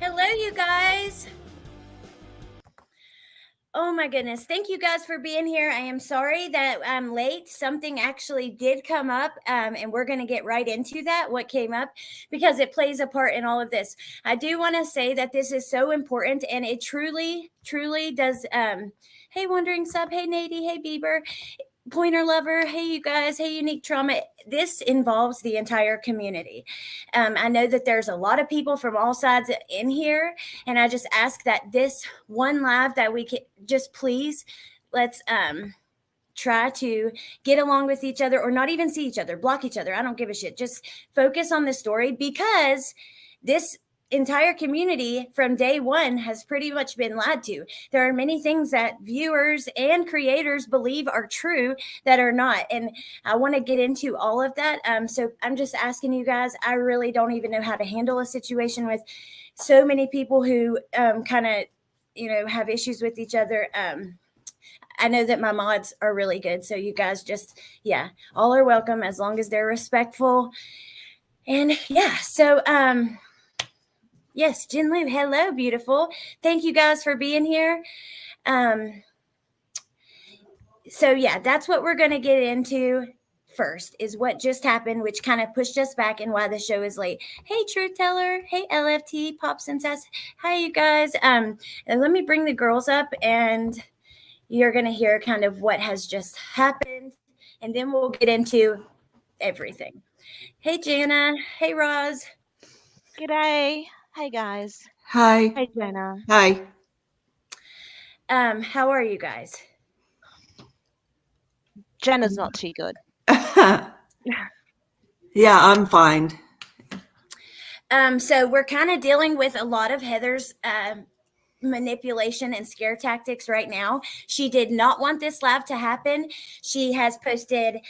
Hello, you guys. Oh my goodness. Thank you guys for being here. I am sorry that I'm late. Something actually did come up, and we're going to get right into that, what came up, because it plays a part in all of this. I do want to say that this is so important, and it truly, truly does. Hey, Wondering Sub. Hey, Nady. Hey, Bieber. Pointer Lover, hey you guys, hey Unique Trauma. This involves the entire community. I know that there's a lot of people from all sides in here, and I just ask that this one live that we can just please let's try to get along with each other, or not even see each other, block each other. I don't give a shit. Just focus on the story, because this entire community from day one has pretty much been lied to. There are many things that viewers and creators believe are true that are not, and I want to get into all of that. So I'm just asking you guys, I really don't even know how to handle a situation with so many people who kind of have issues with each other. I know that my mods are really good, so you guys just, yeah, all are welcome as long as they're respectful. And yeah, so yes, Jinlu, hello, beautiful. Thank you guys for being here. So yeah, that's what we're going to get into first, is what just happened, which kind of pushed us back and why the show is late. Hey, Truth Teller. Hey, LFT, Pops and Sass. Hi, you guys. And let me bring the girls up, and you're going to hear kind of what has just happened, and then we'll get into everything. Hey, Jana. Hey, Roz. G'day. Hey guys. Hi. Hey Jenna. Hi. How are you guys? Jenna's not too good. Yeah, I'm fine. So we're kind of dealing with a lot of Heather's manipulation and scare tactics right now. She did not want this live to happen. She has posted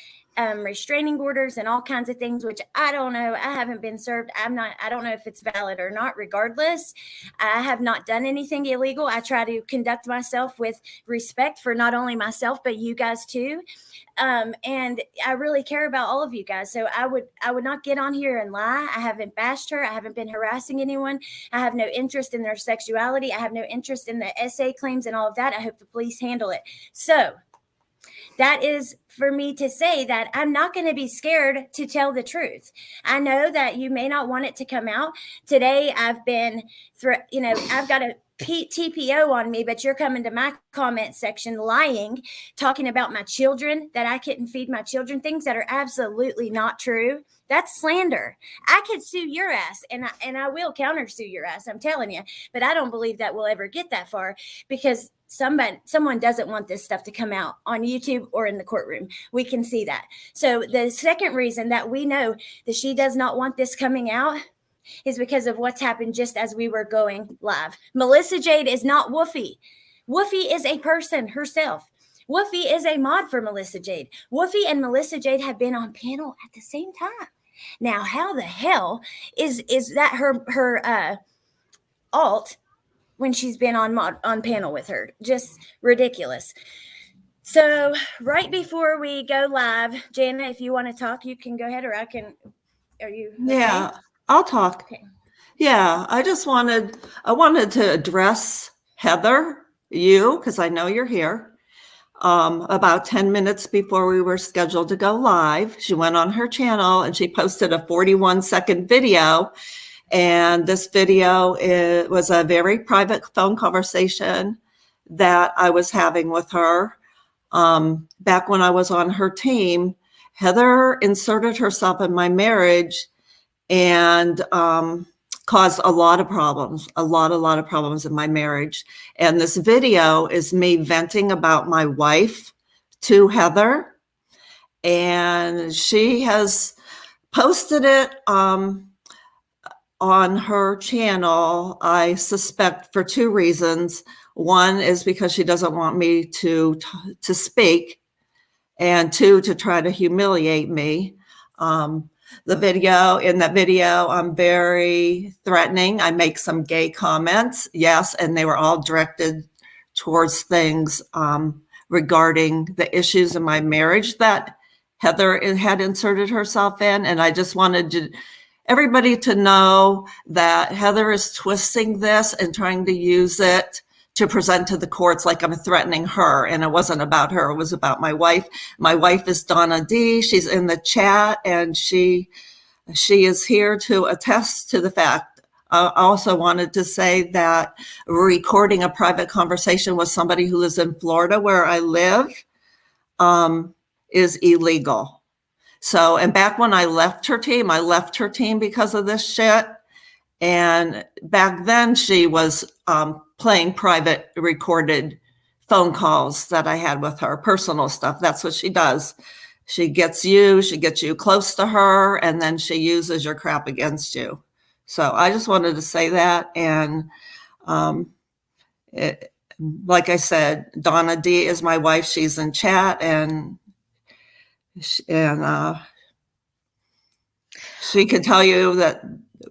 restraining orders and all kinds of things, which I don't know. I haven't been served. I don't know if it's valid or not. Regardless, I have not done anything illegal. I try to conduct myself with respect for not only myself, but you guys too. And I really care about all of you guys. So I would not get on here and lie. I haven't bashed her. I haven't been harassing anyone. I have no interest in their sexuality. I have no interest in the SA claims and all of that. I hope the police handle it. So that is for me to say that I'm not going to be scared to tell the truth. I know that you may not want it to come out. Today I've been I've got a TPO on me, but you're coming to my comment section lying, talking about my children, that I couldn't feed my children, things that are absolutely not true. That's slander. I could sue your ass, and I will counter sue your ass, I'm telling you. But I don't believe that we'll ever get that far, because someone doesn't want this stuff to come out on YouTube or in the courtroom. We can see that. So the second reason that we know that she does not want this coming out is because of what's happened just as we were going live. Melissa Jade is not Woofy. Woofy is a person herself. Woofy is a mod for Melissa Jade. Woofy and Melissa Jade have been on panel at the same time. Now, how the hell is that her alt when she's been on panel with her? Just ridiculous. So right before we go live, Jana, if you want to talk, you can go ahead, or I can. Are you? Okay? Yeah, I'll talk. Okay. Yeah, I wanted to address Heather, you, because I know you're here. About 10 minutes before we were scheduled to go live, she went on her channel and she posted a 41-second video. And this video was a very private phone conversation that I was having with her. Back when I was on her team, Heather inserted herself in my marriage and caused a lot of problems in my marriage. And this video is me venting about my wife to Heather. And she has posted it on her channel, I suspect, for two reasons. One is because she doesn't want me to speak, and two, to try to humiliate me. In that video, I'm very threatening. I make some gay comments, yes, and they were all directed towards things regarding the issues in my marriage that Heather had inserted herself in. And I just wanted to everybody to know that Heather is twisting this and trying to use it to present to the courts like I'm threatening her. And it wasn't about her. It was about my wife. My wife is Donna D. She's in the chat, and she is here to attest to the fact. I also wanted to say that recording a private conversation with somebody who is in Florida, where I live, is illegal. So, and back when I left her team because of this shit. And back then she was playing private recorded phone calls that I had with her, personal stuff. That's what she does. She gets you close to her, and then she uses your crap against you. So I just wanted to say that. And like I said, Donna D is my wife. She's in chat, and she can tell you that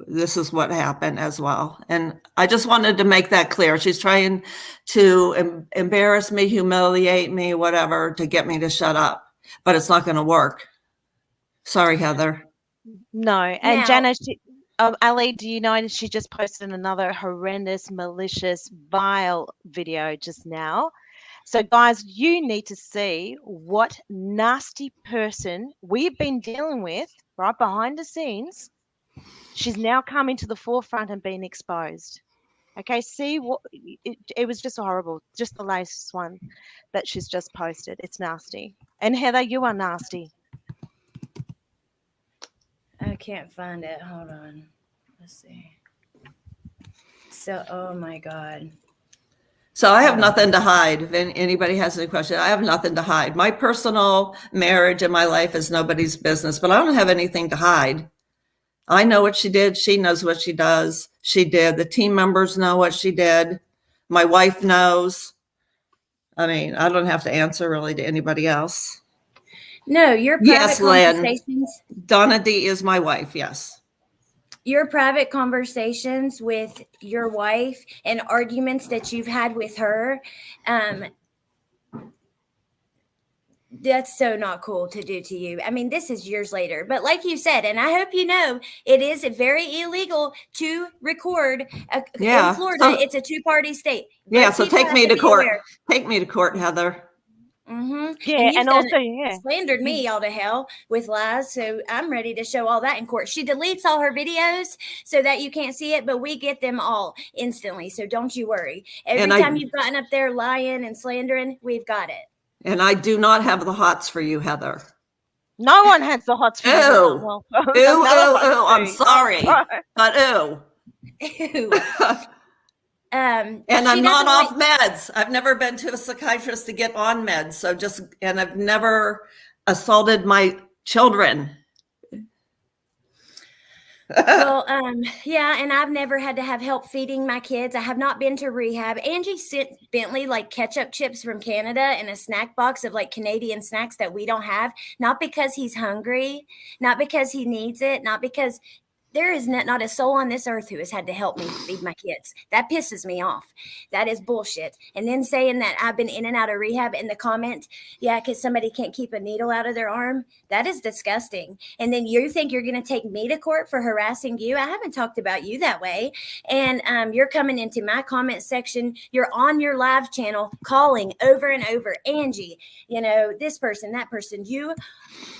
this is what happened as well. And I just wanted to make that clear. She's trying to embarrass me, humiliate me, whatever, to get me to shut up, but it's not going to work. Sorry, Heather. No. And Now- Jana, Ali, do you know she just posted another horrendous, malicious, vile video just now? So guys, you need to see what nasty person we've been dealing with right behind the scenes. She's now coming to the forefront and being exposed. Okay, see what it was just horrible. Just the latest one that she's just posted. It's nasty. And Heather, you are nasty. I can't find it. Hold on. Let's see. So, oh my God. So I have nothing to hide. If anybody has any questions, I have nothing to hide. My personal marriage and my life is nobody's business, but I don't have anything to hide. I know what she did. She knows what she does. She did. The team members know what she did. My wife knows. I mean, I don't have to answer really to anybody else. No, your private Yes, Lynn. conversations. Donna D is my wife. Yes. Your private conversations with your wife and arguments that you've had with her, that's so not cool to do to you. I mean, this is years later, but like you said, and I hope you know, it is very illegal to record. Yeah, In Florida, so- it's a two-party state. Yeah. Both So people take have me to be court. aware. Take me to court, Heather. Mm-hmm. Yeah, and also, yeah. Slandered me all to hell with lies, so I'm ready to show all that in court. She deletes all her videos so that you can't see it, but we get them all instantly, so don't you worry. Every time you've gotten up there lying and slandering, we've got it. And I do not have the hots for you, Heather. No one has the hots for you. Ew. Well, Ew, none of us ew, I'm do. sorry. But ew. Ew. And she I'm not doesn't off meds. I've never been to a psychiatrist to get on meds. So and I've never assaulted my children. Well, yeah, and I've never had to have help feeding my kids. I have not been to rehab. Angie sent Bentley like ketchup chips from Canada and a snack box of like Canadian snacks that we don't have, not because he's hungry, not because he needs it, not because there is not a soul on this earth who has had to help me feed my kids. That pisses me off. That is bullshit. And then saying that I've been in and out of rehab in the comment, yeah, because somebody can't keep a needle out of their arm. That is disgusting. And then you think you're going to take me to court for harassing you? I haven't talked about you that way. And you're coming into my comment section. You're on your live channel calling over and over, Angie, you know, this person, that person. You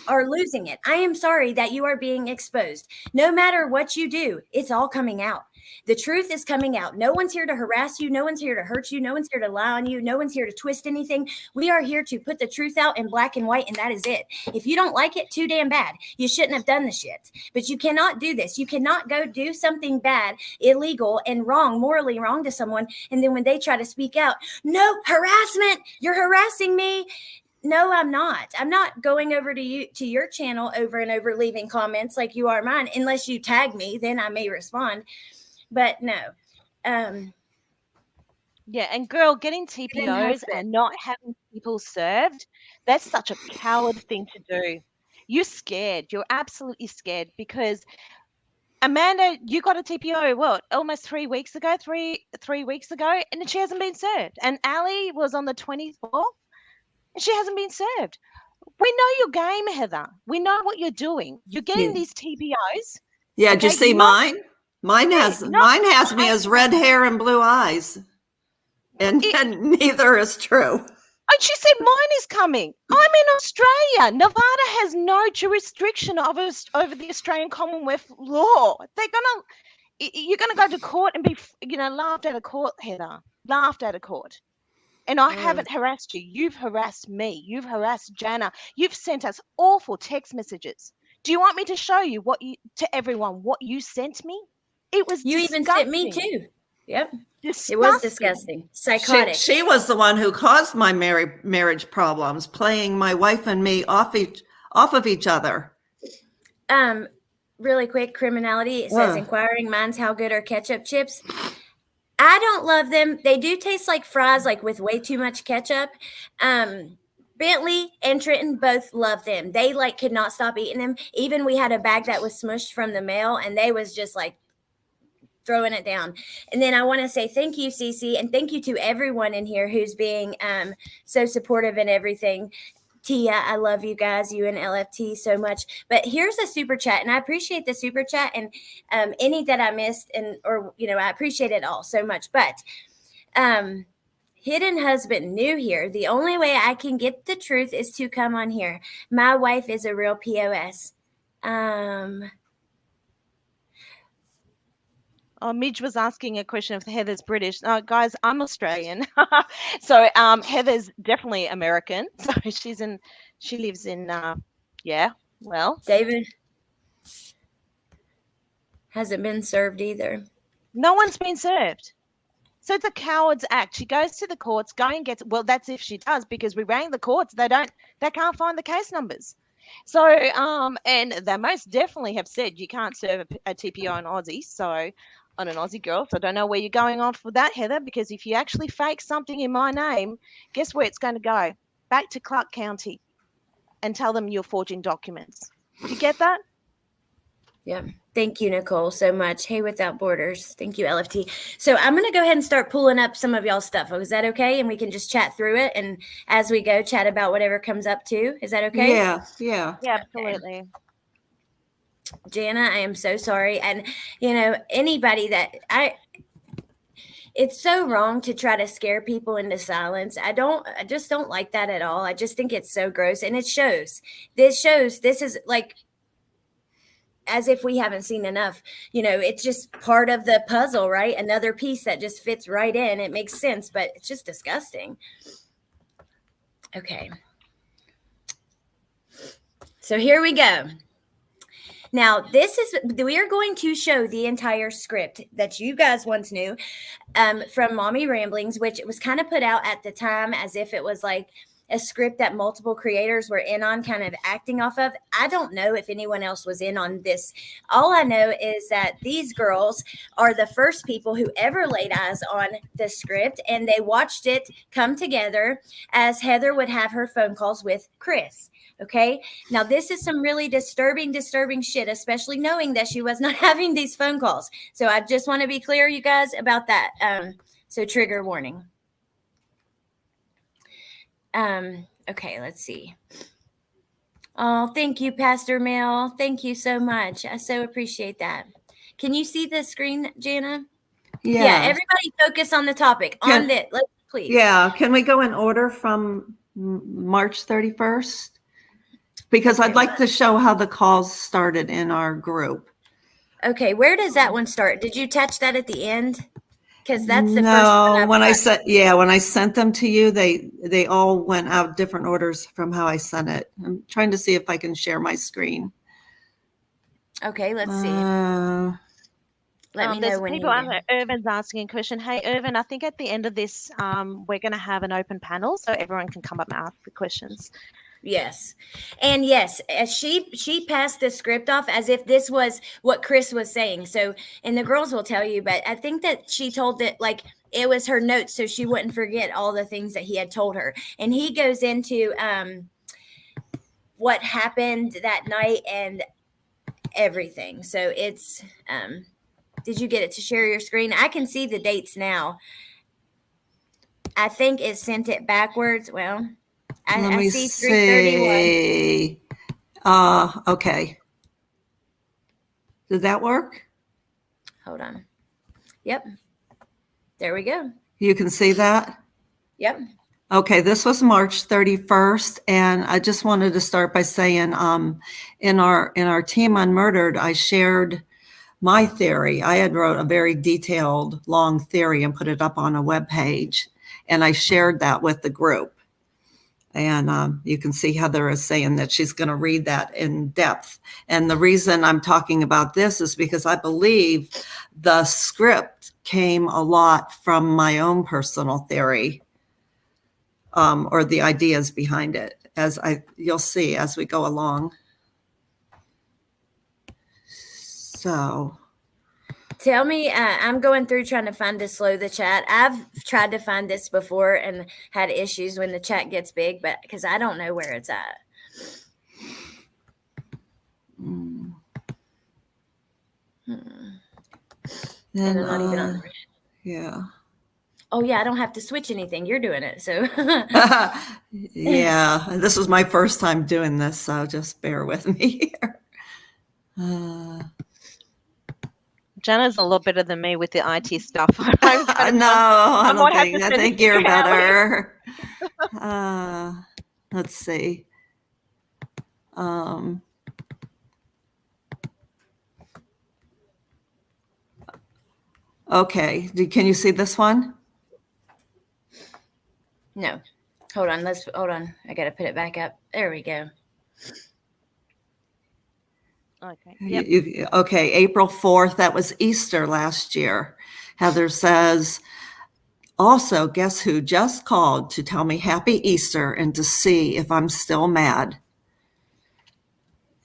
are losing it. I am sorry that you are being exposed. No matter what you do, it's all coming out. The truth is coming out. No one's here to harass you. No one's here to hurt you. No one's here to lie on you. No one's here to twist anything. We are here to put the truth out in black and white, and that is it. If you don't like it, too damn bad. You shouldn't have done the shit. But you cannot do this. You cannot go do something bad, illegal, and wrong, morally wrong to someone, and then when they try to speak out, no, harassment, you're harassing me. No, I'm not. I'm not going over to your channel over and over, leaving comments like you are mine. Unless you tag me, then I may respond. But no. Yeah, and girl, getting TPOs and not having people served, that's such a coward thing to do. You're scared. You're absolutely scared because Amanda, you got a TPO, what, almost 3 weeks ago, three weeks ago, and she hasn't been served. And Ali was on the 24th. And she hasn't been served. We know your game, Heather. We know what you're doing. You're getting these TPOs Yeah, did you Okay, see not- mine? Mine has not- mine has me as red hair and blue eyes. And neither is true. And she said mine is coming. I'm in Australia. Nevada has no jurisdiction over the Australian Commonwealth law. You're gonna go to court and be, laughed out of court, Heather. Laughed out of court. And I haven't harassed you. You've harassed me. You've harassed Jana. You've sent us awful text messages. Do you want me to show you to everyone what you sent me? It was You disgusting. even sent me too. Yep. Disgusting. It was disgusting. Psychotic. She was the one who caused my marriage problems, playing my wife and me off of each other. Really quick, criminality. It says inquiring minds how good are ketchup chips. I don't love them. They do taste like fries, like with way too much ketchup. Bentley and Trenton both love them. They could not stop eating them. Even we had a bag that was smushed from the mail, and they was just like throwing it down. And then I want to say thank you, Cece, and thank you to everyone in here who's being so supportive and everything. Tia, I love you guys, you and LFT so much. But here's a super chat, and I appreciate the super chat, and any that I missed, I appreciate it all so much. But hidden husband, new here. The only way I can get the truth is to come on here. My wife is a real POS. Midge was asking a question if Heather's British. Guys, I'm Australian. So Heather's definitely American. So she lives in, David hasn't been served either. No one's been served. So it's a coward's act. She goes to the courts, that's if she does, because we rang the courts. They can't find the case numbers. So, and they most definitely have said you can't serve a TPO on an Aussie girl. So I don't know where you're going on for that, Heather, because if you actually fake something in my name, guess where it's going to go? Back to Clark County and tell them you're forging documents. You get that? Yeah. Thank you, Nicole, so much. Hey, Without Borders. Thank you, LFT. So I'm going to go ahead and start pulling up some of y'all's stuff. Is that okay? And we can just chat through it. And as we go, chat about whatever comes up too. Is that okay? Yeah. Yeah, absolutely. Okay. Jana, I am so sorry. And, anybody it's so wrong to try to scare people into silence. I just don't like that at all. I just think it's so gross. And it shows. This is like, as if we haven't seen enough. It's just part of the puzzle, right? Another piece that just fits right in. It makes sense, but it's just disgusting. Okay. So here we go. Now, we are going to show the entire script that you guys once knew from Mommy Ramblings, which was kind of put out at the time as if it was like a script that multiple creators were in on, kind of acting off of. I don't know if anyone else was in on this. All I know is that these girls are the first people who ever laid eyes on the script, and they watched it come together as Heather would have her phone calls with Chris. Okay. Now, this is some really disturbing shit, especially knowing that she was not having these phone calls. So I just want to be clear, you guys, about that. So trigger warning. Okay, let's see. Oh, thank you, Pastor Mill. Thank you so much. I so appreciate that. Can you see the screen, Jana? Yeah. Everybody focus on the topic. Please. Yeah. Can we go in order from March 31st? Because I'd like to show how the calls started in our group. Okay, where does that one start? Did you touch that at the end? Because that's the first one. When I sent them to you, they all went out different orders from how I sent it. I'm trying to see if I can share my screen. Okay, let's see. Let me know when people Irvin's asking a question. Hey, Irvin, I think at the end of this, we're going to have an open panel so everyone can come up and ask the questions. Yes. And yes, she passed the script off as if this was what Chris was saying. So, and the girls will tell you, but I think that she told that it was her notes so she wouldn't forget all the things that he had told her. And he goes into what happened that night and everything. So it's, did you get it to share your screen? I can see the dates now. I think it sent it backwards. Well, I see 331. Okay. Did that work? Hold on. Yep. There we go. You can see that? Yep. Okay, this was March 31st, and I just wanted to start by saying, in our Team Unmurdered, I shared my theory. I had wrote a very detailed, long theory and put it up on a web page, and I shared that with the group. And you can see Heather is saying that she's going to read that in depth. And the reason I'm talking about this is because I believe the script came a lot from my own personal theory, or the ideas behind it, you'll see as we go along. So. Tell me, I'm going through trying to find to slow the chat. I've tried to find this before and had issues when the chat gets big, but because I don't know where it's at. And Then, I'm not even on. Yeah. Oh yeah, I don't have to switch anything. You're doing it, so. Yeah, this was my first time doing this, so just bear with me here. Jana's a lot better than me with the IT stuff. No, I think you're better. Let's see. Okay, can you see this one? No. Hold on. Hold on. I got to put it back up. There we go. Okay. Yep. Okay, April 4th, that was Easter last year. Heather says, also, guess who just called to tell me happy Easter and to see if I'm still mad?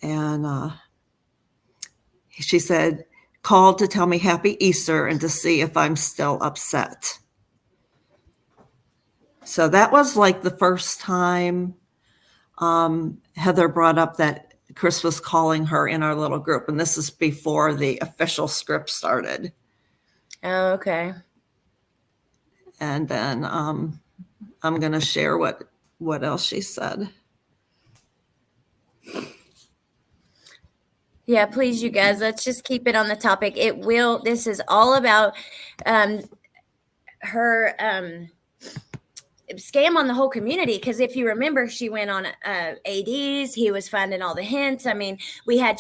And she said, called to tell me happy Easter and to see if I'm still upset. So that was like the first time Heather brought up that Chris was calling her in our little group. And this is before the official script started. Oh, okay. And then I'm going to share what else she said. Yeah, please, you guys, let's just keep it on the topic. This is all about her scam on the whole community. Because if you remember, she went on ADs. He was finding all the hints. I mean, we had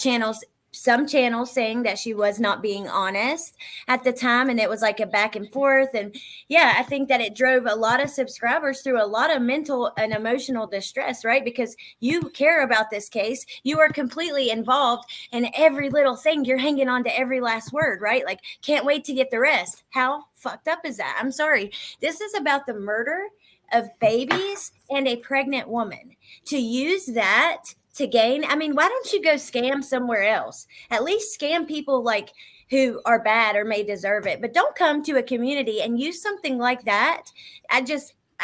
some channels saying that she was not being honest at the time, and it was like a back and forth. And yeah, I think that it drove a lot of subscribers through a lot of mental and emotional distress, right? Because you care about this case, you are completely involved in every little thing. You're hanging on to every last word, right? Like, can't wait to get the rest. How fucked up is that? I'm sorry. This is about the murder of babies and a pregnant woman. To use that to gain, I mean, why don't you go scam somewhere else? At least scam people like who are bad or may deserve it, but don't come to a community and use something like that. I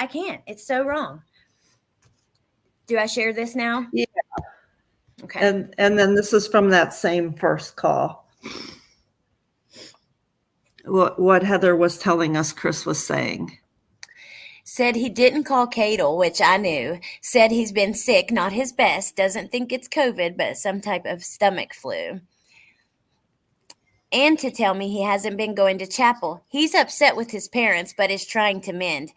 can't. It's so wrong. Do I share this now? Yeah. Okay. And then this is from that same first call. What Heather was telling us Chris was saying. Said he didn't call Cadel, which I knew. Said he's been sick, not his best. Doesn't think it's COVID, but some type of stomach flu. And to tell me he hasn't been going to chapel. He's upset with his parents, but is trying to mend.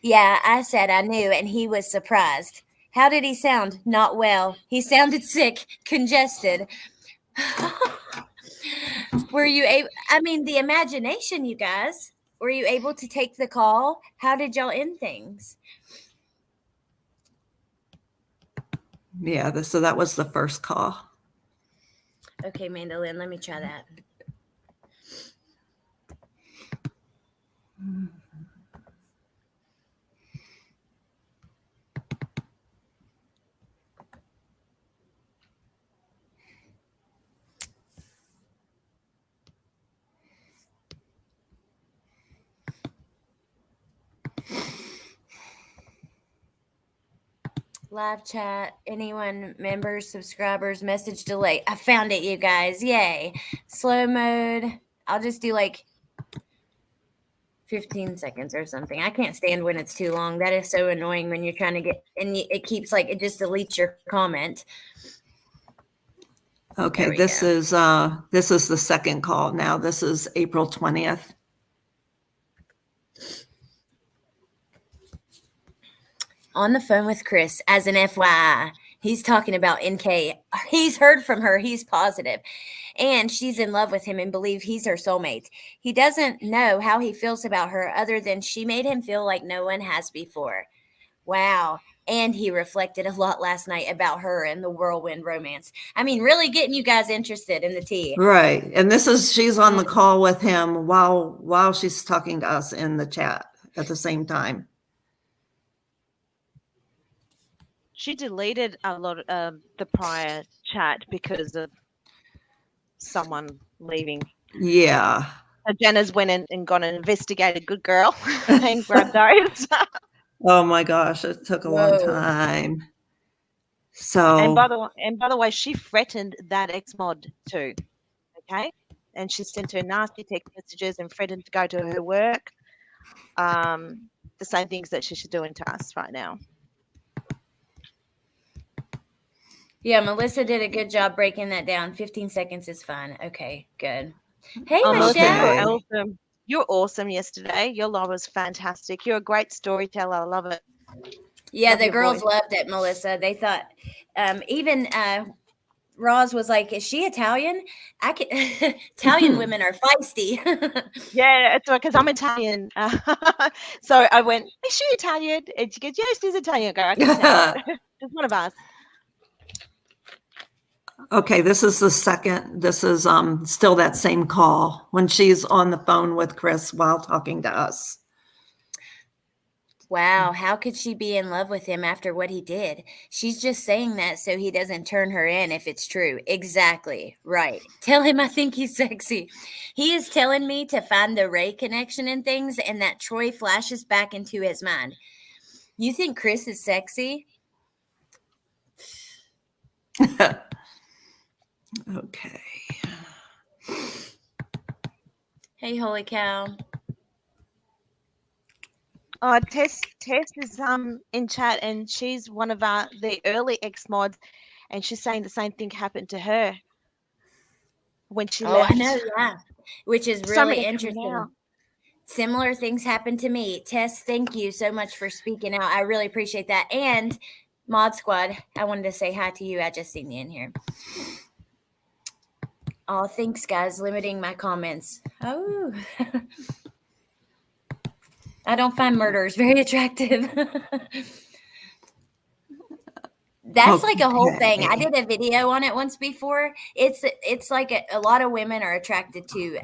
Yeah, I said I knew, and he was surprised. How did he sound? Not well. He sounded sick, congested. Were you able? I mean, the imagination, you guys. Were you able to take the call? How did y'all end things? Yeah, so that was the first call. Okay, Mandolin, let me try that. Live chat, anyone, members, subscribers, message delay. I found it, you guys. Yay. Slow mode. I'll just do like 15 seconds or something. I can't stand when it's too long. That is so annoying when you're trying to get, and it keeps like, it just deletes your comment. Okay, we this go. is the second call now. This is April 20th. On the phone with Chris, as an FYI. He's talking about NK. He's heard from her. He's positive. And she's in love with him and believe he's her soulmate. He doesn't know how he feels about her other than she made him feel like no one has before. Wow. And he reflected a lot last night about her and the whirlwind romance. I mean, really getting you guys interested in the tea. Right. And she's on the call with him while she's talking to us in the chat at the same time. She deleted a lot of the prior chat because of someone leaving. Yeah. So Jenna's went in and gone and investigated, good girl, and grabbed those. Oh my gosh, it took a long Whoa. time. So And by the way, she threatened that ex-mod too. Okay. And she sent her nasty text messages and threatened to go to her work. The same things that she's doing to us right now. Yeah, Melissa did a good job breaking that down. 15 seconds is fine. Okay, good. Hey, Melissa, Michelle. you're awesome. You're awesome yesterday. Your live was fantastic. You're a great storyteller. I love it. Yeah, Love the your girls voice. loved it, Melissa. They thought, even Roz was like, "Is she Italian? I can." Italian women are feisty. Yeah, it's because I'm Italian. So I went, is she Italian? And she goes, yes, she's Italian. I go, I can tell. It's one of us. okay, this is the second. This is still that same call when she's on the phone with Chris while talking to us. Wow, how could she be in love with him after what he did? She's just saying that so he doesn't turn her in if it's true. Exactly. Right. Tell him I think he's sexy. He is telling me to find the Ray connection and things, and that Troy flashes back into his mind. You think Chris is sexy? Okay. Hey, holy cow. Oh, Tess is in chat, and she's one of the early ex mods, and she's saying the same thing happened to her when she left. I know, yeah. Which is So really many coming interesting. out. Similar things happened to me. Tess, thank you so much for speaking out. I really appreciate that. And Mod Squad, I wanted to say hi to you. I just seen you in here. Oh, thanks, guys. Limiting my comments. Oh. I don't find murderers very attractive. That's like a whole thing. I Okay. did a video on it once before. It's like a lot of women are attracted to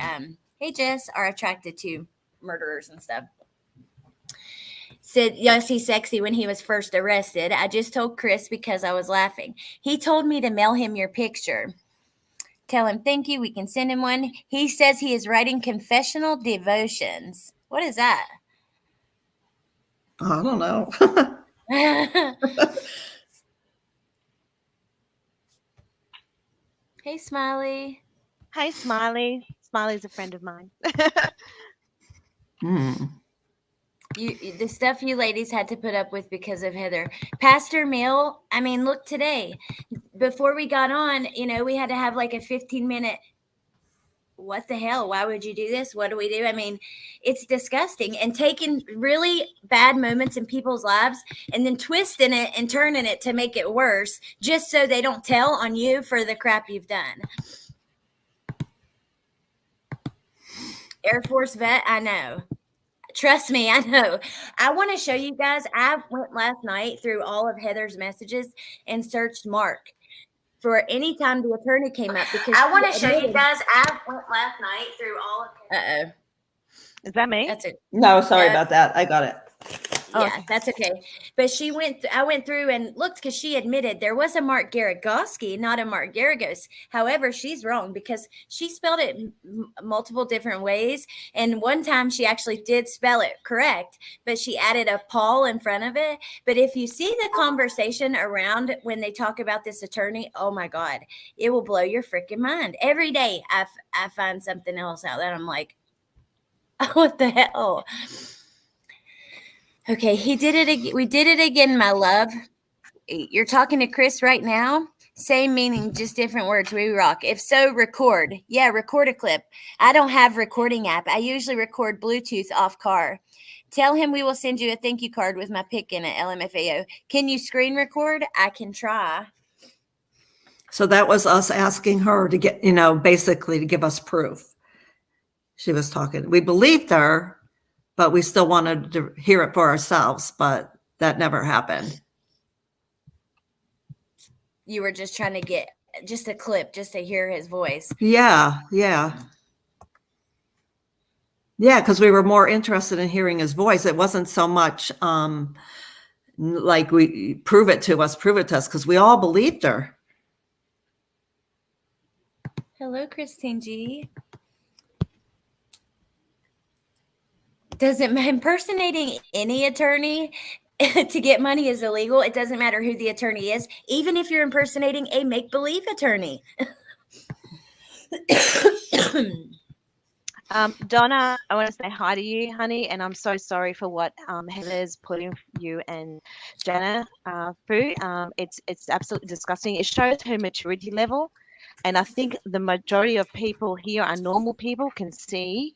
hey Jess, are attracted to murderers and stuff. Said, yes, he's sexy when he was first arrested. I just told Chris because I was laughing. He told me to mail him your picture. Tell him thank you. We can send him one. He says he is writing confessional devotions. What is that? I don't know. Hey, Smiley. Hey, Smiley. Smiley's a friend of mine. The stuff you ladies had to put up with because of Heather. Pastor Mill, I mean, look today. Before we got on, we had to have like a 15-minute, what the hell? Why would you do this? What do we do? I mean, it's disgusting. And taking really bad moments in people's lives and then twisting it and turning it to make it worse just so they don't tell on you for the crap you've done. Air Force vet, I know. Trust me, I know. I want to show you guys. I went last night through all of Heather's messages and searched Mark for any time the attorney came up because I want to she show you admitted- guys. I went last night through all of Uh-oh. Is that me? That's it. No, sorry Yeah. about that. I got it. Yeah, Okay. that's okay. But I went through and looked because she admitted there was a Mark Garagoski, not a Mark Garagos. However, she's wrong because she spelled it multiple different ways. And one time she actually did spell it correct, but she added a Paul in front of it. But if you see the conversation around when they talk about this attorney, oh my God, it will blow your freaking mind. Every day I find something else out that I'm like, what the hell? Okay, he did it. We did it again, my love. You're talking to Chris right now. Same meaning, just different words. We rock. If so, record. Yeah, record a clip. I don't have recording app. I usually record Bluetooth off car. Tell him we will send you a thank you card with my pic in it, LMFAO. Can you screen record? I can try. So that was us asking her to get, basically to give us proof. She was talking. We believed her, but we still wanted to hear it for ourselves, but that never happened. You were just trying to get just a clip just to hear his voice. Yeah, because we were more interested in hearing his voice. It wasn't so much like we prove it to us, because we all believed her. Hello, Christine G. Does it impersonating any attorney to get money is illegal? It doesn't matter who the attorney is, even if you're impersonating a make-believe attorney. Donna, I want to say hi to you, honey, and I'm so sorry for what Heather's putting you and Jana through. It's absolutely disgusting. It shows her maturity level, and I think the majority of people here are normal people, can see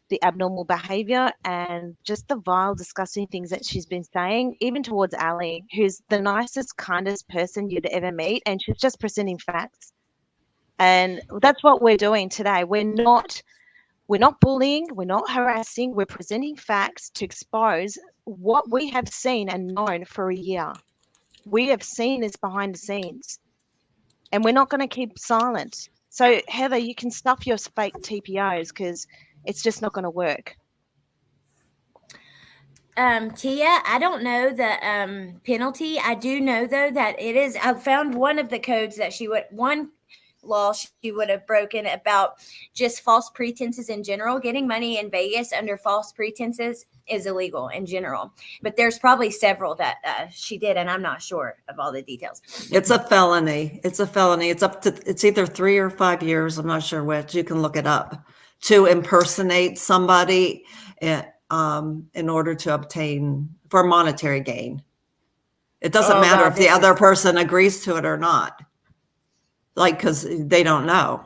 the abnormal behavior and just the vile, disgusting things that she's been saying, even towards Ali, who's the nicest, kindest person you'd ever meet, and she's just presenting facts. And that's what we're doing today. We're not bullying, we're not harassing, we're presenting facts to expose what we have seen and known for a year. We have seen this behind the scenes, and we're not going to keep silent. So, Heather, you can stuff your fake TPOs because it's just not going to work. Tia, I don't know the penalty. I do know, though, that it is. I found one of the codes that one law she would have broken about just false pretenses in general. Getting money in Vegas under false pretenses is illegal in general, but there's probably several that she did, and I'm not sure of all the details. It's a felony. It's either 3 or 5 years. I'm not sure which. You can look it up, to impersonate somebody in order to obtain for monetary gain. It doesn't matter if the other person agrees to it or not. Because they don't know.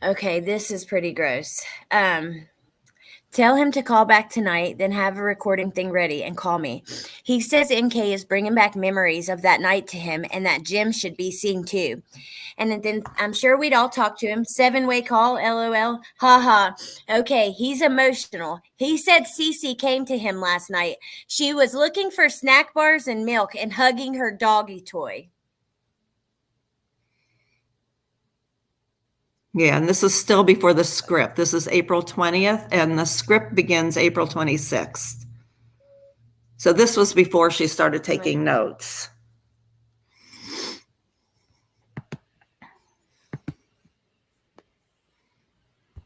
Okay, this is pretty gross. Tell him to call back tonight, then have a recording thing ready and call me. He says NK is bringing back memories of that night to him, and that Jim should be seeing too. And then I'm sure we'd all talk to him. 7-way call, LOL. Ha. Okay, he's emotional. He said Cece came to him last night. She was looking for snack bars and milk and hugging her doggy toy. Yeah, and this is still before the script. This is April 20th, and the script begins April 26th. So this was before she started taking notes.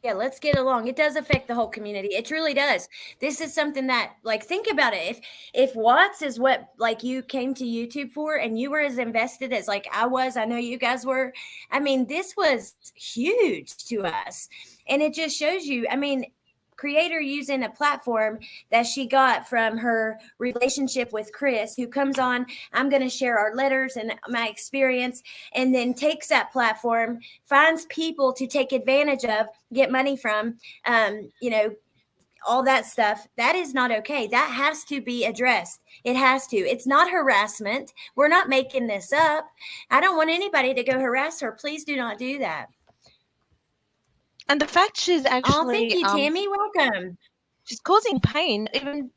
Yeah, let's get along. It does affect the whole community. It truly does. This is something that, think about it. If Watts is what, you came to YouTube for, and you were as invested as, I was, I know you guys were. I mean, this was huge to us. And it just shows you, creator using a platform that she got from her relationship with Chris, who comes on, I'm going to share our letters and my experience, and then takes that platform, finds people to take advantage of, get money from, all that stuff. That is not okay. That has to be addressed. It has to. It's not harassment. We're not making this up. I don't want anybody to go harass her. Please do not do that. And the fact she's actually... Oh, thank you, Tammy. Welcome. She's causing pain even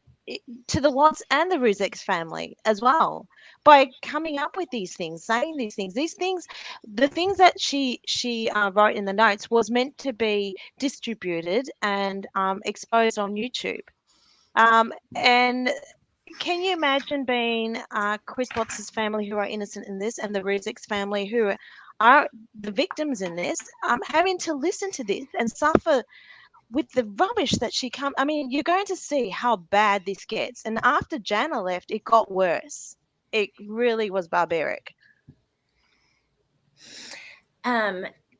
to the Watts and the Ruzek family as well by coming up with these things, saying these things. The things that she wrote in the notes was meant to be distributed and exposed on YouTube. And can you imagine being Chris Watts' family, who are innocent in this, and the Ruzek's family, who are the victims in this, having to listen to this and suffer with the rubbish that you're going to see how bad this gets. And after Jana left, it got worse. It really was barbaric.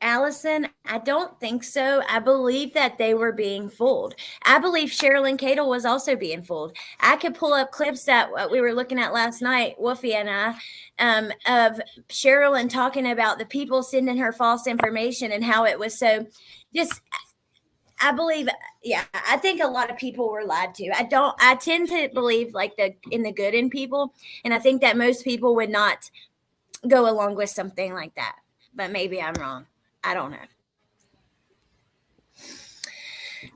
Allison, I don't think so. I believe that they were being fooled. I believe Sherilyn Cadle was also being fooled. I could pull up clips that we were looking at last night, Wolfie and I, of Sherilyn talking about the people sending her false information and how it was so just. I believe, yeah, I think a lot of people were lied to. I tend to believe like in the good in people. And I think that most people would not go along with something like that. But maybe I'm wrong. I don't know.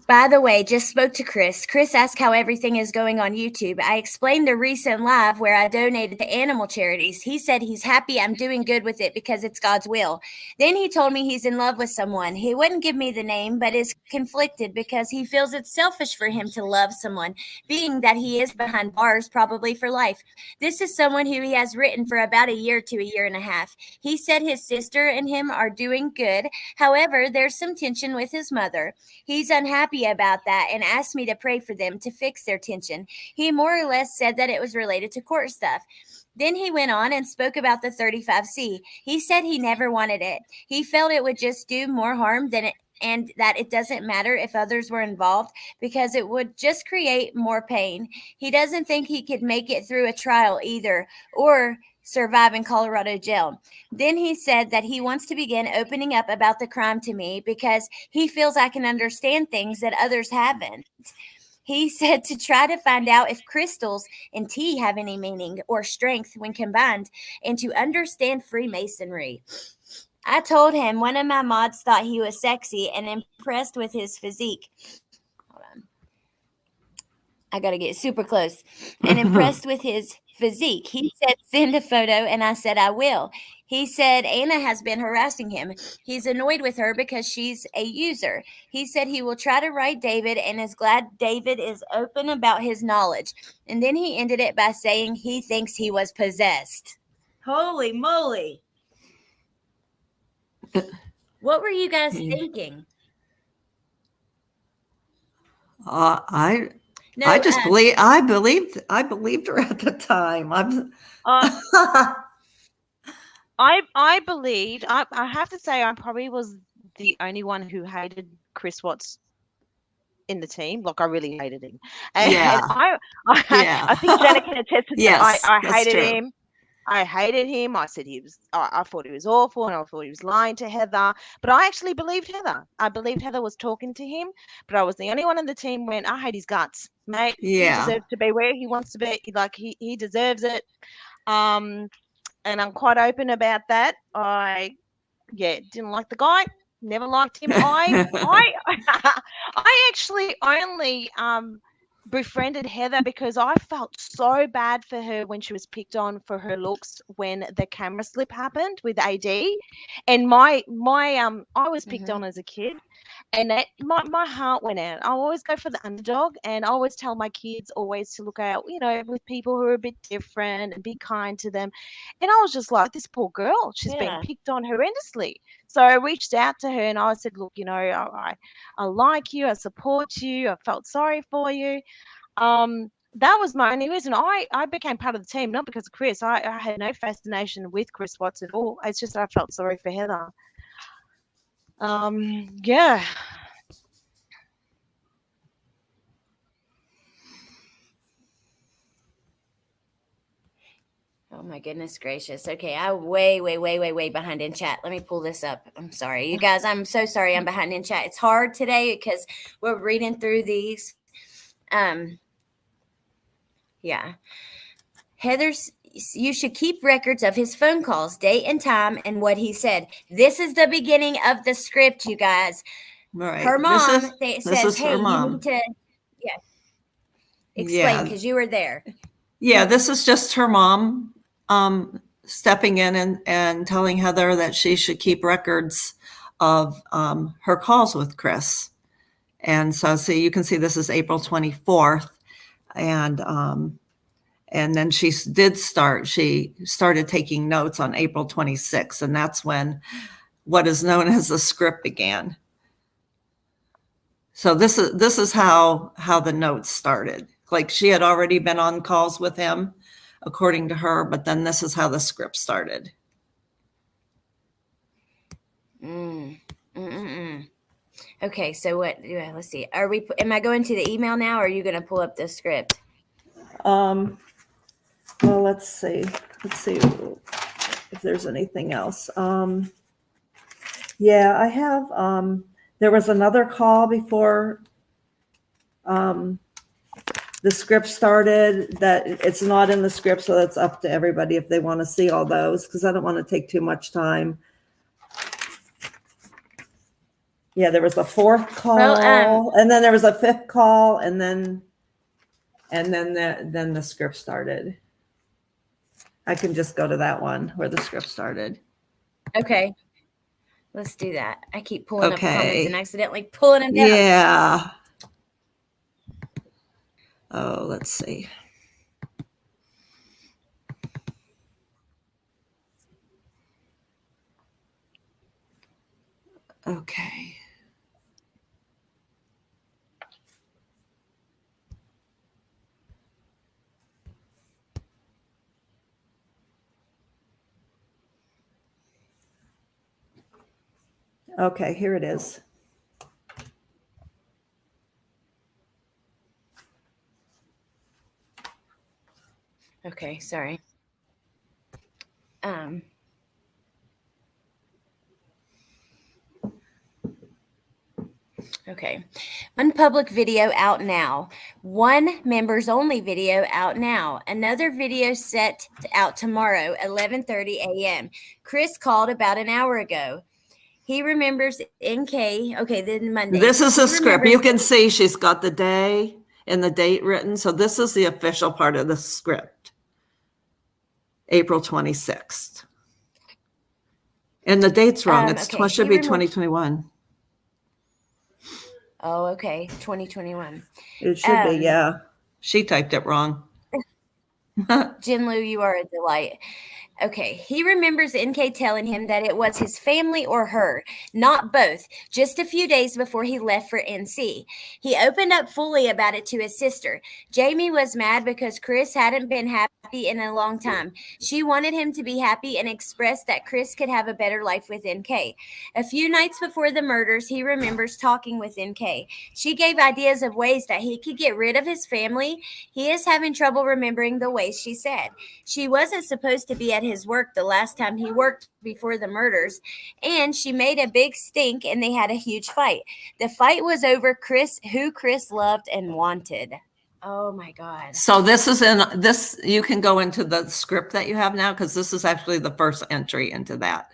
By the way, just spoke to Chris. Chris asked how everything is going on YouTube. I explained the recent live where I donated to animal charities. He said he's happy I'm doing good with it because it's God's will. Then he told me he's in love with someone. He wouldn't give me the name, but is conflicted because he feels it's selfish for him to love someone, being that he is behind bars probably for life. This is someone who he has written for about a year to a year and a half. He said his sister and him are doing good. However, there's some tension with his mother. He's unhappy about that and asked me to pray for them to fix their tension. He more or less said that it was related to court stuff. Then he went on and spoke about the 35C. He said he never wanted it. He felt it would just do more harm than it, and that it doesn't matter if others were involved because it would just create more pain. He doesn't think he could make it through a trial either, or survive in Colorado jail. Then he said that he wants to begin opening up about the crime to me because he feels I can understand things that others haven't. He said to try to find out if crystals and tea have any meaning or strength when combined, and to understand Freemasonry. I told him one of my mods thought he was sexy and impressed with his physique. Hold on. I got to get super close. And impressed with his physique. He said, send a photo, and I said, I will. He said Anna has been harassing him. He's annoyed with her because she's a user. He said he will try to write David and is glad David is open about his knowledge. And then he ended it by saying he thinks he was possessed. Holy moly. What were you guys thinking? I believed her at the time. I believed. I have to say, I probably was the only one who hated Chris Watts in the team. Like, I really hated him. And I think Jenna can attest to that. I hated him. I hated him. I said I thought he was awful, and I thought he was lying to Heather. But I actually believed Heather. I believed Heather was talking to him, but I was the only one in the team when I hate his guts, mate. Yeah. He deserves to be where he wants to be. Like, he deserves it. And I'm quite open about that. I didn't like the guy. Never liked him. I actually only befriended Heather because I felt so bad for her when she was picked on for her looks when the camera slip happened with AD, and I was picked on as a kid, and my heart went out. I always go for the underdog, and I always tell my kids always to look out, with people who are a bit different and be kind to them. And I was just like, this poor girl, she's being picked on horrendously. So I reached out to her and I said, look, I like you, I support you, I felt sorry for you. That was my only reason. I became part of the team, not because of Chris. I had no fascination with Chris Watts at all. It's just I felt sorry for Heather. Yeah. Oh my goodness gracious. Okay, I'm way behind in chat. Let me pull this up. I'm sorry. You guys, I'm so sorry I'm behind in chat. It's hard today because we're reading through these. Yeah. Heather's, you should keep records of his phone calls, date and time, and what he said. This is the beginning of the script, you guys. Right. Her mom says, hey, you need to explain because you were there. Yeah, this is just her mom stepping in and telling Heather that she should keep records of her calls with Chris. And so you can see this is April 24th. And then she started taking notes on April 26th. And that's when what is known as the script began. So this is how the notes started. Like, she had already been on calls with him, according to her, but then this is how the script started. Okay, so what? Let's see. Am I going to the email now, or are you going to pull up the script? Well, let's see. Let's see if there's anything else. Yeah, I have. There was another call before the script started that it's not in the script, so that's up to everybody if they want to see all those, because I don't want to take too much time. Yeah, there was a fourth call, and then there was a fifth call, and then the script started. I can just go to that one where the script started. Okay, let's do that. I keep pulling up comments Okay. and accidentally pulling them down. Yeah. Oh, let's see. Okay. Okay, here it is. Okay, sorry. Okay. One public video out now. One members only video out now. Another video set out tomorrow, 11:30 a.m. Chris called about an hour ago. He remembers NK. Okay, then Monday. This is a He script. You remembers- can see she's got the day and the date written. So this is the official part of the script. April 26th. And the date's wrong. It okay, should be 2021. Oh, okay. 2021. It should be, yeah. She typed it wrong. Jinlu, you are a delight. Okay, he remembers NK telling him that it was his family or her, not both, just a few days before he left for NC. He opened up fully about it to his sister. Jamie was mad because Chris hadn't been happy in a long time. She wanted him to be happy and expressed that Chris could have a better life with NK. A few nights before the murders, he remembers talking with NK. She gave ideas of ways that he could get rid of his family. He is having trouble remembering the ways she said. She wasn't supposed to be at his work the last time he worked before the murders, and she made a big stink and they had a huge fight. The fight was over who Chris loved and wanted. Oh my God. So this is you can go into the script that you have now, because this is actually the first entry into that.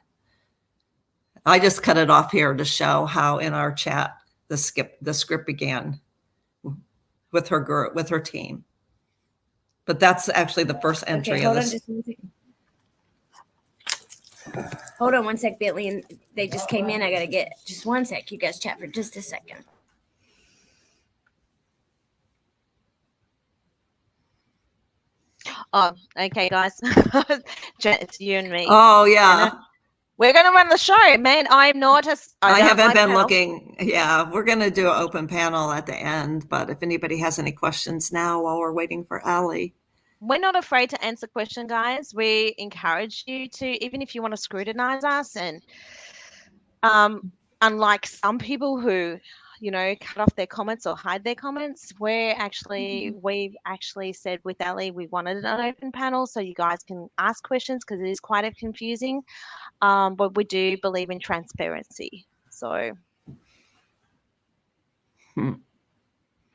I just cut it off here to show how in our chat the script began with her team. But that's actually the first entry Okay, of hold this. on just 1 second. Hold on 1 sec, Bentley, and they just came in. I gotta get just 1 sec. You guys chat for just a second. Oh, okay, guys. It's you and me. Oh yeah. We're gonna run the show, man. I'm not a. I haven't been panel. looking. Yeah, we're going to do an open panel at the end, but if anybody has any questions now while we're waiting for Ali. We're not afraid to answer questions, guys. We encourage you to, even if you want to scrutinize us. And unlike some people who, cut off their comments or hide their comments, we've actually said with Ali, we wanted an open panel so you guys can ask questions, because it is quite confusing. But we do believe in transparency. So,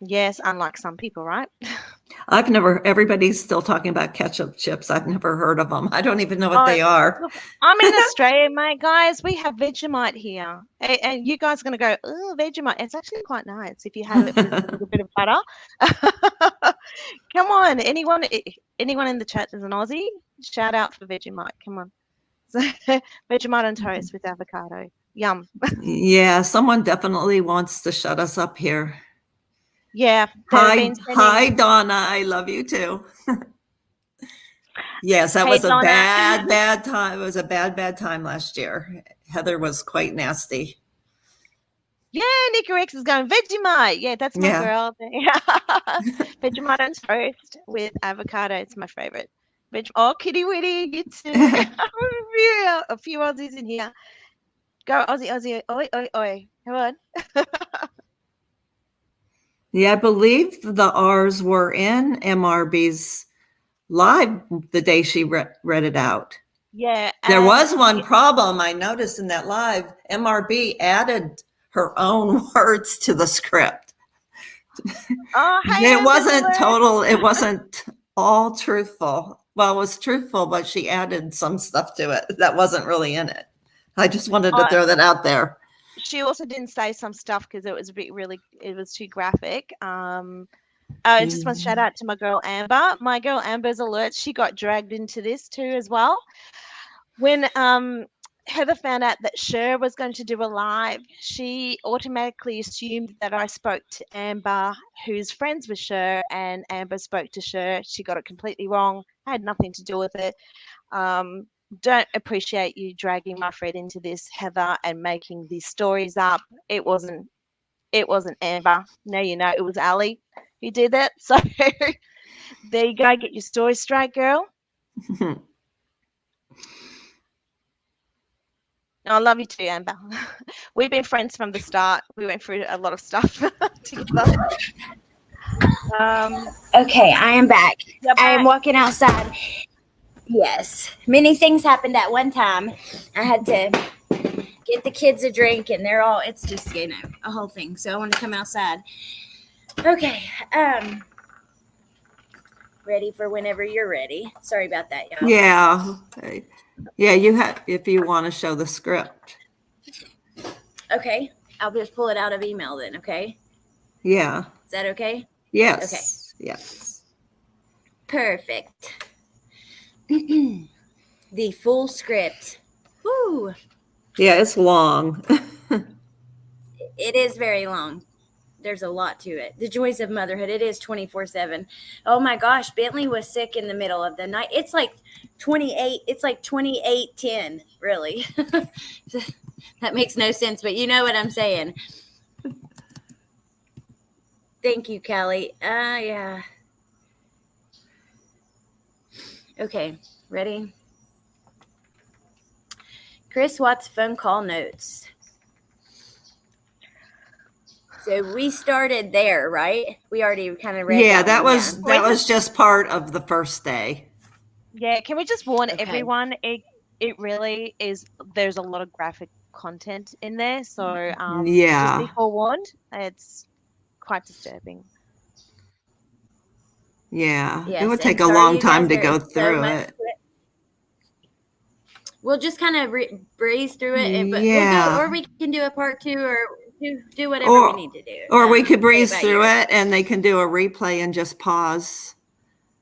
yes, unlike some people, right? Everybody's still talking about ketchup chips. I've never heard of them. I don't even know what they are. I'm in Australia, mate, guys. We have Vegemite here. And you guys are going to go, oh, Vegemite. It's actually quite nice if you have it with a little bit of butter. Come on. Anyone in the chat is an Aussie? Shout out for Vegemite. Come on. Vegemite on toast with avocado. Yum. Yeah, someone definitely wants to shut us up here. Yeah. Hi, Donna. I love you too. Yes, that was a Donna. bad time. It was a bad time last year. Heather was quite nasty. Yeah, Nicky Rex is going Vegemite. Yeah, that's my girl. Vegemite on toast with avocado. It's my favorite. Oh, Kitty Witty, you too. A few Aussies in here. Go Aussie, Aussie, oi, oi, oi. Come on. Yeah, I believe the R's were in MRB's live the day she read it out. Yeah. There and was one problem I noticed in that live. MRB added her own words to the script. Oh, hey, It Amber wasn't Alert. total, it wasn't all truthful. Well, it was truthful, but she added some stuff to it that wasn't really in it. I just wanted to Oh, throw that out there. she also didn't say some stuff because it was it was too graphic. I just want to shout out to my girl Amber. My girl Amber's alert. She got dragged into this too as well. When Heather found out that Cher was going to do a live, she automatically assumed that I spoke to Amber, who's friends with Cher, and Amber spoke to Cher. She got it completely wrong. I had nothing to do with it. Don't appreciate you dragging my friend into this, Heather, and making these stories up. It wasn't Amber. No, you know, it was Ali who did that. So there you go. Get your story straight, girl. I love you too, Amber. We've been friends from the start. We went through a lot of stuff together. Okay, I am back. You're I am back. walking outside. Yes, many things happened at one time. I had to get the kids a drink, and it's just, a whole thing. So I want to come outside. Okay, ready for whenever you're ready. Sorry about that, y'all. Yeah. Okay. Yeah, you have, if you want to show the script. Okay, I'll just pull it out of email then, okay? Yeah. Is that okay? Yes. Okay. Yes. Perfect. The full script. Woo! Yeah, it's long. It is very long. There's a lot to it. The joys of motherhood. It is 24/7. Oh my gosh, Bentley was sick in the middle of the night. It's like 28. It's like 28:10. Really, that makes no sense, but you know what I'm saying. Thank you, Callie. Yeah. Okay, ready? Chris Watts phone call notes. So we started there, right? We already kind of read. Yeah, that one, that was just part of the first day. Yeah, can we just warn Okay. everyone? It really is. There's a lot of graphic content in there, so just be forewarned. It's quite disturbing. Yeah, Yes, it would and take a sorry, long you time guys, to go there is so through much it. to it. We'll just kind of breeze through it, but Yeah. or we can do a part 2 or do whatever we need to do. Or we could play breeze by through ear. it and they can do a replay and just pause,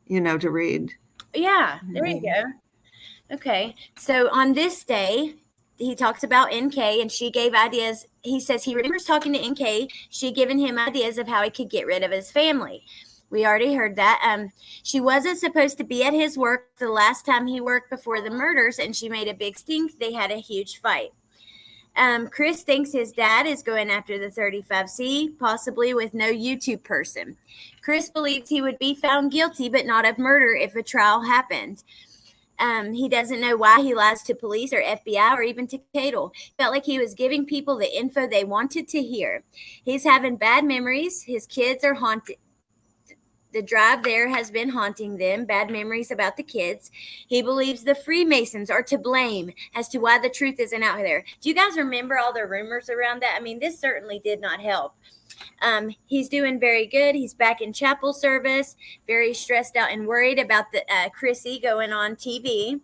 to read. Yeah, there you go. Okay, so on this day, he talks about NK, and she gave ideas. He says he remembers talking to NK. She given him ideas of how he could get rid of his family. We already heard that. She wasn't supposed to be at his work the last time he worked before the murders, and she made a big stink. They had a huge fight. Chris thinks his dad is going after the 35C, possibly with no YouTube person. Chris believes he would be found guilty, but not of murder if a trial happened. He doesn't know why he lies to police or FBI or even to Cadle. Felt like he was giving people the info they wanted to hear. He's having bad memories. His kids are haunted. The drive there has been haunting them, bad memories about the kids. He believes the Freemasons are to blame as to why the truth isn't out there. Do you guys remember all the rumors around that? I mean, this certainly did not help. He's doing very good. He's back in chapel service, very stressed out and worried about the Chrissy going on TV.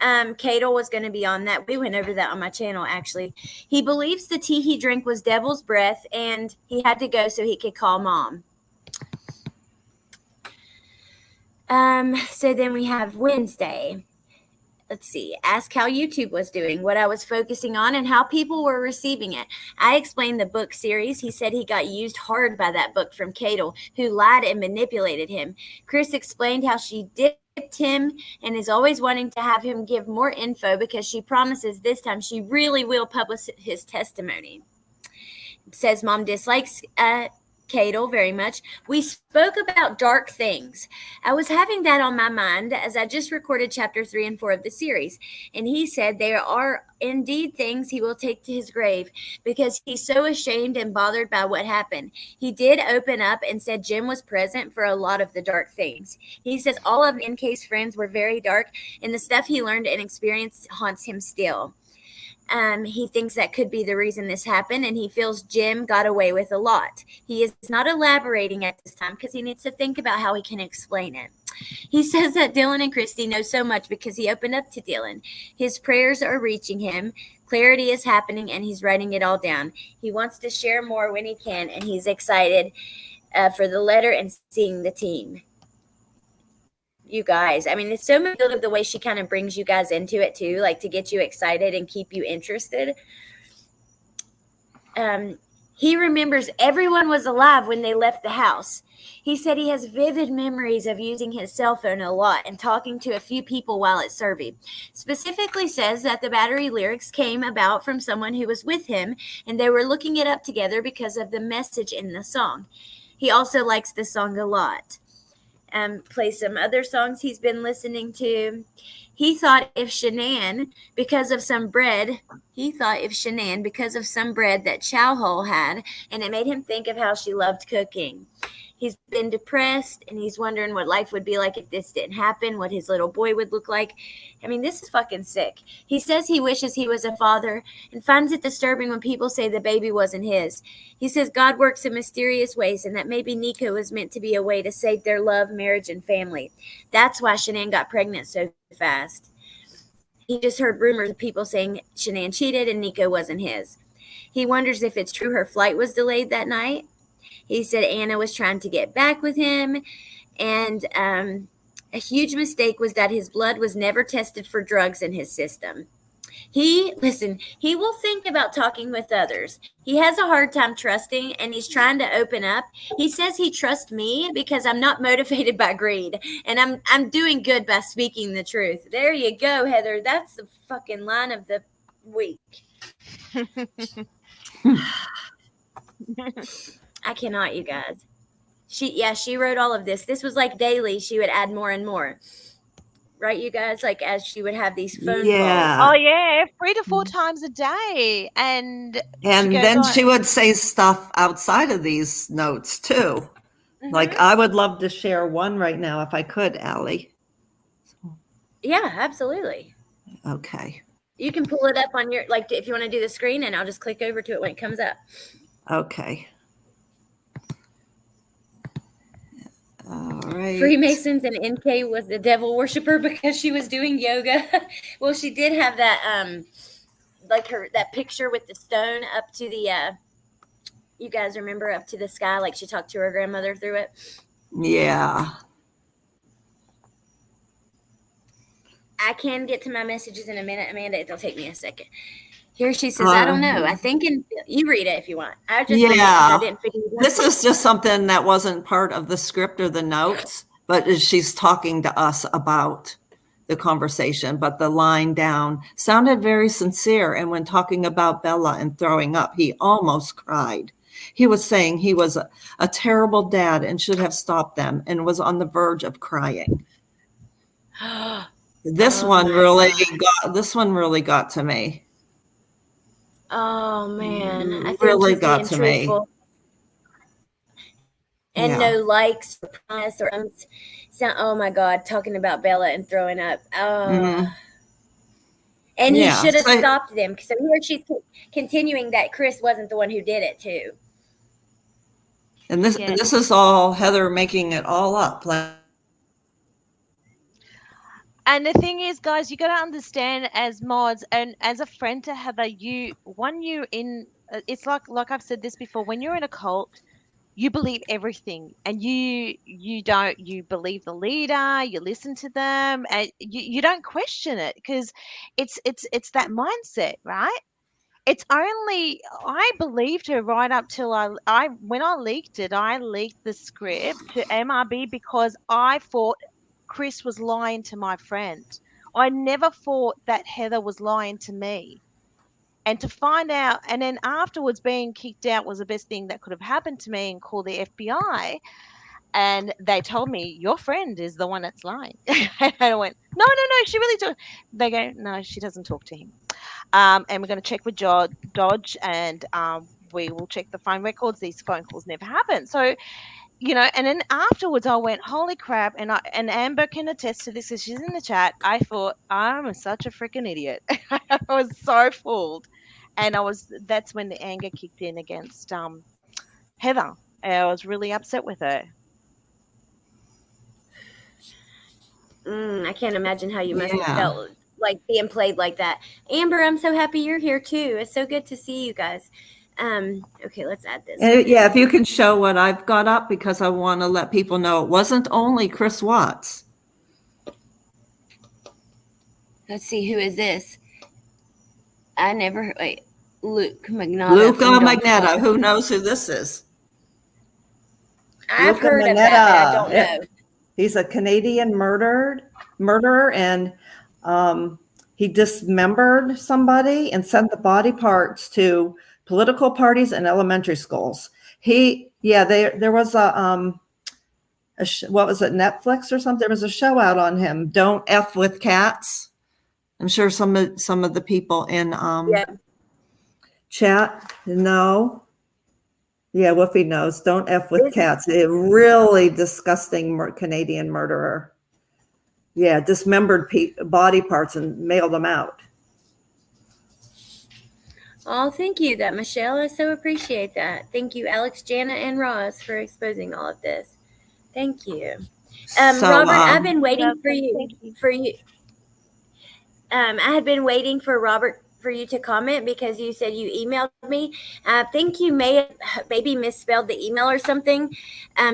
Cadle was going to be on that. We went over that on my channel, actually. He believes the tea he drank was devil's breath, and he had to go so he could call mom. So then we have Wednesday. Let's see. Ask how YouTube was doing, what I was focusing on, and how people were receiving it. I explained the book series. He said he got used hard by that book from Cadle, who lied and manipulated him. Chris explained how she dipped him and is always wanting to have him give more info because she promises this time she really will publish his testimony. Says mom dislikes Cadle very much. We spoke about dark things. I was having that on my mind as I just recorded chapter 3 and 4 of the series. And he said there are indeed things he will take to his grave because he's so ashamed and bothered by what happened. He did open up and said Jim was present for a lot of the dark things. He says all of NK's friends were very dark, and the stuff he learned and experienced haunts him still. He thinks that could be the reason this happened, and he feels Jim got away with a lot. He is not elaborating at this time because he needs to think about how he can explain it. He says that Dylan and Christy know so much because he opened up to Dylan. His prayers are reaching him. Clarity is happening, and he's writing it all down. He wants to share more when he can, and he's excited for the letter and seeing the team. You guys, I mean, it's so much of the way she kind of brings you guys into it too, like to get you excited and keep you interested. He remembers everyone was alive when they left the house. He said he has vivid memories of using his cell phone a lot and talking to a few people while at Survey. Specifically says that the Battery lyrics came about from someone who was with him, and they were looking it up together because of the message in the song. He also likes the song a lot. Play some other songs he's been listening to. He thought if Shanann, because of some bread that Chow Hole had, and it made him think of how she loved cooking. He's been depressed, and he's wondering what life would be like if this didn't happen, what his little boy would look like. I mean, this is fucking sick. He says he wishes he was a father and finds it disturbing when people say the baby wasn't his. He says God works in mysterious ways and that maybe Nico was meant to be a way to save their love, marriage, and family. That's why Shanann got pregnant so fast. He just heard rumors of people saying Shanann cheated and Nico wasn't his. He wonders if it's true her flight was delayed that night. He said Anna was trying to get back with him, and a huge mistake was that his blood was never tested for drugs in his system. He will think about talking with others. He has a hard time trusting, and he's trying to open up. He says he trusts me because I'm not motivated by greed, and I'm doing good by speaking the truth. There you go, Heather. That's the fucking line of the week. I cannot, you guys. She wrote all of this. This was like daily. She would add more and more. Right, you guys? Like as she would have these phone calls. Oh, yeah. 3 to 4 times a day. And then she would say stuff outside of these notes too. Mm-hmm. Like I would love to share one right now if I could, Allie. Yeah, absolutely. Okay. You can pull it up on your, like if you want to do the screen, and I'll just click over to it when it comes up. Okay. All right. Freemasons, and NK was the devil worshiper because she was doing yoga. Well, she did have that like that picture with the stone up to the you guys remember, up to the sky, like she talked to her grandmother through it. Yeah. I can get to my messages in a minute, Amanda. It'll take me a second. Here she says, I don't know. I think you read it if you want. I just read it I didn't figure it out. This is just something that wasn't part of the script or the notes, but she's talking to us about the conversation. But the line down sounded very sincere. And when talking about Bella and throwing up, he almost cried. He was saying he was a terrible dad and should have stopped them and was on the verge of crying. This one really got to me. Oh man, I think really he's got being to truthful. me. And no likes or promise or oh my God, talking about Bella and throwing up. Oh. Mm-hmm. And he should have stopped them. So here she's continuing that Chris wasn't the one who did it too. And this is all Heather making it all up. And the thing is, guys, you got to understand as mods and as a friend to Heather, it's like I've said this before, when you're in a cult, you believe everything, and you believe the leader, you listen to them, and you don't question it because it's that mindset, right? It's only, I believed her right up till when I leaked the script to MRB because I thought Chris was lying to my friend. I never thought that Heather was lying to me. And to find out, and then afterwards being kicked out was the best thing that could have happened to me, and call the FBI. And they told me, your friend is the one that's lying. And I went, no, she really talks. They go, no, she doesn't talk to him. And we're going to check with Dodge, and we will check the phone records. These phone calls never happened. So, and then afterwards I went, holy crap. And Amber can attest to this because she's in the chat. I thought, I'm such a freaking idiot. I was so fooled. And that's when the anger kicked in against Heather. I was really upset with her. I can't imagine how you must Yeah. have felt like being played like that. Amber, I'm so happy you're here too. It's so good to see you guys. Okay, let's add this. Yeah, if you can show what I've got up, because I want to let people know it wasn't only Chris Watts. Let's see, who is this? I never wait. Luke Magnotta. Luca from Dog Magnetta. Talk. Who knows who this is? I've Luca heard of that, but I don't Magnotta. know. He's a Canadian murderer, and he dismembered somebody and sent the body parts to political parties and elementary schools. There was what was it, Netflix or something? There was a show out on him, Don't F with Cats. I'm sure some of the people in Yeah. chat know. Yeah, Woofy knows. Don't F with cats. A really disgusting Canadian murderer. Yeah, dismembered body parts and mailed them out. Oh, thank you, that Michelle. I so appreciate that. Thank you, Alex, Jana, and Roz, for exposing all of this. Thank you, Robert. I've been waiting for you. I had been waiting for Robert for you to comment because you said you emailed me. I think you may have maybe misspelled the email or something.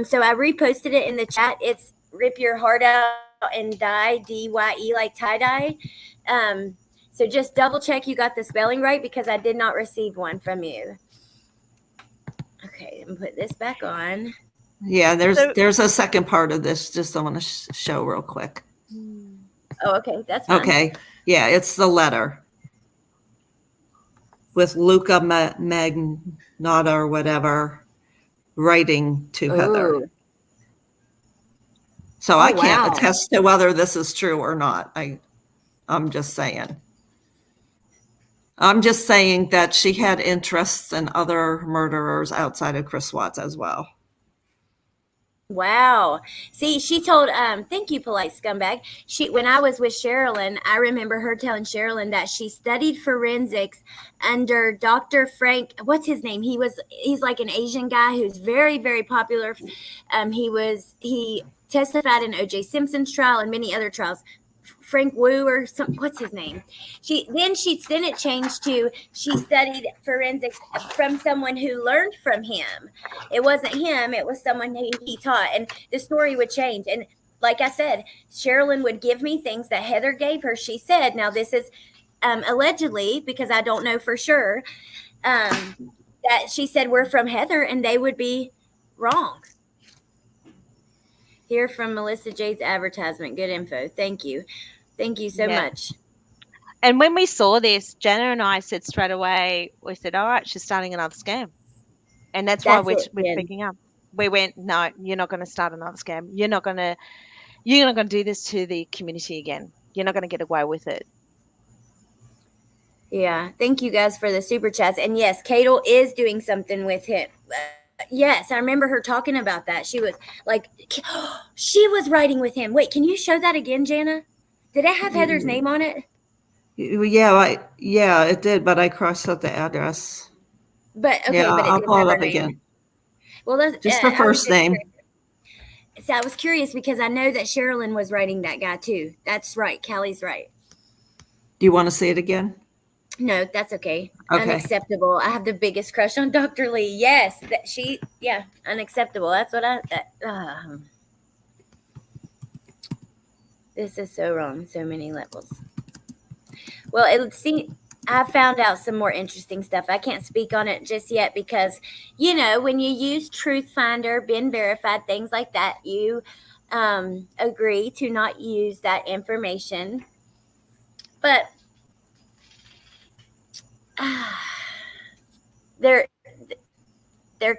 So I reposted it in the chat. It's rip your heart out and die, DYE, like tie dye. So just double check you got the spelling right, because I did not receive one from you. Okay, I'm put this back on. Yeah, there's a second part of this. Just I want to show real quick. Oh, okay, that's fine. Okay, yeah, it's the letter with Luca Magnotta or whatever writing to Heather. Ooh. So I can't wow. attest to whether this is true or not. I'm just saying. I'm just saying that she had interests in other murderers outside of Chris Watts as well. Wow. See, she told, thank you, polite scumbag. When I was with Sherilyn, I remember her telling Sherilyn that she studied forensics under Dr. Frank. What's his name? He's like an Asian guy who's very, very popular. He testified in O.J. Simpson's trial and many other trials. Frank Wu or something. What's his name? Then it changed to she studied forensics from someone who learned from him. It wasn't him. It was someone he taught. And the story would change. And like I said, Sherilyn would give me things that Heather gave her. She said, now this is allegedly, because I don't know for sure, that she said we're from Heather and they would be wrong. Here from Melissa Jade's advertisement. Good info. Thank you. Thank you so much. And when we saw this, Jana and I said straight away, we said, all right, she's starting another scam. And that's why we're picking up. We went, no, you're not going to start another scam. You're not going to do this to the community again. You're not going to get away with it. Yeah. Thank you guys for the super chats. And yes, Cadel is doing something with him. Yes, I remember her talking about that. She was like, she was writing with him. Wait, can you show that again, Jana? Did it have Heather's name on it? Yeah, it did, but I crossed out the address. But okay, yeah, but I'll pull it up again. Well, that's just the first name. So I was curious because I know that Sherilyn was writing that guy too. That's right. Callie's right. Do you want to see it again? No, that's okay. Okay. Unacceptable. I have the biggest crush on Dr. Lee. Yes, unacceptable. That's what this is so wrong. So many levels. Well, I found out some more interesting stuff. I can't speak on it just yet because, when you use Truth Finder, been verified, things like that, you agree to not use that information. But there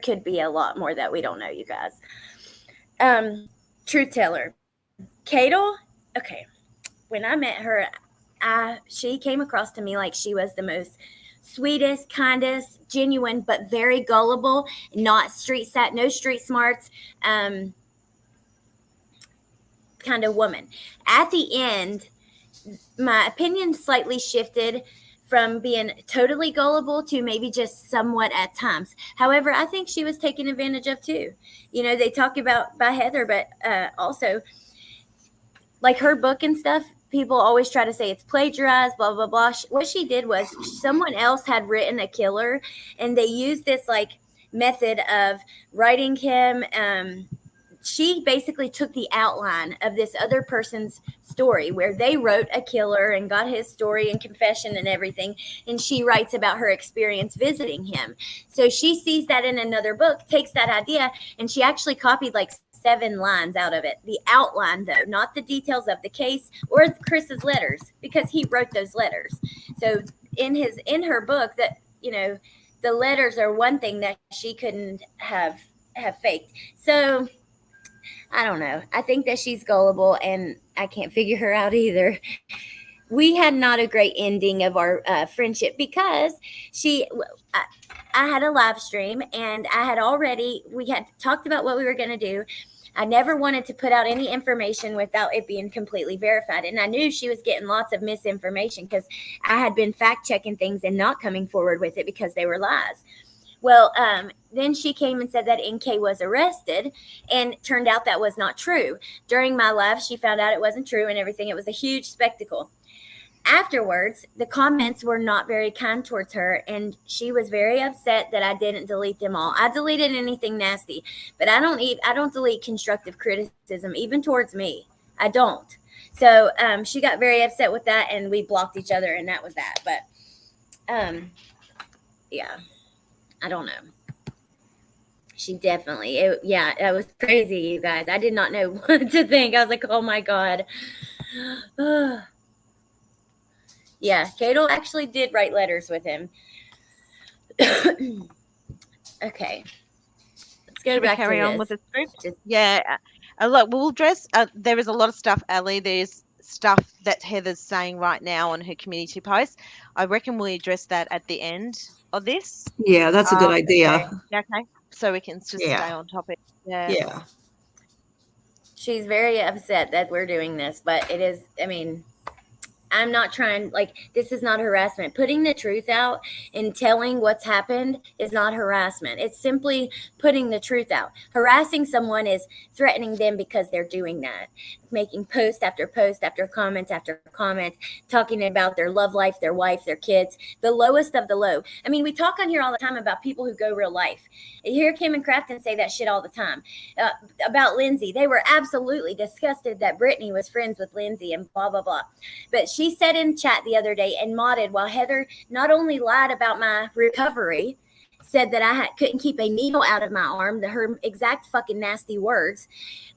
could be a lot more that we don't know, you guys. Truth teller. Cadel, okay. When I met her, she came across to me like she was the most sweetest, kindest, genuine, but very gullible, not no street smarts, kind of woman. At the end, my opinion slightly shifted from being totally gullible to maybe just somewhat at times. However, I think she was taken advantage of too. You know, they talk about by Heather, but also like her book and stuff, people always try to say it's plagiarized, blah, blah, blah. What she did was someone else had written a killer, and they used this like method of writing him. She basically took the outline of this other person's story where they wrote a killer and got his story and confession and everything. And she writes about her experience visiting him. So she sees that in another book, takes that idea, and she actually copied like 7 lines out of it. The outline, though, not the details of the case or Chris's letters, because he wrote those letters. So in her book, that, you know, the letters are one thing that she couldn't have faked. So I don't know. I think that she's gullible, and I can't figure her out either. We had not a great ending of our friendship because I had a live stream, and we had talked about what we were going to do. I never wanted to put out any information without it being completely verified. And I knew she was getting lots of misinformation because I had been fact checking things and not coming forward with it because they were lies. Well, then she came and said that NK was arrested, and it turned out that was not true. During my live, she found out it wasn't true and everything. It was a huge spectacle. Afterwards, the comments were not very kind towards her, and she was very upset that I didn't delete them all. I deleted anything nasty, but I don't delete constructive criticism, even towards me. I don't. So she got very upset with that, and we blocked each other, and that was that. But yeah. I don't know. She definitely, it was crazy, you guys. I did not know what to think. I was like, oh my God. Yeah, Cadel actually did write letters with him. Okay. Let's go back Carry to on this. with the script. Just- Yeah. Look, we'll address, there is a lot of stuff, Ali. There's stuff that Heather's saying right now on her community post. I reckon we'll address that at the end of this. Yeah, that's a good idea. Okay. So we can just Yeah. stay on topic. Yeah. Yeah. She's very upset that we're doing this, but it is, I mean, I'm not trying, like, this is not harassment. Putting the truth out and telling what's happened is not harassment. It's simply putting the truth out. Harassing someone is threatening them because they're doing that. Making post after post after comment, talking about their love life, their wife, their kids, the lowest of the low. I mean, we talk on here all the time about people who go real life. You hear Kim and Crafton say that shit all the time. About Lindsay, they were absolutely disgusted that Brittany was friends with Lindsay and blah, blah, blah. But she said in chat the other day and modded while Heather not only lied about my recovery, said that I couldn't keep a needle out of my arm, her exact fucking nasty words,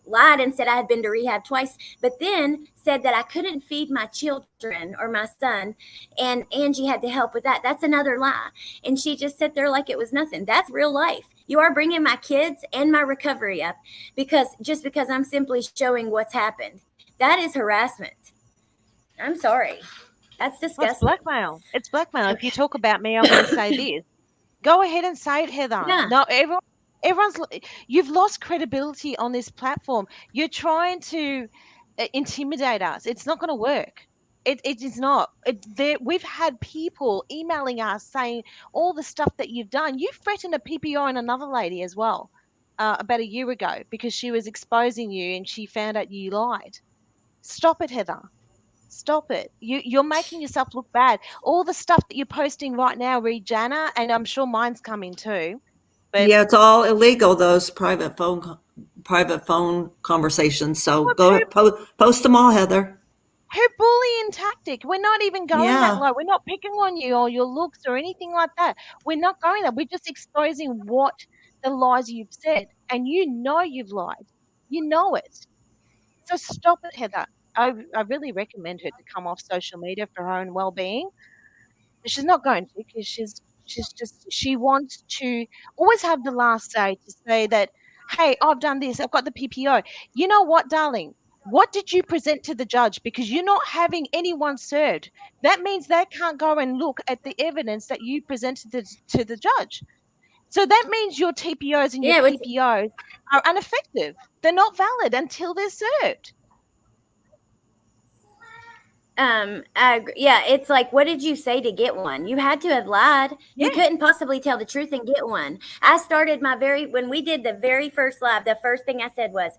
lied and said I had been to rehab twice, but then said that I couldn't feed my children or my son, and Angie had to help with that. That's another lie. And she just sat there like it was nothing. That's real life. You are bringing my kids and my recovery up because I'm simply showing what's happened. That is harassment. I'm sorry. That's disgusting. Well, it's blackmail. It's blackmail. If you talk about me, I'm going to say this. Go ahead and say it, Heather. Yeah. No, you've lost credibility on this platform. You're trying to intimidate us. It's not going to work. It is not. We've had people emailing us saying all the stuff that you've done. You threatened a PPO on another lady as well about a year ago because she was exposing you and she found out you lied. Stop it, Heather. Stop it. You're making yourself look bad. All the stuff that you're posting right now, read Jana, and I'm sure mine's coming too. But Yeah, it's all illegal, those private phone conversations. So go post them all, Heather. her bullying tactic. We're not even going Yeah. that low. We're not picking on you or your looks or anything like that. We're not going there. We're just exposing what the lies you've said. And you know you've lied. You know it. So stop it, Heather. I really recommend her to come off social media for her own well-being. But she's not going to, because she wants to always have the last say, to say that, hey, I've done this, I've got the PPO. You know what, darling? What did you present to the judge? Because you're not having anyone served. That means they can't go and look at the evidence that you presented to the judge. So that means your TPOs and your Yeah, which- PPOs are ineffective. They're not valid until they're served. I agree. Yeah, it's like, what did you say to get one? You had to have lied. You Yeah. couldn't possibly tell the truth and get one. I started when we did the very first live, the first thing I said was,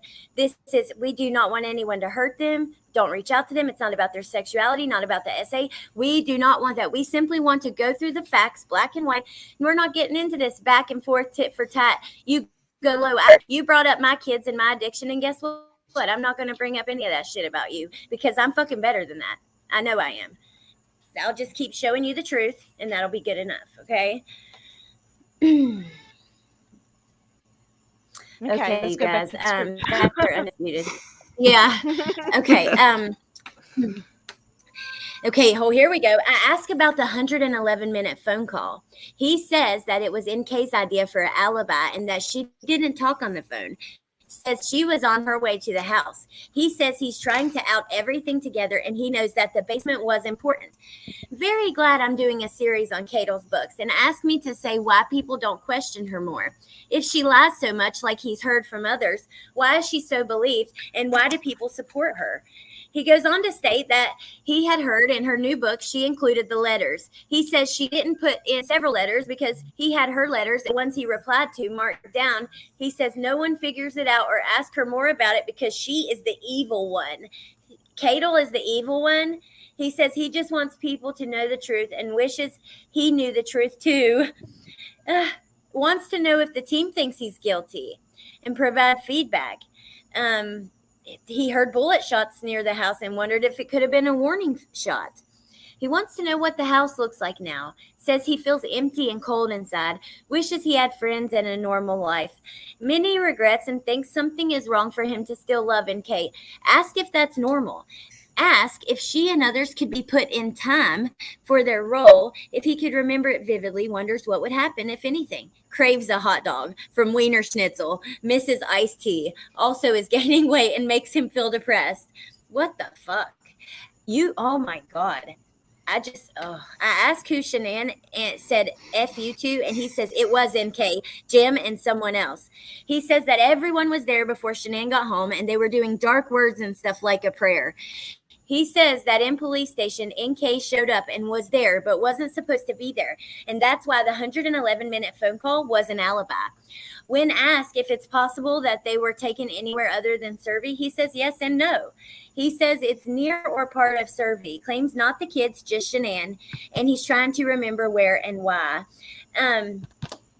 we do not want anyone to hurt them. Don't reach out to them. It's not about their sexuality, not about the essay. We do not want that. We simply want to go through the facts, black and white. And we're not getting into this back and forth, tit for tat. You go low. You brought up my kids and my addiction, and guess what? I'm not going to bring up any of that shit about you, because I'm fucking better than that. I know I am. I'll just keep showing you the truth, and that'll be good enough. Okay. Okay, let's you go back guys. to the script. Factor undisputed. Yeah. Okay. Okay. Oh, here we go. I asked about the 111-minute phone call. He says that it was NK's idea for an alibi and that she didn't talk on the phone. Says she was on her way to the house. He says he's trying to out everything together, and he knows that the basement was important. Very glad I'm doing a series on Cato's books, and asked me to say why people don't question her more. If she lies so much, like he's heard from others, why is she so believed, and why do people support her? He goes on to state that he had heard in her new book she included the letters. He says she didn't put in several letters because he had her letters, the ones he replied to, marked down. He says no one figures it out or asks her more about it because she is the evil one. Cato is the evil one. He says he just wants people to know the truth and wishes he knew the truth too. Wants to know if the team thinks he's guilty and provide feedback. He heard bullet shots near the house and wondered if it could have been a warning shot. He wants to know what the house looks like now. Says he feels empty and cold inside. Wishes he had friends and a normal life. Many regrets and thinks something is wrong for him to still love Kate. Ask if that's normal. Ask if she and others could be put in time for their role. If he could remember it vividly, wonders what would happen, if anything. Craves a hot dog from Wiener Schnitzel. Misses iced tea. Also is gaining weight and makes him feel depressed. What the fuck? Oh my God. I asked who Shanann and said F you to, and he says it was NK, Jim, and someone else. He says that everyone was there before Shanann got home, and they were doing dark words and stuff like a prayer. He says that in police station, NK showed up and was there, but wasn't supposed to be there. And that's why the 111-minute phone call was an alibi. When asked if it's possible that they were taken anywhere other than Survey, he says yes and no. He says it's near or part of Survey. Claims not the kids, just Shanann. And he's trying to remember where and why.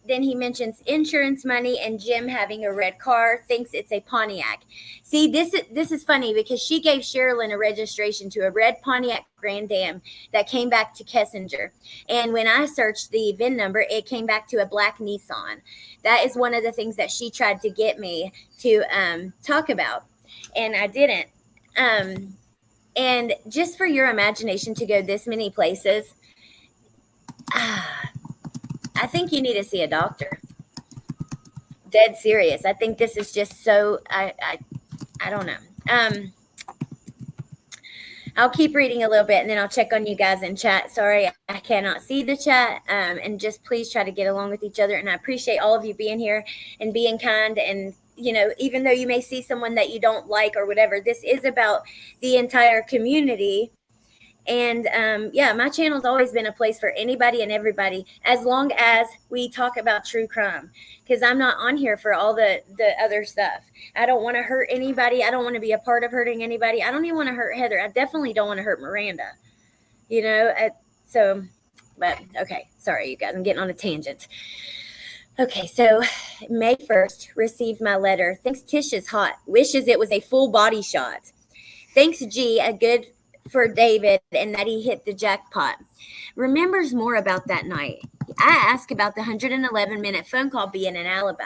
Then he mentions insurance money and Jim having a red car, thinks it's a Pontiac. See, this is funny because she gave Sherilyn a registration to a red Pontiac Grand Am that came back to Kessinger. And when I searched the VIN number, it came back to a black Nissan. That is one of the things that she tried to get me to talk about. And I didn't. And just for your imagination to go this many places, I think you need to see a doctor. Dead serious. I think this is just so, I don't know. I'll keep reading a little bit and then I'll check on you guys in chat. Sorry, I cannot see the chat. And just please try to get along with each other. And I appreciate all of you being here and being kind. And, you know, even though you may see someone that you don't like or whatever, this is about the entire community. And my channel's always been a place for anybody and everybody, as long as we talk about true crime, because I'm not on here for all the other stuff. I don't want to hurt anybody. I don't want to be a part of hurting anybody. I don't even want to hurt Heather. I definitely don't want to hurt Miranda, you know. But okay, sorry you guys, I'm getting on a tangent. Okay, so May 1st, received my letter. Thinks Tish is hot. Wishes it was a full body shot. Thanks G, a good for David, and that he hit the jackpot. Remembers more about that night. I asked about the 111-minute phone call being an alibi.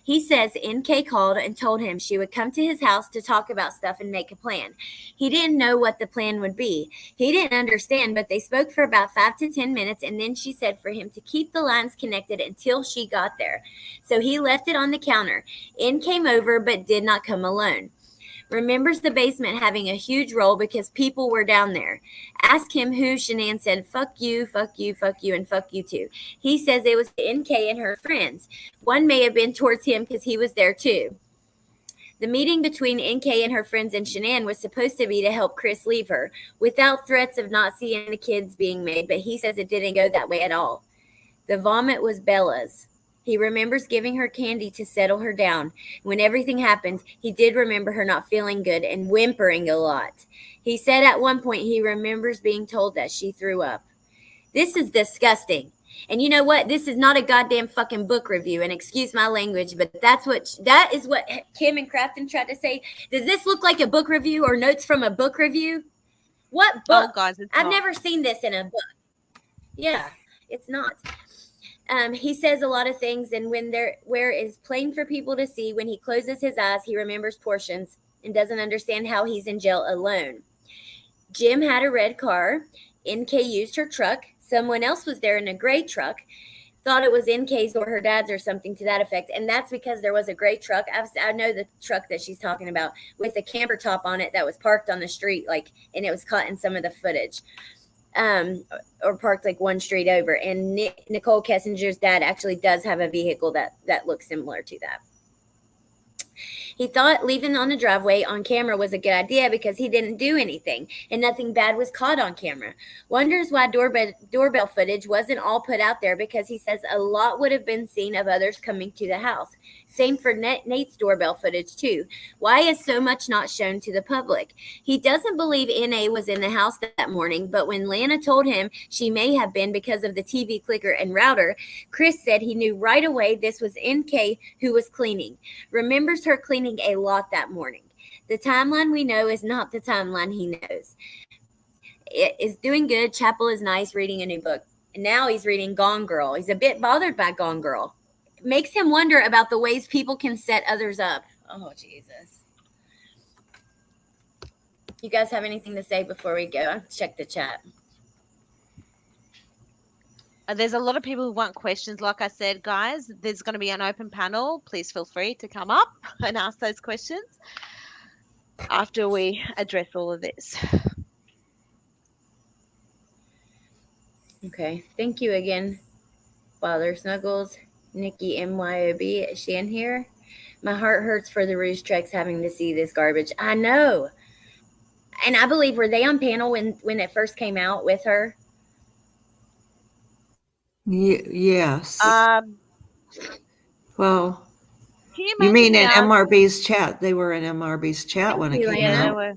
He says NK called and told him she would come to his house to talk about stuff and make a plan. He didn't know what the plan would be. He didn't understand, but they spoke for about 5 to 10 minutes, and then she said for him to keep the lines connected until she got there. So he left it on the counter. N came over but did not come alone. Remembers the basement having a huge roll because people were down there. Ask him who. Shanann said, fuck you, fuck you, fuck you, and fuck you too. He says it was NK and her friends. One may have been towards him because he was there too. The meeting between NK and her friends and Shanann was supposed to be to help Chris leave her, without threats of not seeing the kids being made, but he says it didn't go that way at all. The vomit was Bella's. He remembers giving her candy to settle her down. When everything happened, he did remember her not feeling good and whimpering a lot. He said at one point he remembers being told that she threw up. This is disgusting. And you know what? This is not a goddamn fucking book review, and excuse my language, but that is what Kim and Crafton tried to say. Does this look like a book review or notes from a book review? What book? Oh, guys, it's I've not. never seen this in a book. Yeah, it's not. He says a lot of things, and where is plain for people to see, when he closes his eyes, he remembers portions and doesn't understand how he's in jail alone. Jim had a red car. NK used her truck. Someone else was there in a gray truck. Thought it was NK's or her dad's or something to that effect, and that's because there was a gray truck. I know the truck that she's talking about with a camper top on it that was parked on the street, and it was caught in some of the footage. Or parked like one street over. And Nicole Kessinger's dad actually does have a vehicle that looks similar to that. He thought leaving on the driveway on camera was a good idea because he didn't do anything and nothing bad was caught on camera. Wonders why doorbell footage wasn't all put out there, because he says a lot would have been seen of others coming to the house. Same for Nate's doorbell footage too. Why is so much not shown to the public? He doesn't believe NA was in the house that morning, but when Lana told him she may have been because of the TV clicker and router, Chris said he knew right away this was NK who was cleaning. Remembers her cleaning a lot that morning. The timeline we know is not the timeline he knows. It is doing good. Chapel is nice, reading a new book. And now he's reading Gone Girl. He's a bit bothered by Gone Girl. It makes him wonder about the ways people can set others up. Oh, Jesus. You guys have anything to say before we go? I'll check the chat. There's a lot of people who want questions. Like I said, guys, there's going to be an open panel. Please feel free to come up and ask those questions after we address all of this. Okay. Thank you again, Father Snuggles. Nikki MYOB, is she in here? My heart hurts for the Rouge Treks having to see this garbage. I know. And I believe, were they on panel when it first came out with her? Yes. Well, Can you mean in imagine now- MRB's chat? They were in MRB's chat when it came Yeah, they out. were.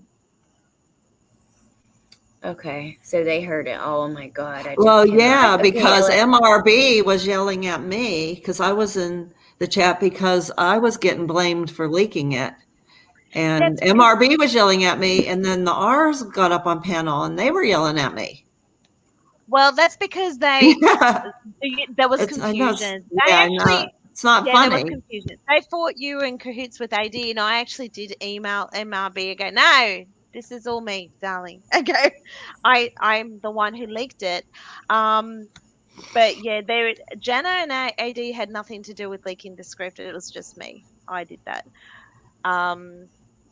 Okay, so they heard it. Oh my God. I just Well, cannot. yeah, Okay, because let's- MRB was yelling at me because I was in the chat because I was getting blamed for leaking it. And That's- MRB was yelling at me, and then the R's got up on panel and they were yelling at me. Well, that's because there was I know, confusion. yeah, I know. It's not There was funny. confusion. They thought you were in cahoots with AD, and I actually did email MRB and go, no, this is all me, darling. Okay, I'm the one who leaked it. But yeah, Jana and AD had nothing to do with leaking the script. It was just me. I did that.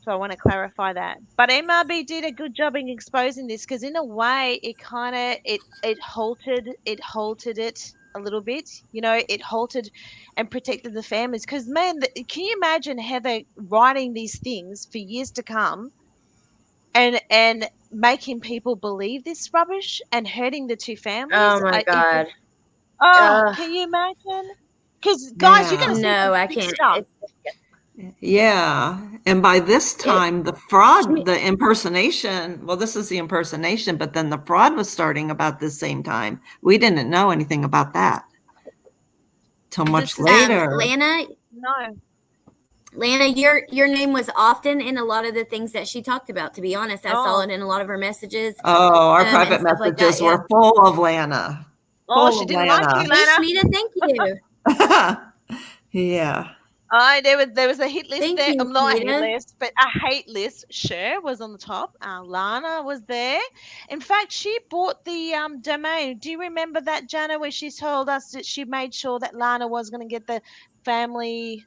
So I want to clarify that. But MRB did a good job in exposing this, because in a way it kind of it halted it a little bit. You know, it halted and protected the families. Because man, can you imagine Heather writing these things for years to come, and making people believe this rubbish and hurting the two families? Oh my God. Can you imagine? Because guys, you're Yeah. going to see No, some I big can't. stuff. Yeah. And by this time, the fraud, the impersonation, well, this is the impersonation, but then the fraud was starting about the same time. We didn't know anything about that till much later. Lana, your name was often in a lot of the things that she talked about. To be honest, I saw it in a lot of her messages. Oh, our and private stuff like that, messages were full of Lana. Oh, Full she didn't like Lana. you, Hey, Lana. Shmita, thank you. Yeah. Oh, there was a hit list Thank there. you, Not a hit Shmita. list, but a hate list. Cher was on the top. Lana was there. In fact, she bought the domain. Do you remember that, Jana, where she told us that she made sure that Lana was going to get the family?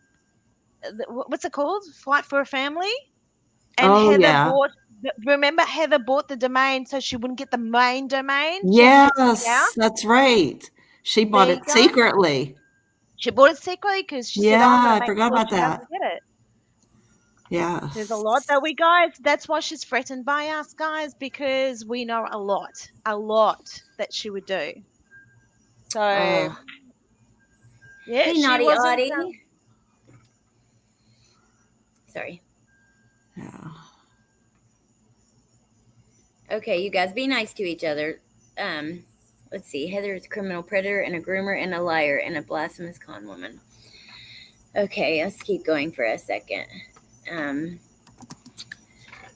What's it called? Fight for a family. And Oh, Heather yeah. bought. Remember, Heather bought the domain so she wouldn't get the main domain. She had to get it out. Yes, that's right. She bought There you it go. secretly. She bought it secretly because she said, Yeah, "I'm going I to make forgot sure about she that. doesn't get it." Yeah. There's a lot that we guys. That's why she's threatened by us, guys, because we know a lot that she would do. So Oh, yeah, Hey, she naughty wasn't. Audie. Sorry. yeah. Okay, you guys, be nice to each other. Let's see. Heather is a criminal predator and a groomer and a liar and a blasphemous con woman. Okay, let's keep going for a second.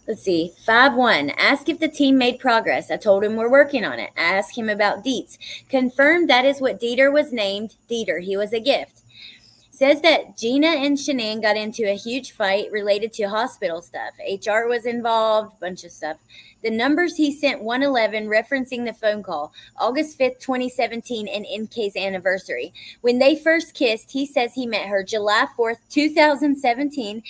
Let's see. 5-1. Ask if the team made progress. I told him we're working on it. Ask him about Dietz. Confirmed that is what Dieter was named. Dieter, he was a gift. Says that Gina and Shanann got into a huge fight related to hospital stuff. HR was involved, bunch of stuff. The numbers he sent 111 referencing the phone call, August 5th, 2017, and NK's anniversary. When they first kissed, he says he met her July 4th, 2017.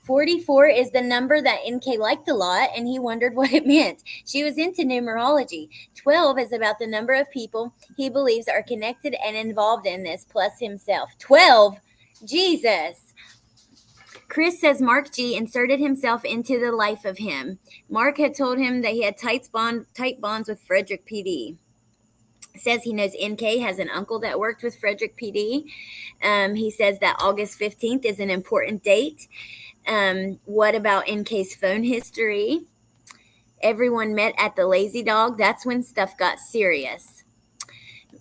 44 is the number that NK liked a lot, and he wondered what it meant. She was into numerology. 12 is about the number of people he believes are connected and involved in this, plus himself. 12? Jesus. Chris says Mark G inserted himself into the life of him. Mark had told him that he had tight bonds with Frederick PD. Says he knows NK has an uncle that worked with Frederick PD. He says that August 15th is an important date. What about NK's phone history? Everyone met at the Lazy Dog. That's when stuff got serious.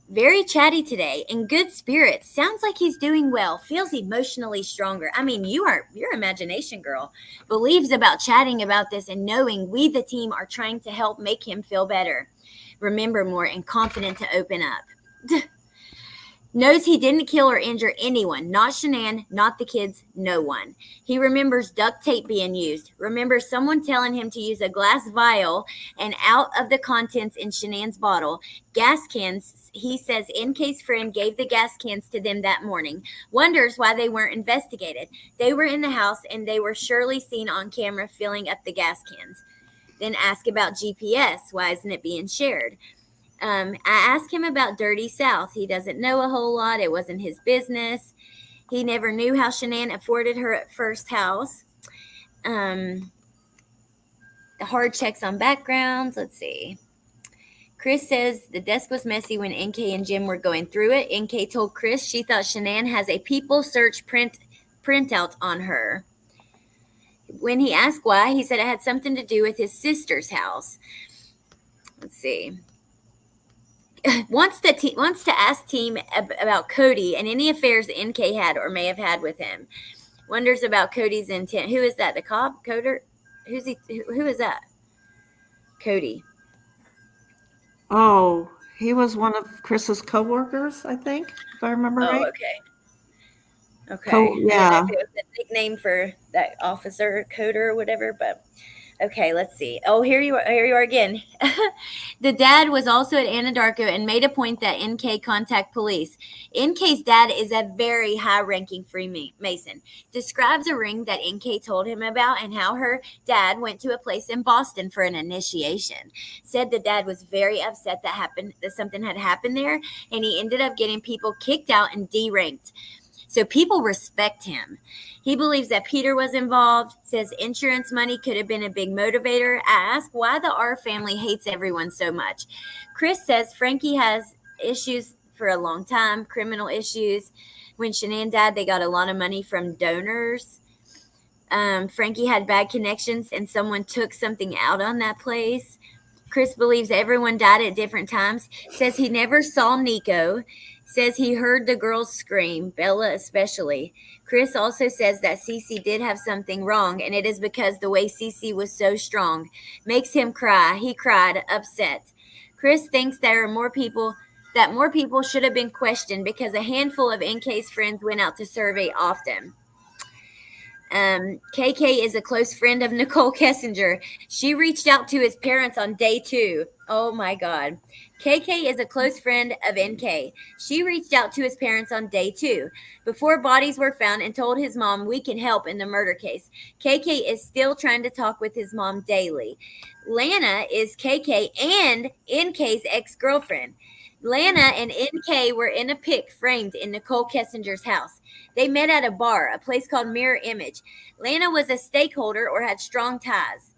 Very chatty today, in good spirits. Sounds like he's doing well. Feels emotionally stronger. I mean, your imagination girl believes about chatting about this and knowing we, the team, are trying to help make him feel better. Remember more and confident to open up. Knows he didn't kill or injure anyone. Not Shanann, not the kids, no one. He remembers duct tape being used. Remembers someone telling him to use a glass vial and out of the contents in Shanann's bottle. Gas cans. He says NK's friend gave the gas cans to them that morning. Wonders why they weren't investigated. They were in the house and they were surely seen on camera filling up the gas cans. Then ask about GPS. Why isn't it being shared? I asked him about Dirty South. He doesn't know a whole lot. It wasn't his business. He never knew how Shanann afforded her first house. The hard checks on backgrounds. Let's see. Chris says the desk was messy when NK and Jim were going through it. NK told Chris she thought Shanann has a people search printout on her. When he asked why, he said it had something to do with his sister's house. Let's see. Wants to ask team about Cody and any affairs NK had or may have had with him. Wonders about Cody's intent. Who is that? The cop? Coder? Who's he? Who is that? Cody. Oh, he was one of Chris's coworkers, I think, if I remember right. Okay. Okay. Yeah. I don't know if it was a nickname for that officer, Coder or whatever, but okay, let's see. Oh, here you are again. The dad was also at Anadarko and made a point that NK contact police. NK's dad is a very high-ranking Freemason. Describes a ring that NK told him about and how her dad went to a place in Boston for an initiation. Said the dad was very upset that something had happened there, and he ended up getting people kicked out and deranked. So people respect him. He believes that Peter was involved, says insurance money could have been a big motivator. I ask why the R family hates everyone so much. Chris says Frankie has issues for a long time, criminal issues. When Shanann died, they got a lot of money from donors. Frankie had bad connections and someone took something out on that place. Chris believes everyone died at different times. Says he never saw Nico. Says he heard the girls scream, Bella especially. Chris also says that Cece did have something wrong, and it is because the way Cece was so strong. Makes him cry. He cried, upset. Chris thinks there are more people that more people should have been questioned because a handful of NK's friends went out to survey often. KK is a close friend of Nicole Kessinger. She reached out to his parents on day 2. Oh my God. KK is a close friend of NK. She reached out to his parents on day 2 before bodies were found and told his mom, "We can help in the murder case." KK is still trying to talk with his mom daily. Lana is KK and NK's ex-girlfriend. Lana and NK were in a pic framed in Nicole Kessinger's house. They met at a bar, a place called Mirror Image. Lana was a stakeholder or had strong ties.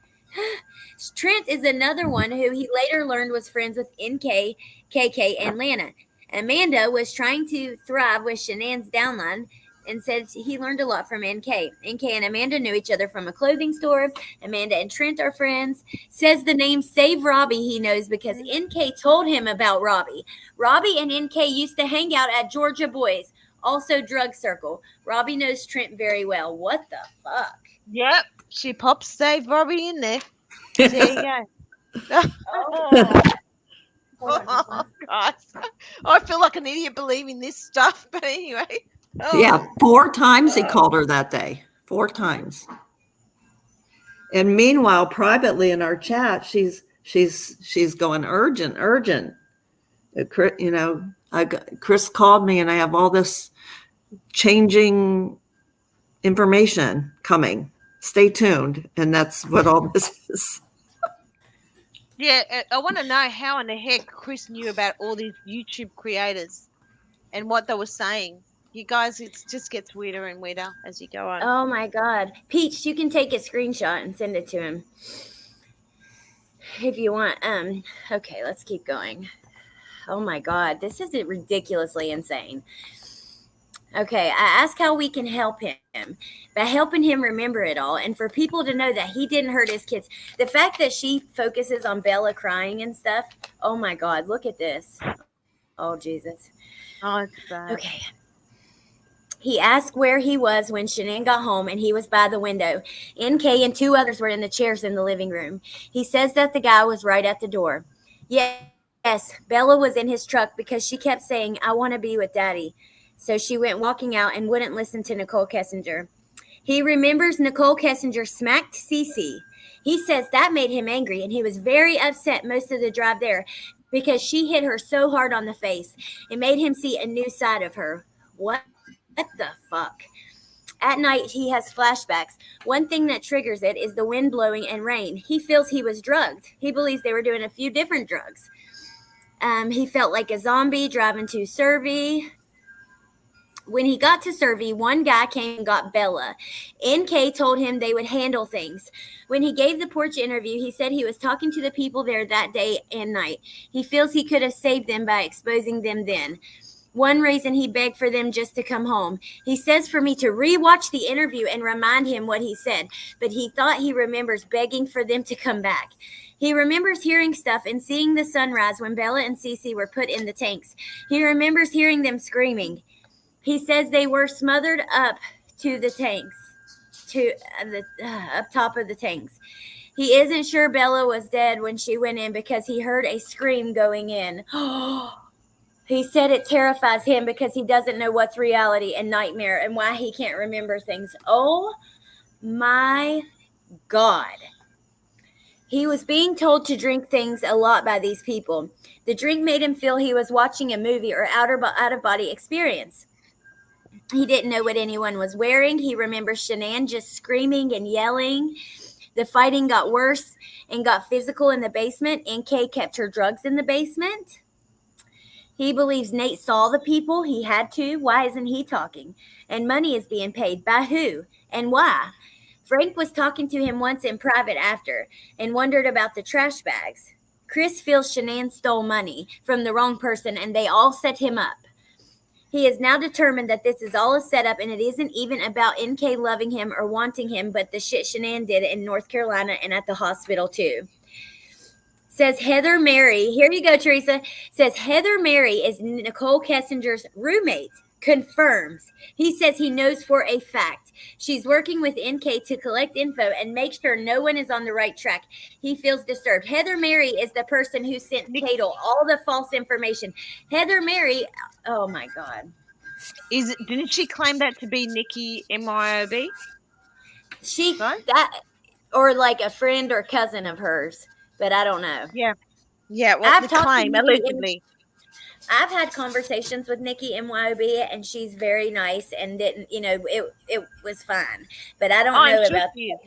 Trent is another one who he later learned was friends with NK, KK, and Lana. Amanda was trying to thrive with Shanann's downline and said he learned a lot from NK. NK and Amanda knew each other from a clothing store. Amanda and Trent are friends. Says the name Save Robbie he knows because NK told him about Robbie. Robbie and NK used to hang out at Georgia Boys, also drug circle. Robbie knows Trent very well. What the fuck? Yep. She pops Save Robbie in there. There you go. Oh, guys. I feel like an idiot believing this stuff, but anyway. Oh. Yeah, 4 times he called her that day. 4 times. And meanwhile, privately in our chat, she's going urgent. You know, Chris called me, and I have all this changing information coming. Stay tuned, and that's what all this is. Yeah, I want to know how in the heck Chris knew about all these YouTube creators and what they were saying. You guys, it just gets weirder and weirder as you go on. Oh my God. Peach, you can take a screenshot and send it to him if you want. Okay, let's keep going. Oh my God, this is ridiculously insane. Okay, I asked how we can help him by helping him remember it all and for people to know that he didn't hurt his kids. The fact that she focuses on Bella crying and stuff. Oh my God, look at this. Oh, Jesus. Oh, it's bad. Okay. He asked where he was when Shanann got home, and he was by the window. NK and 2 others were in the chairs in the living room. He says that the guy was right at the door. Yes, Bella was in his truck because she kept saying, "I want to be with Daddy." So she went walking out and wouldn't listen to Nicole Kessinger. He remembers Nicole Kessinger smacked Cece. He says that made him angry, and he was very upset most of the drive there because she hit her so hard on the face. It made him see a new side of her. What the fuck? At night, he has flashbacks. One thing that triggers it is the wind blowing and rain. He feels he was drugged. He believes they were doing a few different drugs. He felt like a zombie driving to Survey. When he got to Survey, one guy came and got Bella. NK told him they would handle things. When he gave the porch interview, he said he was talking to the people there that day and night. He feels he could have saved them by exposing them then. One reason he begged for them just to come home. He says for me to rewatch the interview and remind him what he said, but he thought he remembers begging for them to come back. He remembers hearing stuff and seeing the sunrise when Bella and Cece were put in the tanks. He remembers hearing them screaming. He says they were smothered up to the tanks, up top of the tanks. He isn't sure Bella was dead when she went in because he heard a scream going in. He said it terrifies him because he doesn't know what's reality and nightmare and why he can't remember things. Oh my God. He was being told to drink things a lot by these people. The drink made him feel he was watching a movie or out-of-body experience. He didn't know what anyone was wearing. He remembers Shanann just screaming and yelling. The fighting got worse and got physical in the basement. NK kept her drugs in the basement. He believes Nate saw the people. He had to. Why isn't he talking? And money is being paid. By who? And why? Frank was talking to him once in private after and wondered about the trash bags. Chris feels Shanann stole money from the wrong person and they all set him up. He is now determined that this is all a setup and it isn't even about NK loving him or wanting him, but the shit Shanann did in North Carolina and at the hospital too. Says Heather Mary. Here you go, Teresa. Says Heather Mary is Nicole Kessinger's roommate, confirms. He says he knows for a fact. She's working with NK to collect info and make sure no one is on the right track. He feels disturbed. Heather Mary is the person who sent Cadel all the false information. Heather Mary, oh my God. Didn't she claim that to be Nikki MYOB? She Right? that or like a friend or cousin of hers, but I don't know. Yeah. Yeah, well, I've the talked to claim, Nikki allegedly. I've had conversations with Nikki MYOB, and she's very nice, and didn't, it was fine. But I don't know I'm sure about. she is.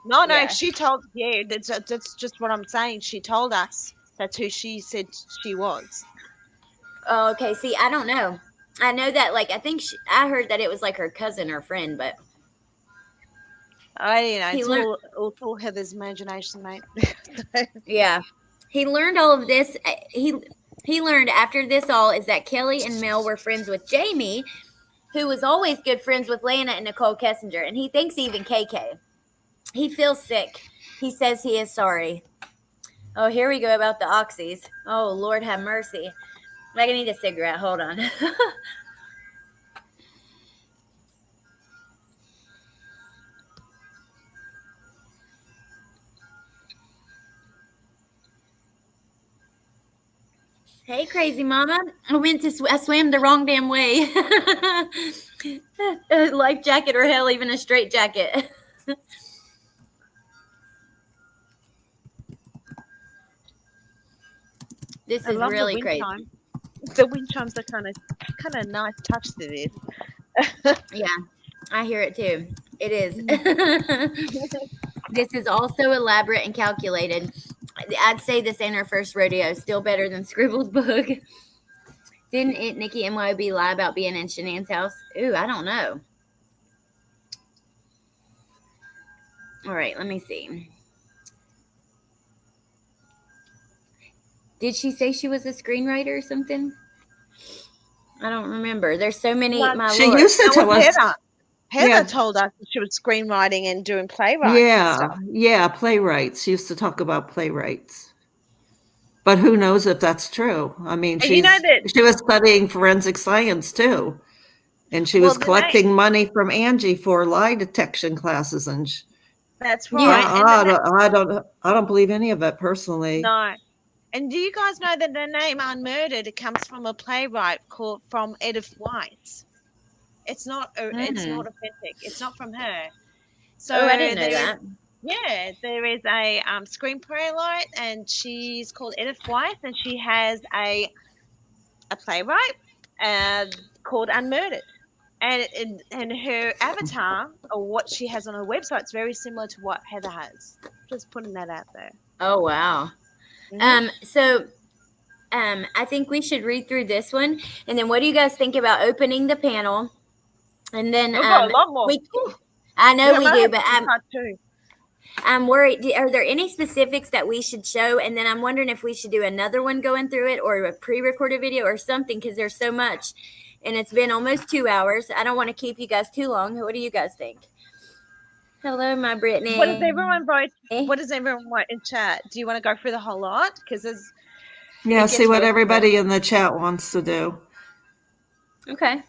No, Yeah. she told, that's just what I'm saying. She told us that's who she said she was. Oh, okay. See, I don't know. I know that, like, I think I heard that it was like her cousin or friend, but It's all Heather's imagination, mate. yeah, he learned all of this. He learned after this all is that Kelly and Mel were friends with Jamie, who was always good friends with Lana and Nicole Kessinger, and he thinks even KK. He feels sick. He says he is sorry. Oh, here we go about the oxys. Oh, Lord have mercy. I need a cigarette. Hold on. Hey, crazy mama. I swam the wrong damn way. A life jacket or hell, even a straight jacket. This is really crazy. Chime. The wind chimes are kind of nice touch to this. Yeah, I hear it too. It is. This is also elaborate and calculated. I'd say this ain't her first rodeo. Still better than Scribble's book. Didn't Nikki MYOB lie about being in Shanann's house? Ooh, I don't know. All right, let me see. Did she say she was a screenwriter or something? I don't remember. There's so many. She used to tell us. Heather told us that she was screenwriting and doing playwrights. Yeah, playwrights. She used to talk about playwrights. But who knows if that's true? I mean, she was studying forensic science too, and she was collecting money from Angie for lie detection classes. And that's right. I don't believe any of it personally. No. And do you guys know that the name Unmurdered comes from a playwright from Edith White? It's not. It's not authentic. It's not from her. So I didn't know that. Yeah, there is a screenplaywright, and she's called Edith White, and she has a playwright called Unmurdered, and her avatar or what she has on her website is very similar to what Heather has. Just putting that out there. Oh wow. Mm-hmm. So I think we should read through this one, and then what do you guys think about opening the panel? And then we've got a lot more. I know we do, but I'm worried. Are there any specifics that we should show? And then I'm wondering if we should do another one going through it, or a pre-recorded video or something, because there's so much, and it's been almost 2 hours. I don't want to keep you guys too long. What do you guys think? Hello, my Brittany. What does everyone vote? What does everyone want in chat? Do you want to go through the whole lot? Because see what everybody in the chat wants to do. Okay.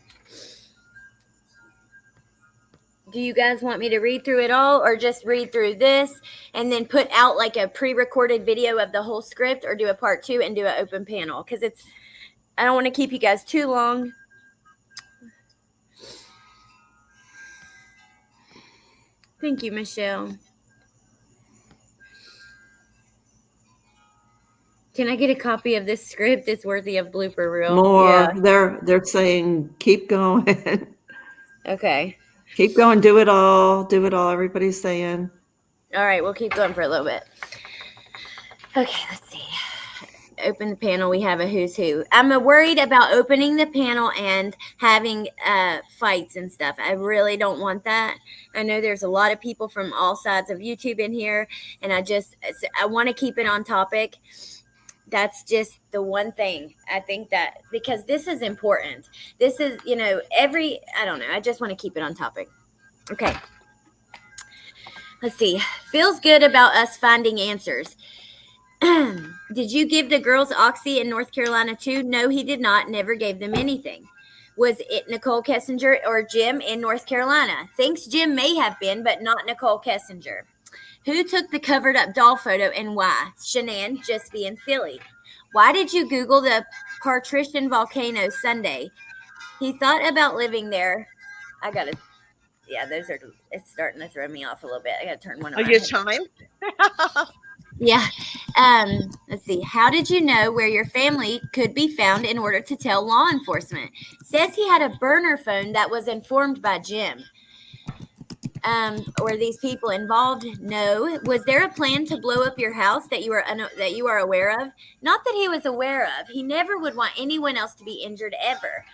Do you guys want me to read through it all, or just read through this and then put out like a pre-recorded video of the whole script, or do a part 2 and do an open panel? Because I don't want to keep you guys too long. Thank you, Michelle. Can I get a copy of this script? It's worthy of blooper reel. More. Yeah. They're saying keep going. Okay. Keep going. Do it all. Do it all. Everybody's saying. All right. We'll keep going for a little bit. Okay. Let's see. Open the panel. We have a who's who. I'm worried about opening the panel and having fights and stuff. I really don't want that. I know there's a lot of people from all sides of YouTube in here, and I want to keep it on topic. That's just the one thing I think, that because this is important. This is, I don't know. I just want to keep it on topic. Okay. Let's see. Feels good about us finding answers. Did you give the girls Oxy in North Carolina too? No, he did not. Never gave them anything. Was it Nicole Kessinger or Jim in North Carolina? Thinks Jim may have been, but not Nicole Kessinger. Who took the covered up doll photo and why? Shanann, just being silly. Why did you Google the Patrician Volcano Sunday? He thought about living there. It's starting to throw me off a little bit. I gotta turn one Oh, on. your time? Yeah. Let's see. How did you know where your family could be found in order to tell law enforcement? Says he had a burner phone that was informed by Jim. Were these people involved? No. Was there a plan to blow up your house that you are aware of? Not that he was aware of. He never would want anyone else to be injured ever.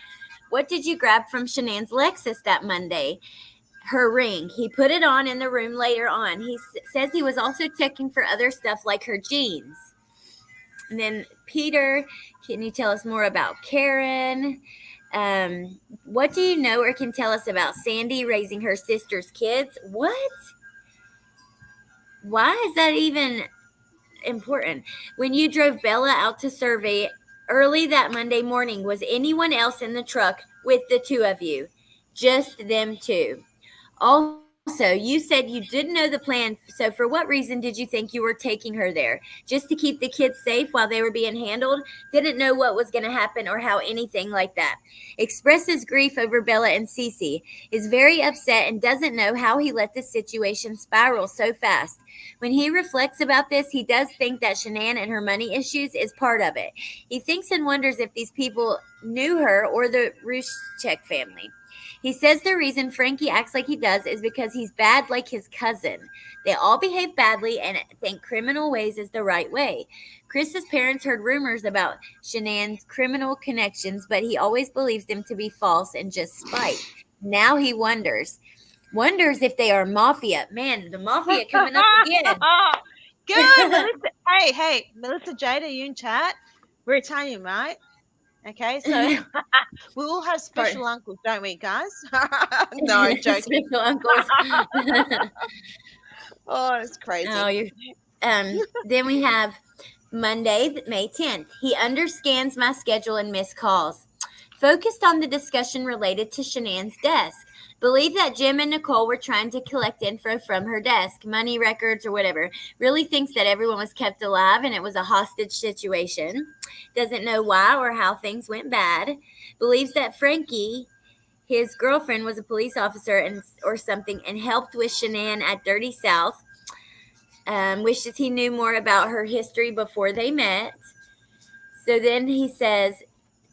What did you grab from Shanann's Lexus that Monday? Her ring. He put it on in the room later on. He says he was also checking for other stuff like her jeans. And then Peter, can you tell us more about Karen? What do you know or can tell us about Sandy raising her sister's kids? What? Why is that even important? When you drove Bella out to survey early that Monday morning, was anyone else in the truck with the two of you? Just them two. Also, you said you didn't know the plan, so for what reason did you think you were taking her there? Just to keep the kids safe while they were being handled? Didn't know what was going to happen or how anything like that. Expresses grief over Bella and Cece. Is very upset and doesn't know how he let this situation spiral so fast. When he reflects about this, he does think that Shanann and her money issues is part of it. He thinks and wonders if these people knew her or the Ruschek family. He says the reason Frankie acts like he does is because he's bad like his cousin. They all behave badly and think criminal ways is the right way. Chris's parents heard rumors about Shanann's criminal connections, but he always believes them to be false and just spite. Now he wonders if they are mafia. Man, the mafia coming up again. Good. Melissa, hey, Melissa Jade, are you in chat? We're Italian, right? Okay, so we all have special uncles, don't we, guys? No, joking. Special uncles. Oh, it's crazy. Then we have Monday, May 10th. He understands my schedule and missed calls. Focused on the discussion related to Shanann's desk. Believe that Jim and Nicole were trying to collect info from her desk, money records or whatever. Really thinks that everyone was kept alive and it was a hostage situation. Doesn't know why or how things went bad. Believes that Frankie, his girlfriend, was a police officer or something and helped with Shanann at Dirty South. Wishes he knew more about her history before they met. So then he says,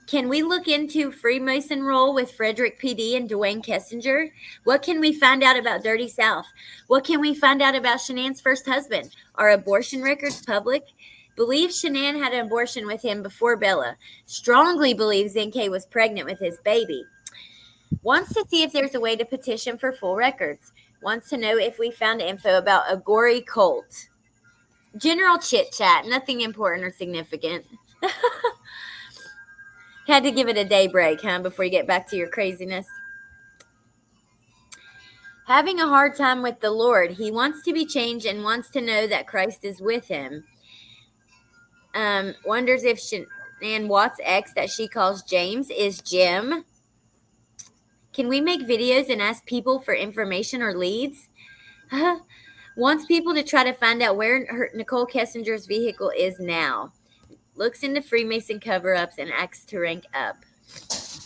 can we look into Freemason role with Frederick PD and Dwayne Kessinger? What can we find out about Dirty South? What can we find out about Shanann's first husband? Are abortion records public? Believes Shanann had an abortion with him before Bella. Strongly believes NK was pregnant with his baby. Wants to see if there's a way to petition for full records. Wants to know if we found info about a gory cult. General chit chat, nothing important or significant. Had to give it a day break, before you get back to your craziness. Having a hard time with the Lord. He wants to be changed and wants to know that Christ is with him. Wonders if Shanann Watts' ex that she calls James is Jim. Can we make videos and ask people for information or leads? Wants people to try to find out where Nicole Kessinger's vehicle is now. Looks into Freemason cover-ups and acts to rank up.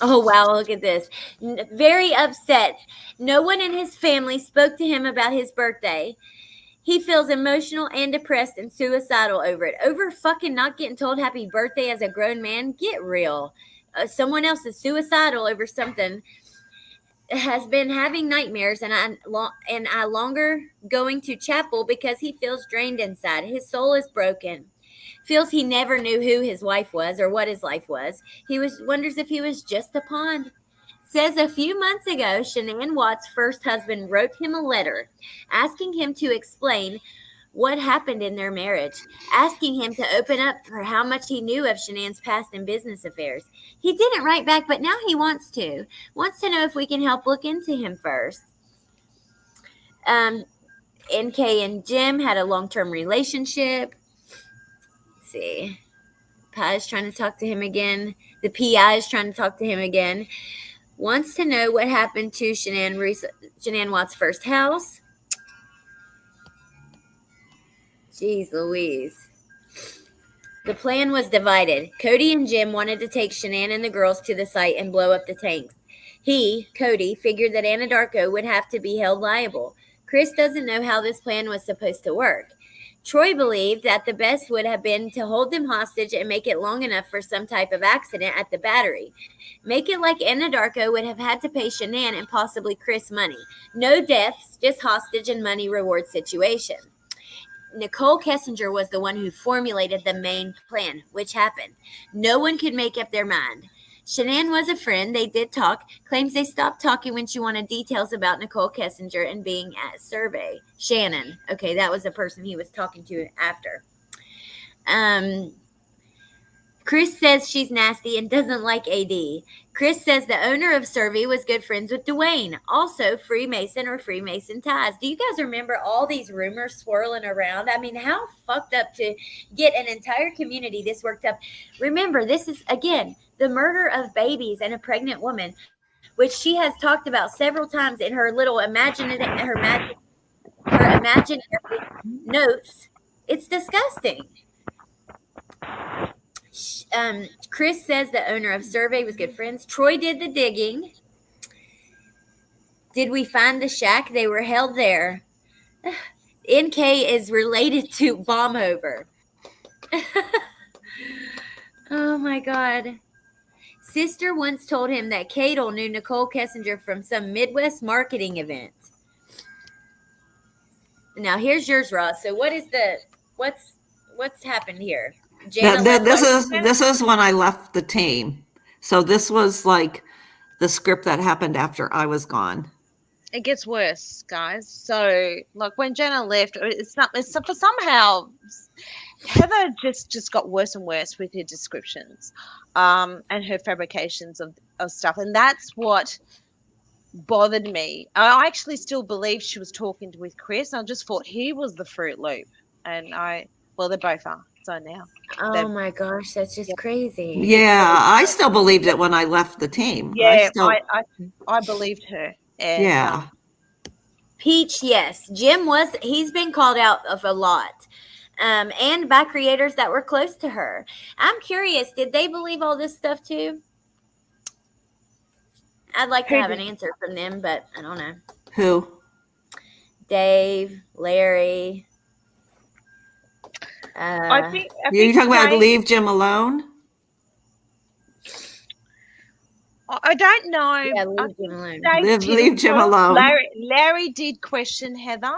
Oh, wow, look at this. Very upset. No one in his family spoke to him about his birthday. He feels emotional and depressed and suicidal over it. Over fucking not getting told happy birthday as a grown man? Get real. Someone else is suicidal over something. Has been having nightmares and I longer going to chapel because he feels drained inside. His soul is broken. Feels he never knew who his wife was or what his life was. Wonders if he was just a pawn. Says a few months ago, Shanann Watts' first husband wrote him a letter asking him to explain what happened in their marriage, asking him to open up for how much he knew of Shanann's past and business affairs. He didn't write back, but now he wants to. Wants to know if we can help look into him first. NK and Jim had a long-term relationship. Let's see. Pi is trying to talk to him again. The PI is trying to talk to him again. wants to know what happened to Shanann Watts' first house. Jeez Louise. The plan was divided. Cody and Jim wanted to take Shanann and the girls to the site and blow up the tanks. He, Cody, figured that Anadarko would have to be held liable. Chris doesn't know how this plan was supposed to work. Troy believed that the best would have been to hold them hostage and make it long enough for some type of accident at the battery. Make it like Anadarko would have had to pay Shanann and possibly Chris money. No deaths, just hostage and money reward situation. Nicole Kessinger was the one who formulated the main plan, which happened. No one could make up their mind. Shanann was a friend. They did talk. Claims they stopped talking when she wanted details about Nicole Kessinger and being at survey. Shannon. Okay, that was the person he was talking to after. Chris says she's nasty and doesn't like AD. Chris says the owner of Survey was good friends with Dwayne, also Freemason or Freemason ties. Do you guys remember all these rumors swirling around? I mean, how fucked up to get an entire community this worked up. Remember, this is, again, the murder of babies and a pregnant woman, which she has talked about several times in her little imaginary notes. It's disgusting. Chris says the owner of Survey was good friends. Troy did the digging. Did we find the shack? They were held there. NK is related to Baumhover. Oh my God. Sister once told him that Cadel knew Nicole Kessinger from some Midwest marketing event. Now here's yours, Ross. So what's happened here? This is when I left the team. So this was like the script that happened after I was gone. It gets worse, guys. So, like when Jenna left, for somehow Heather just got worse and worse with her descriptions, and her fabrications of stuff, and that's what bothered me. I actually still believe she was talking with Chris. I just thought he was the Fruit Loop, and they both are. So now. Oh my gosh, that's just crazy. Yeah, I still believed it when I left the team. Yeah, I believed her. And, yeah. Peach, yes. He's been called out of a lot. And by creators that were close to her. I'm curious, did they believe all this stuff too? I'd like to have an answer from them, but I don't know. Who? Dave, Larry. I think you talking about leave Jim alone? I don't know. Yeah, leave Jim alone. Leave Jim alone. Larry did question Heather,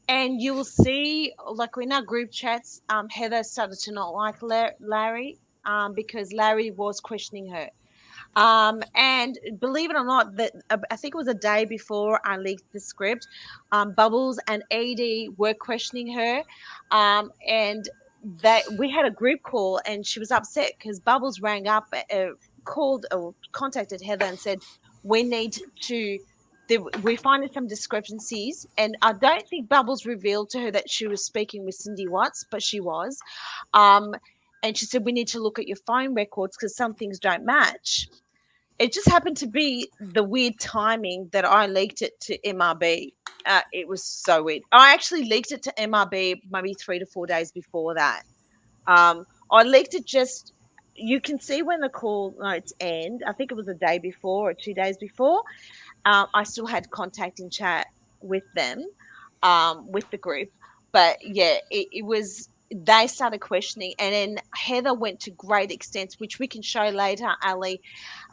and you will see, like in our group chats, Heather started to not like Larry because Larry was questioning her. And believe it or not, that I think it was a day before I leaked the script, Bubbles and Edie were questioning her, and that we had a group call, and she was upset because Bubbles rang up, called or contacted Heather and said, we're finding some discrepancies, and I don't think Bubbles revealed to her that she was speaking with Cindy Watts, but she was, and she said, we need to look at your phone records because some things don't match. It just happened to be the weird timing that I leaked it to MRB. It was so weird. I actually leaked it to MRB maybe 3 to 4 days before that. I leaked it just, you can see when the call notes end. I think it was a day before or 2 days before. I still had contact in chat with them, with the group. But yeah, it was, they started questioning, and then Heather went to great extents, which we can show later, Ali,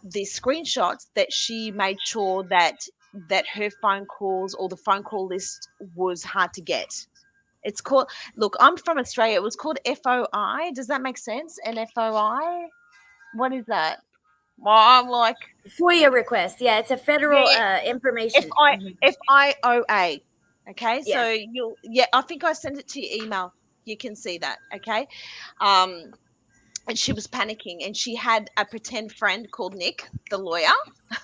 the screenshots that she made sure that her phone calls or the phone call list was hard to get. It's called, look, I'm from Australia. It was called FOI. Does that make sense? And FOI? What is that? Well, I'm like FOIA request. Yeah, it's a federal information. FIOA. Okay, Yes. So I think I sent it to your email. You can see that, okay? And she was panicking, and she had a pretend friend called Nick, the lawyer,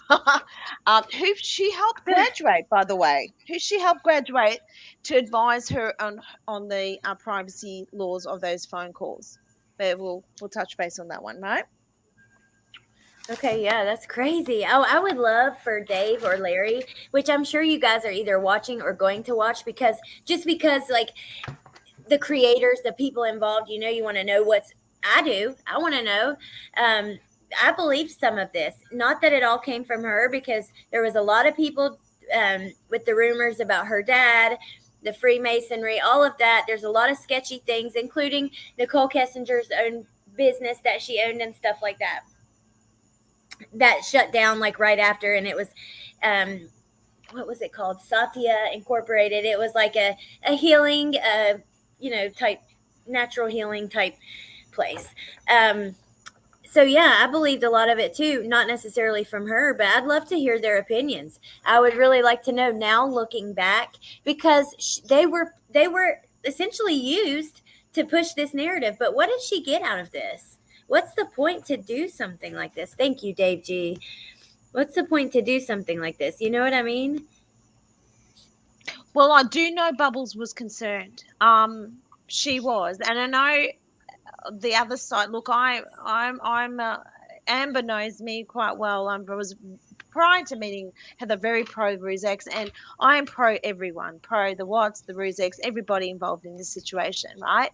who she helped graduate, by the way, to advise her on the privacy laws of those phone calls. But we'll touch base on that one, right? Okay, yeah, that's crazy. Oh, I would love for Dave or Larry, which I'm sure you guys are either watching or going to watch, because like the creators, the people involved, you want to know I do. I want to know. Um, I believe some of this. Not that it all came from her, because there was a lot of people with the rumors about her dad, the Freemasonry, all of that. There's a lot of sketchy things, including Nicole Kessinger's own business that she owned and stuff like that shut down like right after. And it was what was it called, Satya Incorporated. It was like a healing type, natural healing type place. So yeah, I believed a lot of it too, not necessarily from her, but I'd love to hear their opinions. I would really like to know now, looking back, because they were essentially used to push this narrative. But what did she get out of this? What's the point to do something like this? Thank you, Dave G. What's the point to do something like this? You know what I mean? Well, I do know Bubbles was concerned. She was, and I know the other side. Look, I'm Amber knows me quite well. I was, prior to meeting Heather, very pro Rusex, and I am pro everyone, pro the Watts, the Rusex, everybody involved in this situation, right?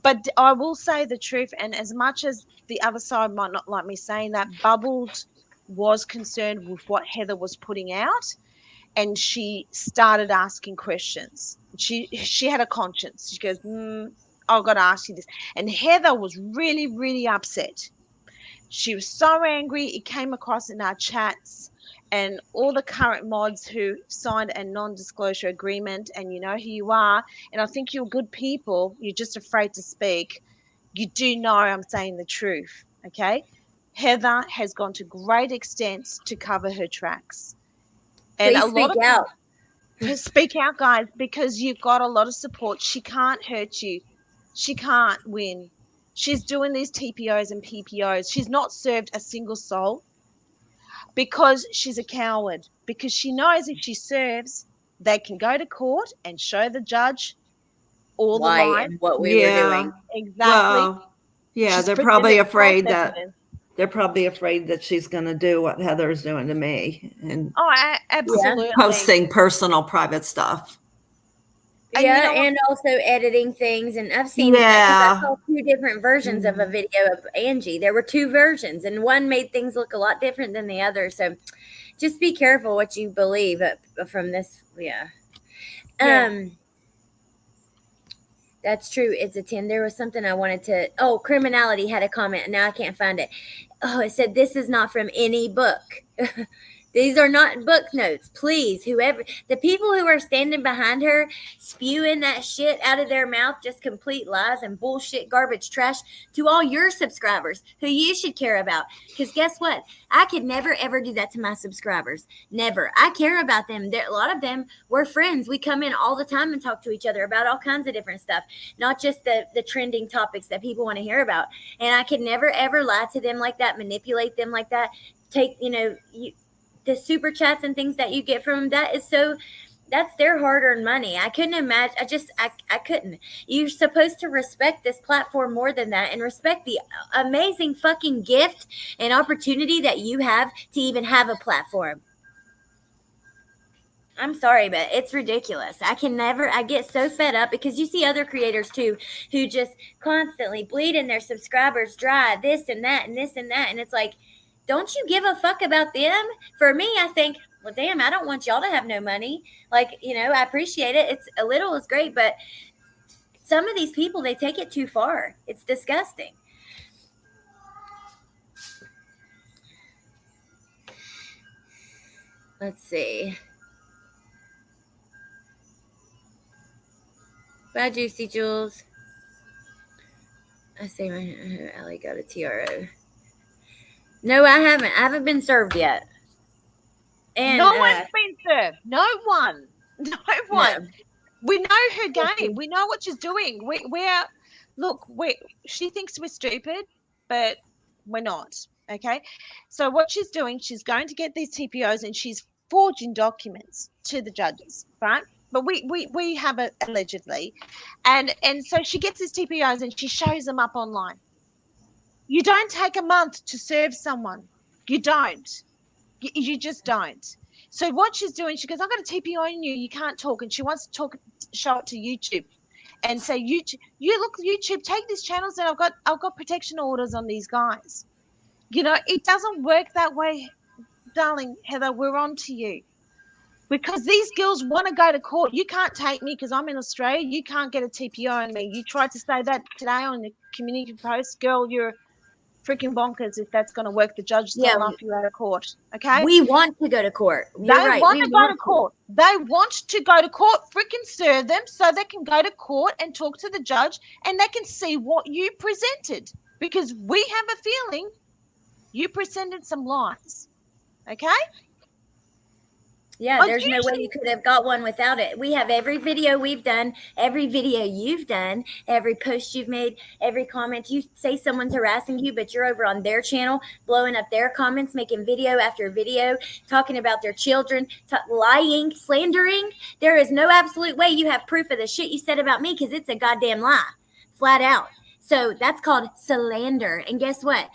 But I will say the truth, and as much as the other side might not like me saying that, Bubbles was concerned with what Heather was putting out, and she started asking questions. She had a conscience. She goes, I've got to ask you this. And Heather was really, really upset. She was so angry. It came across in our chats, and all the current mods who signed a non-disclosure agreement, and you know who you are, and I think you're good people. You're just afraid to speak. You do know I'm saying the truth, okay? Heather has gone to great extents to cover her tracks. And Please a lot speak of out. speak out, guys, because you've got a lot of support. She can't hurt you. She can't win. She's doing these TPOs and PPOs. She's not served a single soul because she's a coward. Because she knows if she serves, they can go to court and show the judge all the Why lies. and what we were doing. Exactly. Well, yeah, She's they're probably presented afraid false that evidence. she's going to do what Heather's doing to me and Oh, absolutely. posting personal private stuff. And you Yeah, know what? and also editing things. And I've seen that, 'cause I saw two different versions of a video of Angie. There were two versions, and one made things look a lot different than the other. So just be careful what you believe from this. Yeah. Yeah. That's true. It's a 10. There was something I wanted to. Oh, Criminality had a comment. Now I can't find it. Oh, it said, this is not from any book. These are not book notes. Please, whoever, the people who are standing behind her spewing that shit out of their mouth, just complete lies and bullshit, garbage, trash, to all your subscribers who you should care about. Because guess what? I could never, ever do that to my subscribers. Never. I care about them. A lot of them, we're friends. We come in all the time and talk to each other about all kinds of different stuff, not just the trending topics that people want to hear about. And I could never, ever lie to them like that, manipulate them like that, take, the super chats and things that you get from them, that's their hard-earned money. I couldn't imagine. I couldn't. You're supposed to respect this platform more than that, and respect the amazing fucking gift and opportunity that you have to even have a platform. I'm sorry, but it's ridiculous. I get so fed up, because you see other creators too who just constantly bleeding their subscribers dry, this and that and this and that. And it's like, don't you give a fuck about them? For me, I think, well, damn, I don't want y'all to have no money. Like, I appreciate it. It's a little is great, but some of these people, they take it too far. It's disgusting. Let's see. Bye, Juicy Jules. I say my Allie got a TRO. No, I haven't. I haven't been served yet. And no one's been served. No one. No one. No. We know her game. We know what she's doing. She thinks we're stupid, but we're not. Okay. So what she's doing, she's going to get these TPOs and she's forging documents to the judges, right? But we have it allegedly. And so she gets these TPOs and she shows them up online. You don't take a month to serve someone. You don't. You just don't. So what she's doing, she goes, I've got a TPO on you. You can't talk. And she wants to talk, show it to YouTube and say, YouTube, take these channels and I've got protection orders on these guys. You know, it doesn't work that way, darling Heather. We're on to you. Because these girls want to go to court. You can't take me because I'm in Australia. You can't get a TPO on me. You tried to say that today on the community post. Girl, you're freaking bonkers if that's going to work. The judge is going to laugh you out of court. Okay? We want to go to court. You're They right. want to go to court. They want to go to court. Freaking serve them so they can go to court and talk to the judge and they can see what you presented. Because we have a feeling you presented some lies. Okay? Yeah, there's no way you could have got one without it. We have every video we've done, every video you've done, every post you've made, every comment. You say someone's harassing you, but you're over on their channel, blowing up their comments, making video after video, talking about their children, lying, slandering. There is no absolute way you have proof of the shit you said about me because it's a goddamn lie, flat out. So that's called slander. And guess what?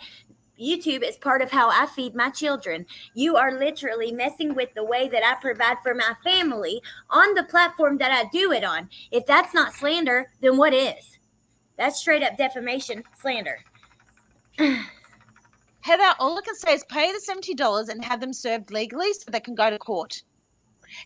YouTube is part of how I feed my children. You are literally messing with the way that I provide for my family on the platform that I do it on. If that's not slander, then what is? That's straight up defamation, slander. Heather, all I can say is pay the $70 and have them served legally so they can go to court.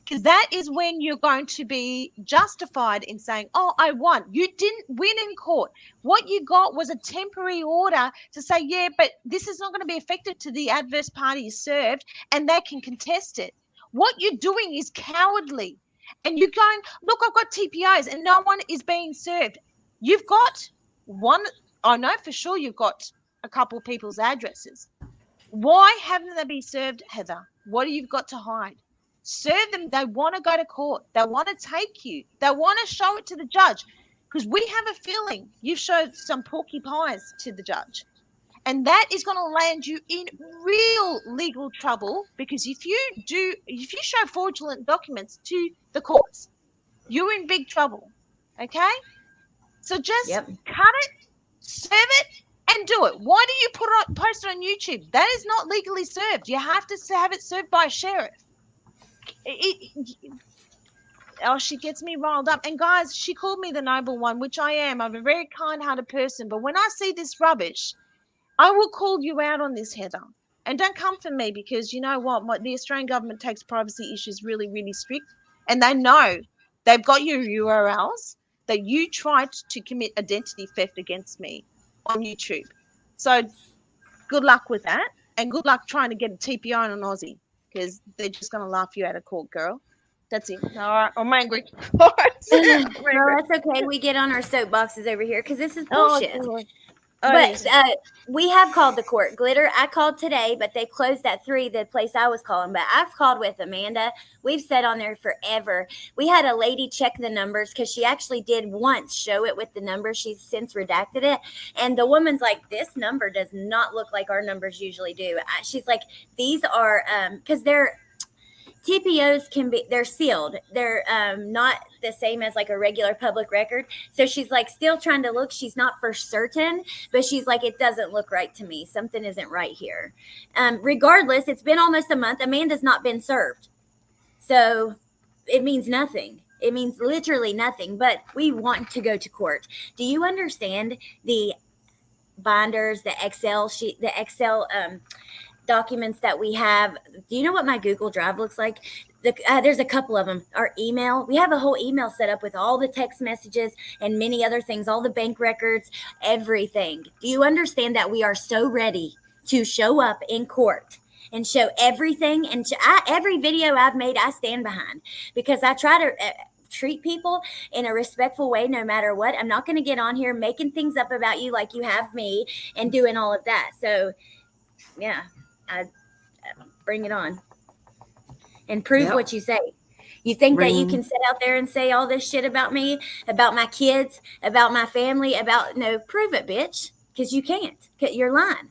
Because that is when you're going to be justified in saying, oh, I won. You didn't win in court. What you got was a temporary order to say, yeah, but this is not going to be effective to the adverse party you served, and they can contest it. What you're doing is cowardly. And you're going, look, I've got TPOs, and no one is being served. You've got one. I know for sure you've got a couple of people's addresses. Why haven't they been served, Heather? What have you got to hide? Serve them. They want to go to court. They want to take you. They want to show it to the judge because we have a feeling you've showed some porky pies to the judge. And that is going to land you in real legal trouble because if you show fraudulent documents to the courts, you're in big trouble. Okay? So just cut it, serve it, and do it. Why do you post it on YouTube? That is not legally served. You have to have it served by a sheriff. She gets me riled up. And guys, she called me the noble one, which I am. I'm a very kind-hearted person. But when I see this rubbish, I will call you out on this, Heather. And don't come for me because you know what? The Australian government takes privacy issues really, really strict. And they know they've got your URLs that you tried to commit identity theft against me on YouTube. So good luck with that. And good luck trying to get a TPO on an Aussie. Because they're just going to laugh you out of court, girl. That's it. All right. I'm angry. All right. No, that's okay. We get on our soapboxes over here because this is bullshit. But we have called the court. Glitter, I called today, but they closed at 3, the place I was calling. But I've called with Amanda. We've sat on there forever. We had a lady check the numbers because she actually did once show it with the numbers. She's since redacted it. And the woman's like, this number does not look like our numbers usually do. She's like, these are, because they're, TPOs they're sealed. They're not the same as like a regular public record. So she's like still trying to look. She's not for certain, but she's like, it doesn't look right to me. Something isn't right here. Regardless, it's been almost a month. Amanda's not been served. So it means nothing. It means literally nothing, but we want to go to court. Do you understand the binders, the Excel sheet, the Excel documents that we have? Do you know what my Google Drive looks like? There's a couple of them. Our email, we have a whole email set up with all the text messages and many other things, all the bank records, everything. Do you understand that we are so ready to show up in court and show everything? And every video I've made, I stand behind because I try to treat people in a respectful way no matter what. I'm not going to get on here making things up about you like you have me and doing all of that. So yeah, I bring it on and prove what you say. You think that you can sit out there and say all this shit about me, about my kids, about my family, prove it, bitch. Because you can't. You're lying.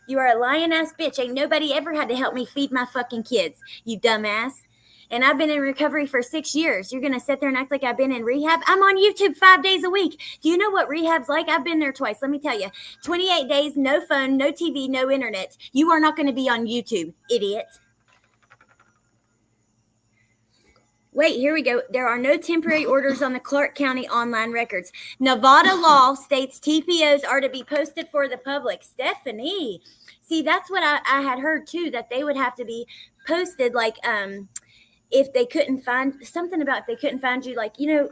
You are a lying ass bitch. Ain't nobody ever had to help me feed my fucking kids, you dumbass. And I've been in recovery for 6 years. You're going to sit there and act like I've been in rehab? I'm on YouTube 5 days a week. Do you know what rehab's like? I've been there twice. Let me tell you. 28 days, no phone, no TV, no internet. You are not going to be on YouTube, idiot. Wait, here we go. There are no temporary orders on the Clark County online records. Nevada law states TPOs are to be posted for the public. Stephanie, see, that's what I had heard too, that they would have to be posted, like if they couldn't find something about if they couldn't find you, like, you know,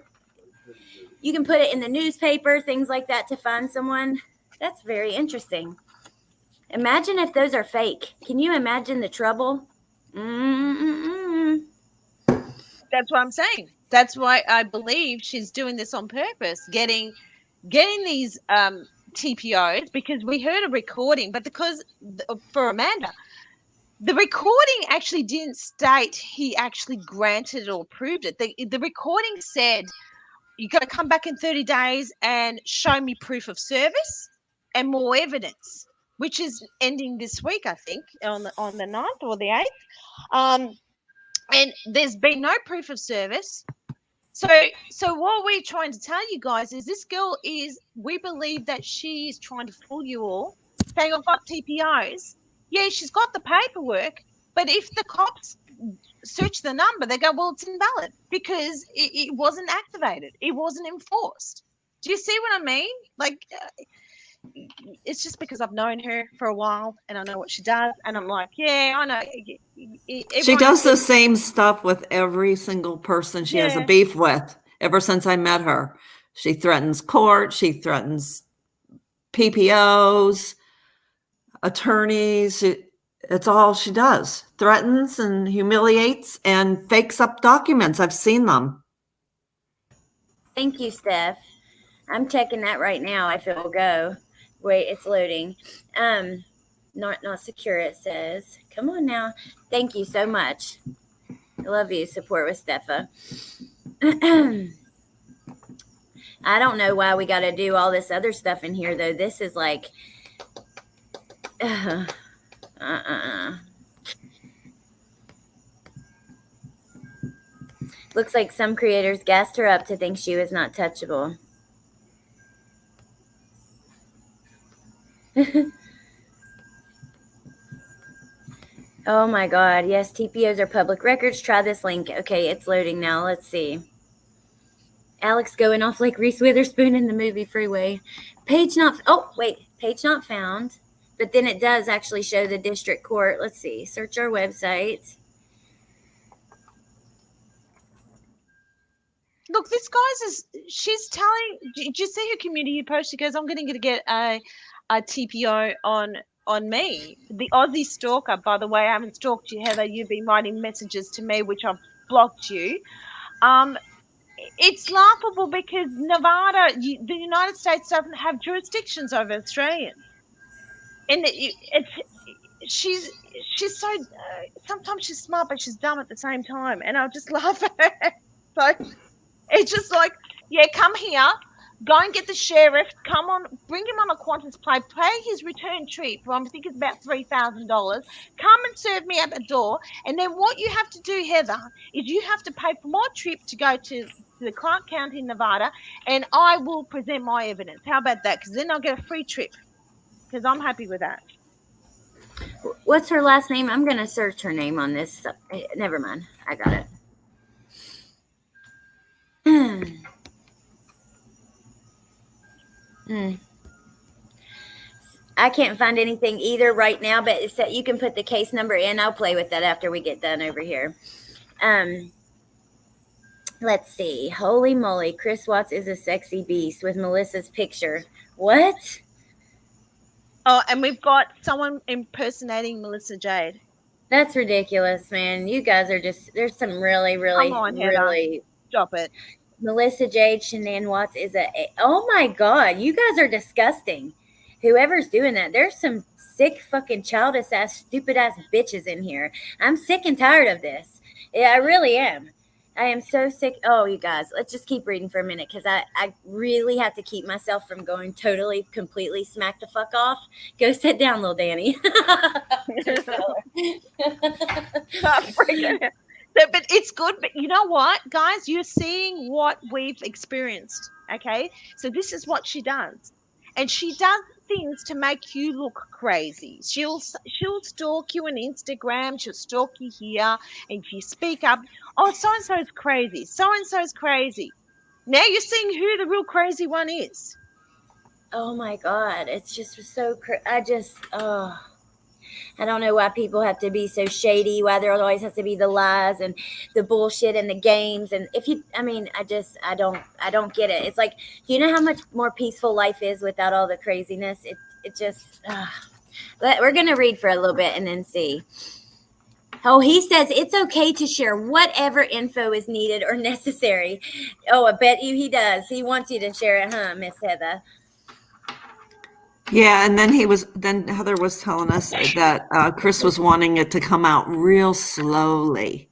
you can put it in the newspaper, things like that to find someone. That's very interesting. Imagine if those are fake. Can you imagine the trouble? Mm-mm-mm. That's what I'm saying. That's why I believe she's doing this on purpose, getting these TPOs, because we heard a recording, but because for Amanda, the recording actually didn't state he actually granted or approved it. The recording said, you got to come back in 30 days and show me proof of service and more evidence, which is ending this week, I think, on the 9th or the 8th. And there's been no proof of service. So what we're trying to tell you guys is this girl we believe that she is trying to fool you all, saying, I've got TPOs. Yeah, she's got the paperwork, but if the cops search the number, they go, well, it's invalid because it wasn't activated. It wasn't enforced. Do you see what I mean? Like, it's just because I've known her for a while and I know what she does. And I'm like, yeah, I know. She does the same stuff with every single person she has a beef with ever since I met her. She threatens court. She threatens PPOs, attorneys. It's all she does. Threatens and humiliates and fakes up documents. I've seen them. Thank you, Steph. I'm checking that right now if it will go. Wait, it's loading. Not secure, it says. Come on now. Thank you so much. I love you. Support with Steffa. I don't know why we got to do all this other stuff in here, though. This is like... Looks like some creators gassed her up to think she was not touchable. Oh my God. Yes, TPOs are public records. Try this link. Okay, it's loading now. Let's see. Alex going off like Reese Witherspoon in the movie Freeway. Page not found. But then it does actually show the district court. Let's see. Search our website. Look, this guy's she's telling, did you see her community post? She goes, I'm going to get a TPO on me. The Aussie stalker, by the way, I haven't stalked you, Heather. You've been writing messages to me, which I've blocked you. It's laughable because Nevada, the United States doesn't have jurisdictions over Australians. And she's so, sometimes she's smart, but she's dumb at the same time. And I'll just laugh at her. So it's just like, yeah, come here, go and get the sheriff, come on, bring him on a Qantas plane, pay his return trip, I think it's about $3,000, come and serve me at the door. And then what you have to do, Heather, is you have to pay for my trip to go to the Clark County, Nevada, and I will present my evidence. How about that? Because then I'll get a free trip, because I'm happy with that. What's her last name? I'm going to search her name on this. Never mind. I got it. I can't find anything either right now, but it's that you can put the case number in. I'll play with that after we get done over here. Let's see. Holy moly. Chris Watts is a sexy beast with Melissa's picture. What? Oh, and we've got someone impersonating Melissa Jade. That's ridiculous, man. You guys are just, there's some really, really, Come on, really. Stop it. Melissa Jade Shanann Watts is oh my God, you guys are disgusting. Whoever's doing that, there's some sick fucking childish ass, stupid ass bitches in here. I'm sick and tired of this. Yeah, I really am. I am so sick. Oh, you guys, let's just keep reading for a minute because I really have to keep myself from going totally, completely smack the fuck off. Go sit down, little Danny. So but it's good. But you know what, guys? You're seeing what we've experienced. Okay, so this is what she does, and she does things to make you look crazy. She'll stalk you on Instagram. She'll stalk you here, and if you speak up, oh, so and so is crazy. So and so is crazy. Now you're seeing who the real crazy one is. Oh my God. It's just so, I don't know why people have to be so shady, why there always has to be the lies and the bullshit and the games. And I don't get it. It's like, do you know how much more peaceful life is without all the craziness? We're going to read for a little bit and then see. Oh, he says it's okay to share whatever info is needed or necessary. Oh, I bet you he does. He wants you to share it, huh, Miss Heather? Yeah, and then Heather was telling us that Chris was wanting it to come out real slowly.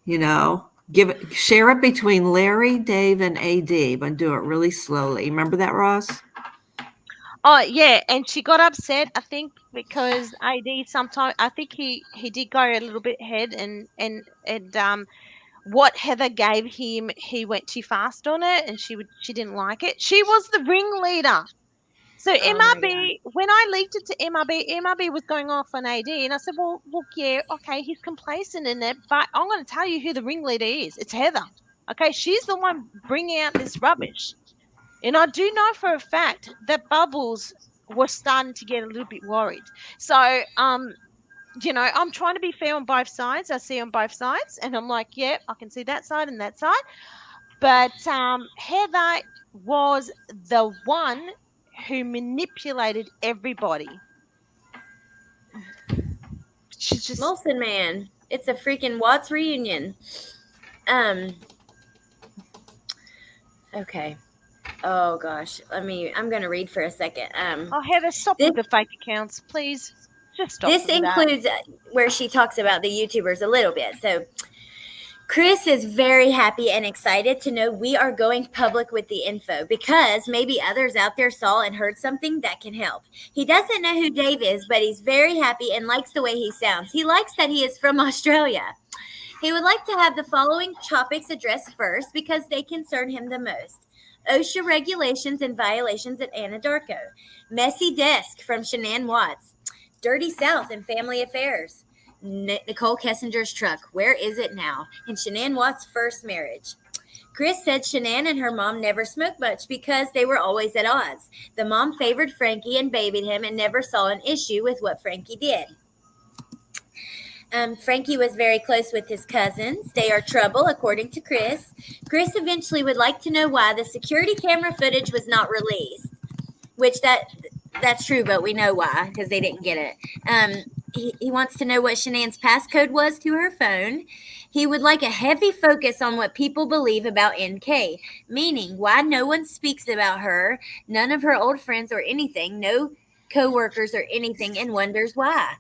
Share it between Larry, Dave, and AD, but do it really slowly. Remember that, Ross? Oh yeah, and she got upset, I think, because AD sometimes, I think he did go a little bit ahead, and what Heather gave him, he went too fast on it, and she didn't like it. She was the ringleader. So MRB, when I leaked it to MRB was going off on AD, and I said, well, look, yeah, okay, he's complacent in it, but I'm going to tell you who the ringleader is. It's Heather. Okay, she's the one bringing out this rubbish. And I do know for a fact that Bubbles was starting to get a little bit worried. So, I'm trying to be fair on both sides. I see on both sides, and I'm like, yeah, I can see that side and that side. But Heather was the one who manipulated everybody. She's just Molson Man. It's a freaking Watts reunion. Okay. Oh gosh. I'm gonna read for a second. Heather, stop with the fake accounts, please. Just stop. This includes where she talks about the YouTubers a little bit. So Chris is very happy and excited to know we are going public with the info because maybe others out there saw and heard something that can help. He doesn't know who Dave is, but he's very happy and likes the way he sounds. He likes that he is from Australia. He would like to have the following topics addressed first because they concern him the most. OSHA regulations and violations at Anadarko. Messy desk from Shanann Watts. Dirty South and family affairs. Nicole Kessinger's truck. Where is it now? And Shanann Watts' first marriage. Chris said Shanann and her mom never smoked much because they were always at odds. The mom favored Frankie and babied him and never saw an issue with what Frankie did. Frankie was very close with his cousins. They are trouble, according to Chris. Chris eventually would like to know why the security camera footage was not released, which that's true, but we know why because they didn't get it. He wants to know what Shanann's passcode was to her phone. He would like a heavy focus on what people believe about NK, meaning why no one speaks about her, none of her old friends or anything, no co-workers or anything, and wonders why.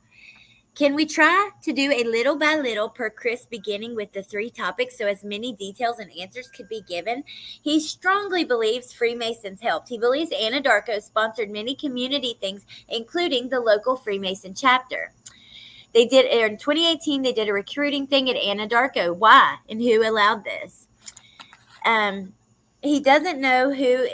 Can we try to do a little by little per Chris, beginning with the 3 topics so as many details and answers could be given? He strongly believes Freemasons helped. He believes Anadarko sponsored many community things, including the local Freemason chapter. They did in 2018. They did a recruiting thing at Anadarko. Why and who allowed this? He doesn't know who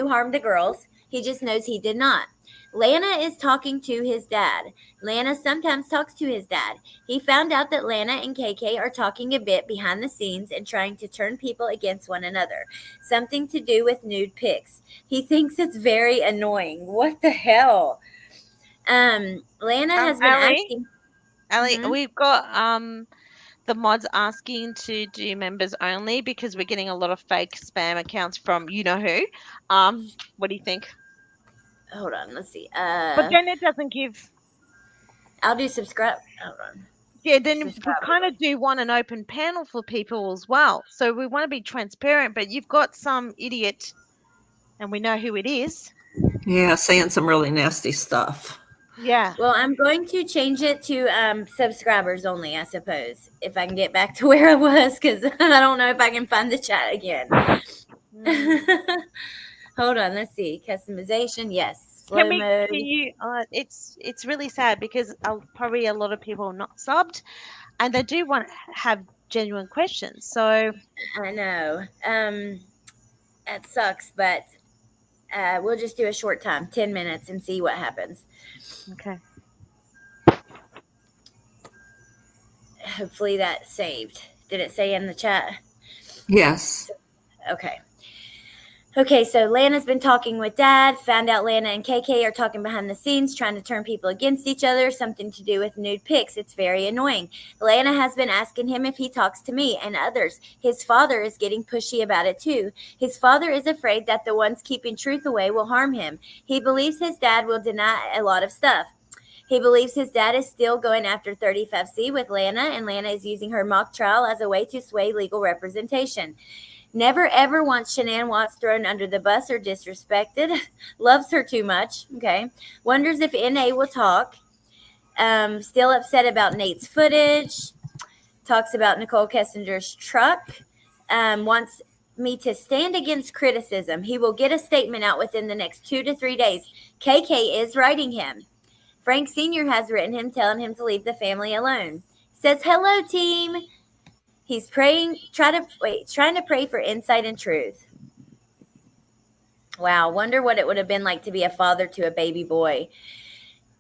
harmed the girls. He just knows he did not. Lana is talking to his dad. Lana sometimes talks to his dad. He found out that Lana and KK are talking a bit behind the scenes and trying to turn people against one another. Something to do with nude pics. He thinks it's very annoying. What the hell? Lana has been asking. Allie, we've got the mods asking to do members only because we're getting a lot of fake spam accounts from you know who. What do you think? Hold on, let's see. But then it doesn't give. I'll do subscribe. Hold on. Yeah, then we kind of do want an open panel for people as well. So we want to be transparent, but you've got some idiot, and we know who it is. Yeah, saying some really nasty stuff. Yeah. Well, I'm going to change it to subscribers only, I suppose, if I can get back to where I was, because I don't know if I can find the chat again. Hold on, let's see. Customization, yes. slow Can we? mode. Can you? It's really sad because probably a lot of people are not subbed, and they do want to have genuine questions. So I know. That sucks, but we'll just do a short time, 10 minutes, and see what happens. okay. Hopefully that saved. Did it say in the chat? Yes. Okay. Okay, so Lana's been talking with Dad. Found out Lana and KK are talking behind the scenes, trying to turn people against each other, something to do with nude pics. It's very annoying. Lana has been asking him if he talks to me and others. His father is getting pushy about it too. His father is afraid that the ones keeping truth away will harm him. He believes his dad will deny a lot of stuff. He believes his dad is still going after 35C with Lana, and Lana is using her mock trial as a way to sway legal representation. Never ever wants Shanann Watts thrown under the bus or disrespected. Loves her too much. Okay. Wonders if NA will talk. Still upset about Nate's footage. Talks about Nicole Kessinger's truck. Wants me to stand against criticism. He will get a statement out within the next 2 to 3 days. KK is writing him. Frank Sr. has written him, telling him to leave the family alone. Says, hello, team. He's trying to pray for insight and truth. Wow, wonder what it would have been like to be a father to a baby boy.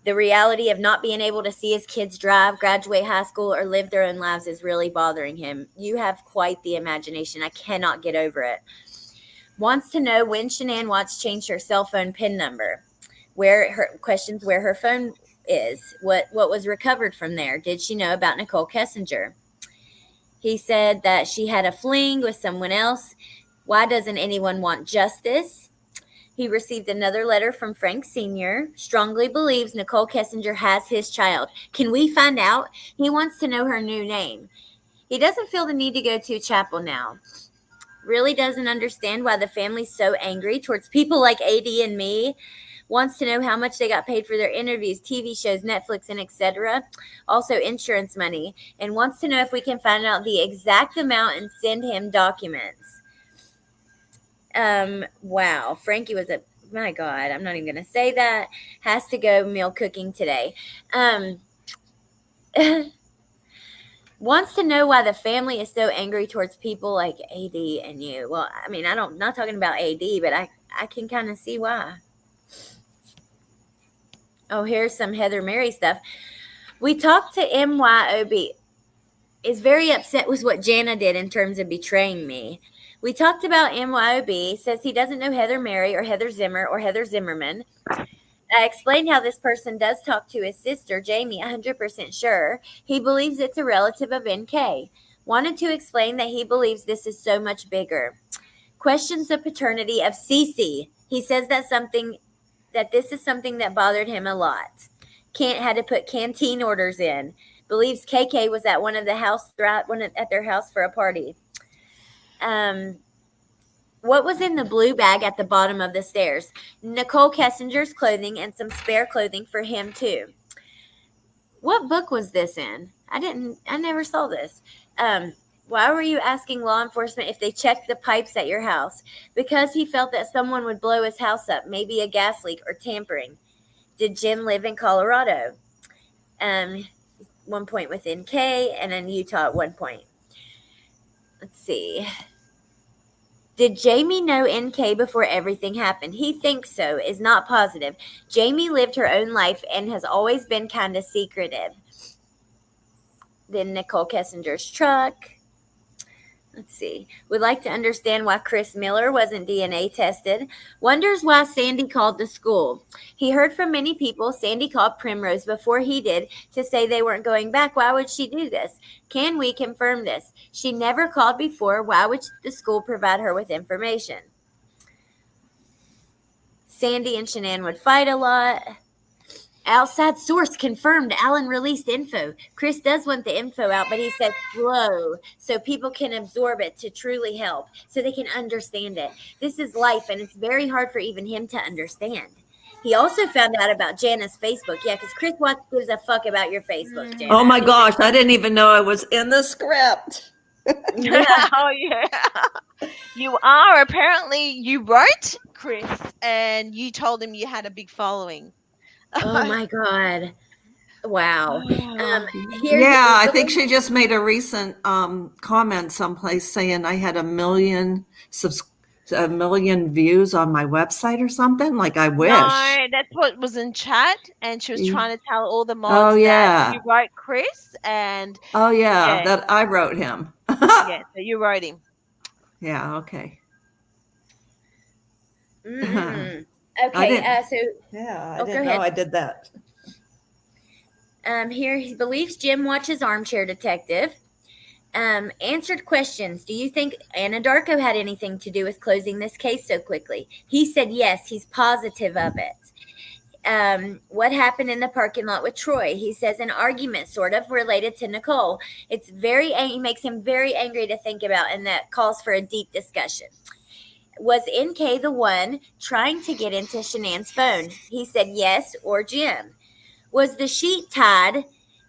The reality of not being able to see his kids drive, graduate high school, or live their own lives is really bothering him. You have quite the imagination. I cannot get over it. Wants to know when Shanann Watts changed her cell phone PIN number. Questions where her phone is. What was recovered from there. Did she know about Nicole Kessinger? He said that she had a fling with someone else. Why doesn't anyone want justice? He received another letter from Frank Sr. Strongly believes Nicole Kessinger has his child. Can we find out? He wants to know her new name. He doesn't feel the need to go to chapel now. Really doesn't understand why the family's so angry towards people like AD and me. Wants to know how much they got paid for their interviews, TV shows, Netflix, and etc. Also insurance money. And wants to know if we can find out the exact amount and send him documents. Wow. Frankie was my God, I'm not even going to say that. Has to go meal cooking today. Wants to know why the family is so angry towards people like AD and you. Well, I mean, I'm not talking about AD, but I can kind of see why. Oh, here's some Heather Mary stuff. We talked to MYOB. Is very upset with what Jana did in terms of betraying me. We talked about MYOB. Says he doesn't know Heather Mary or Heather Zimmer or Heather Zimmerman. I explained how this person does talk to his sister, Jamie, 100% sure. He believes it's a relative of NK. Wanted to explain that he believes this is so much bigger. Questions the paternity of Cece. He says that this is something that bothered him a lot. Had to put canteen orders in. Believes KK was at at their house for a party. What was in the blue bag at the bottom of the stairs? Nicole Kessinger's clothing and some spare clothing for him too. What book was this in? I never saw this. Why were you asking law enforcement if they checked the pipes at your house? Because he felt that someone would blow his house up, maybe a gas leak or tampering. Did Jim live in Colorado? 1 point with NK and then Utah at 1 point. Let's see. Did Jamie know NK before everything happened? He thinks so, is not positive. Jamie lived her own life and has always been kind of secretive. Then Nicole Kessinger's truck. Let's see. Would like to understand why Chris Miller wasn't DNA tested. Wonders why Sandy called the school. He heard from many people Sandy called Primrose before he did to say they weren't going back. Why would she do this? Can we confirm this? She never called before. Why would the school provide her with information? Sandy and Shanann would fight a lot. Outside source confirmed Alan released info. Chris does want the info out, but he says slow so people can absorb it to truly help, so they can understand it. This is life, and it's very hard for even him to understand. He also found out about Jana's Facebook. Yeah, because Chris Watts gives a fuck about your Facebook, Jana. Oh my gosh, I didn't even know I was in the script. Oh, yeah. You are. Apparently, you wrote Chris, and you told him you had a big following. Oh my God. Wow. Oh. Here, Yeah, I think she just made a recent comment someplace saying I had a million views on my website or something. Like, I wish. No, that's what was in chat, and she was Mm. trying to tell all the Oh mods that yeah. you wrote Chris, and Oh yeah, yeah, that I wrote him. yeah, so you wrote him. Yeah, okay. Mm-mm. I Okay, didn't- so Yeah, I Oh, go didn't know ahead. I did that. here he believes Jim watches Armchair Detective. Answered questions. Do you think Anna Darko had anything to do with closing this case so quickly? He said yes. He's positive of it. What happened in the parking lot with Troy? He says an argument sort of related to Nicole. It's it makes him very angry to think about, and that calls for a deep discussion. Was NK the one trying to get into Shanann's phone? He said yes, or Jim. Was the sheet tied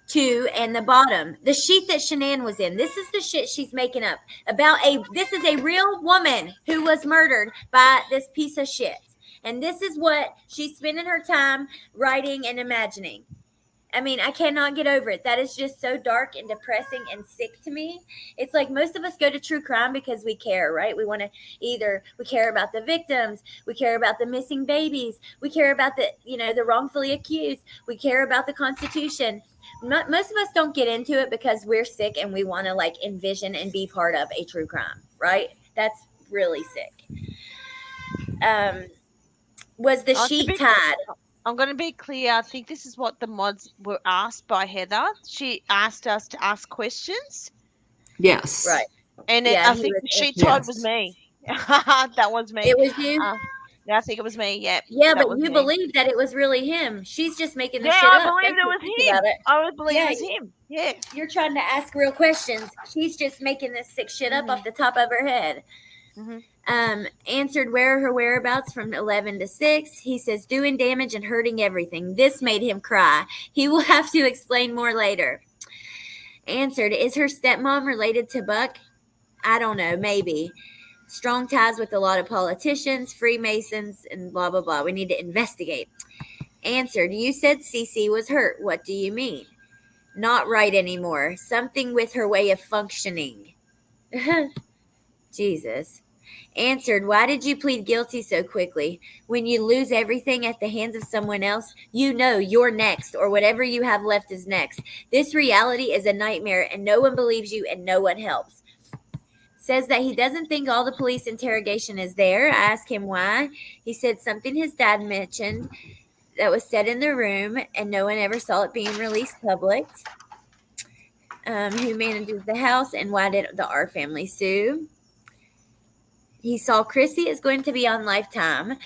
to and the bottom? The sheet that Shanann was in. This is the shit she's making up about this is a real woman who was murdered by this piece of shit. And this is what she's spending her time writing and imagining. I mean, I cannot get over it. That is just so dark and depressing and sick to me. It's like most of us go to true crime because we care, right? We want to we care about the victims, we care about the missing babies, we care about the wrongfully accused, we care about the Constitution. Most of us don't get into it because we're sick and we want to envision and be part of a true crime, right? That's really sick. Was the sheet tied? I'm going to be clear. I think this is what the mods were asked by Heather. She asked us to ask questions. Yes. Right. And Yeah, I think the sheet tied was me. That was me. It was you? Yeah, I think it was me. Yeah. Yeah, that but was you me. believe that it was really him. She's just making the Yeah, shit I up. believe That's it what was you think him. about it. I would believe Yeah. it was him. Yeah. You're trying to ask real questions. She's just making this sick shit up off the top of her head. Mhm. Answered where are her whereabouts from 11 to 6. He says doing damage and hurting everything. This made him cry. He will have to explain more later. Answered, is her stepmom related to Buck? I don't know, maybe. Strong ties with a lot of politicians, Freemasons, and blah, blah, blah. We need to investigate. Answered, you said Cece was hurt. What do you mean? Not right anymore. Something with her way of functioning. Jesus. Answered, why did you plead guilty so quickly? When you lose everything at the hands of someone else, you know you're next, or whatever you have left is next. This reality is a nightmare, and no one believes you, and no one helps. Says that he doesn't think all the police interrogation is there. I asked him why. He said something his dad mentioned that was said in the room, and no one ever saw it being released public. Who manages the house, and why did the R family sue? He saw Chrissy is going to be on Lifetime.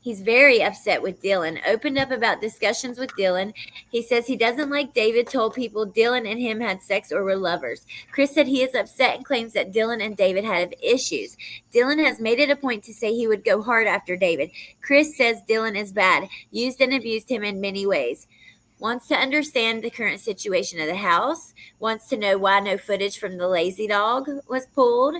He's very upset with Dylan. Opened up about discussions with Dylan. He says he doesn't like David told people Dylan and him had sex or were lovers. Chris said he is upset and claims that Dylan and David have issues. Dylan has made it a point to say he would go hard after David. Chris says Dylan is bad, used and abused him in many ways. Wants to understand the current situation of the house. Wants to know why no footage from the lazy dog was pulled.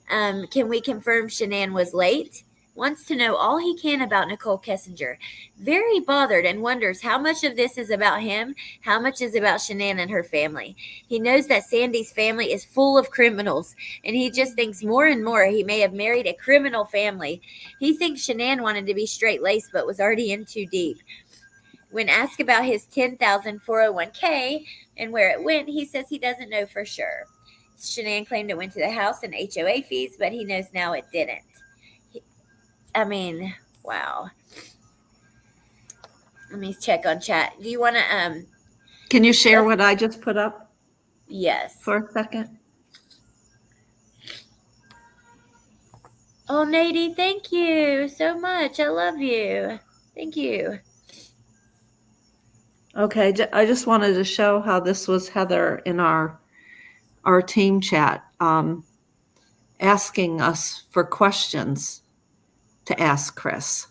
Can we confirm Shanann was late? Wants to know all he can about Nicole Kessinger. Very bothered and wonders how much of this is about him, how much is about Shanann and her family. He knows that Sandy's family is full of criminals, and he just thinks more and more he may have married a criminal family. He thinks Shanann wanted to be straight-laced but was already in too deep. When asked about his $10,000 401k and where it went, he says he doesn't know for sure. Shanann claimed it went to the house and HOA fees, but he knows now it didn't. Wow. Let me check on chat. Do you want to, Can you share what I just put up yes. for a second? Oh, Nadie, thank you so much. I love you. Thank you. Okay, I just wanted to show how this was Heather in our team chat, asking us for questions to ask Chris.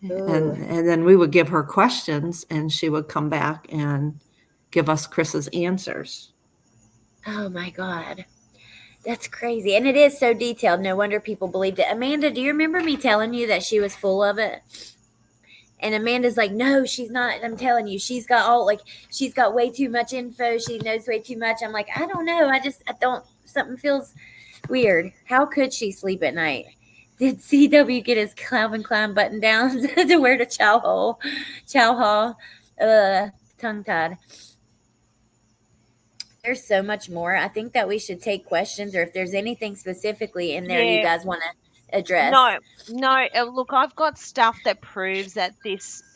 And then we would give her questions and she would come back and give us Chris's answers. Oh my God. That's crazy. And it is so detailed. No wonder people believed it. Amanda, do you remember me telling you that she was full of it? And Amanda's like, no, she's not. I'm telling you, she's got way too much info. She knows way too much. I'm like, I don't know. I don't, something feels weird. How could she sleep at night? Did CW get his Calvin Klein button downs to wear to Chow Hall? Tongue tied. There's so much more. I think that we should take questions, or if there's anything specifically in there you guys want to address. No. Look, I've got stuff that proves that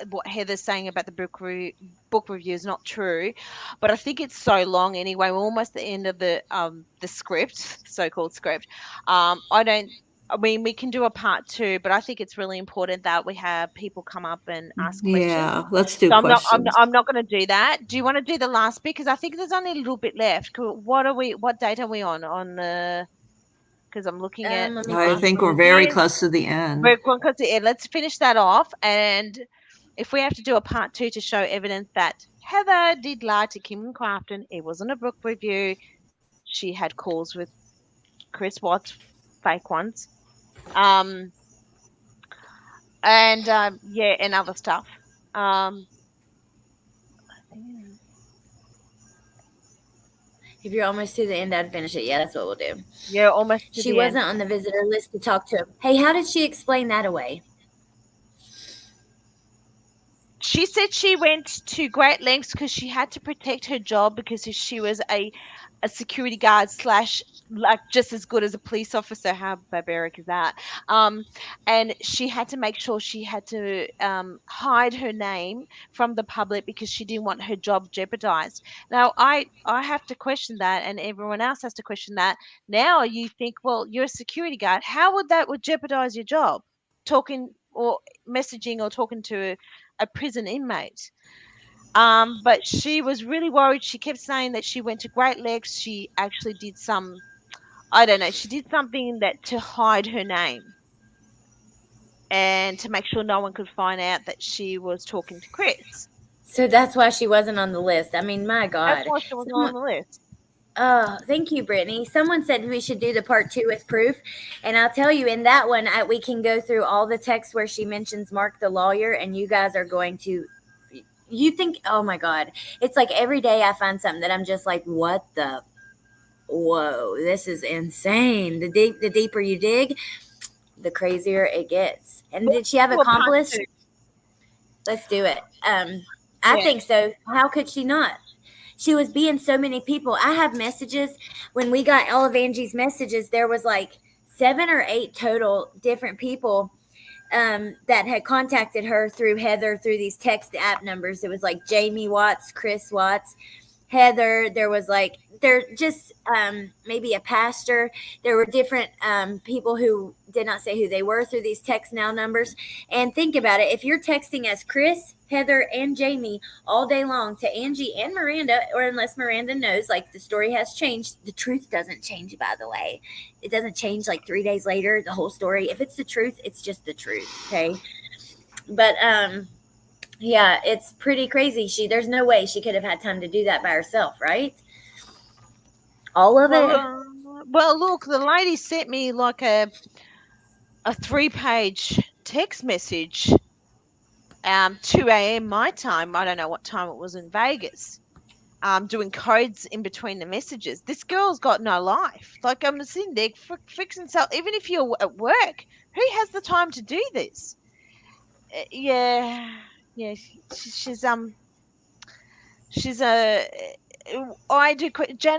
what Heather's saying about the book review is not true, but I think it's so long anyway. We're almost at the end of the script, so-called script. We can do a part 2, but I think it's really important that we have people come up and ask questions. Yeah, let's do So questions. I'm not going to do that. Do you want to do the last bit? Because I think there's only a little bit left. What date are we on? Because I'm looking at. I think we're very close to the end. We're close to the end. Let's finish that off. And if we have to do a part 2 to show evidence that Heather did lie to Kim Crafton, it wasn't a book review. She had calls with Chris Watts, fake ones. And other stuff. If you're almost to the end, I'd finish it. Yeah, that's what we'll do. Yeah, almost. She wasn't on the visitor list to talk to him. Hey, how did she explain that away? She said she went to great lengths because she had to protect her job because she was a security guard / like just as good as a police officer. How barbaric is that? And she had to make sure she had to hide her name from the public because she didn't want her job jeopardized. Now, I have to question that, and everyone else has to question that. Now you think, well, you're a security guard. How would jeopardize your job? Talking or messaging or talking to a prison inmate. But she was really worried. She kept saying that she went to great lengths. She actually did she did something to hide her name and to make sure no one could find out that she was talking to Chris. So that's why she wasn't on the list. I mean, my God. That's why she wasn't on the list. Oh, thank you, Brittany. Someone said we should do the part 2 with proof. And I'll tell you, in that one, we can go through all the texts where she mentions Mark the lawyer, and you guys are going to, you think, oh my God. It's like every day I find something that I'm just like, whoa, this is insane. The deeper you dig, the crazier it gets. And did she have accomplice? Let's do it. I think so. How could she not? She was being so many people. I have messages. When we got all of Angie's messages, there was like 7 or 8 total different people that had contacted her through Heather, through these text app numbers. It was like Jamie Watts, Chris Watts, Heather. There was maybe a pastor. There were different people who did not say who they were through these text now numbers. And think about it. If you're texting as Chris, Heather, and Jamie all day long to Angie and Miranda, or unless Miranda knows, like the story has changed, the truth doesn't change, by the way. It doesn't change like 3 days later, the whole story. If it's the truth, it's just the truth, okay? But, yeah, it's pretty crazy. There's no way she could have had time to do that by herself, right? All of it? Well, look, the lady sent me like a 3-page text message, 2 a.m. my time. I don't know what time it was in Vegas. Doing codes in between the messages. This girl's got no life. Like, I'm sitting there fixing self. Even if you're at work, who has the time to do this? Yeah, Jana,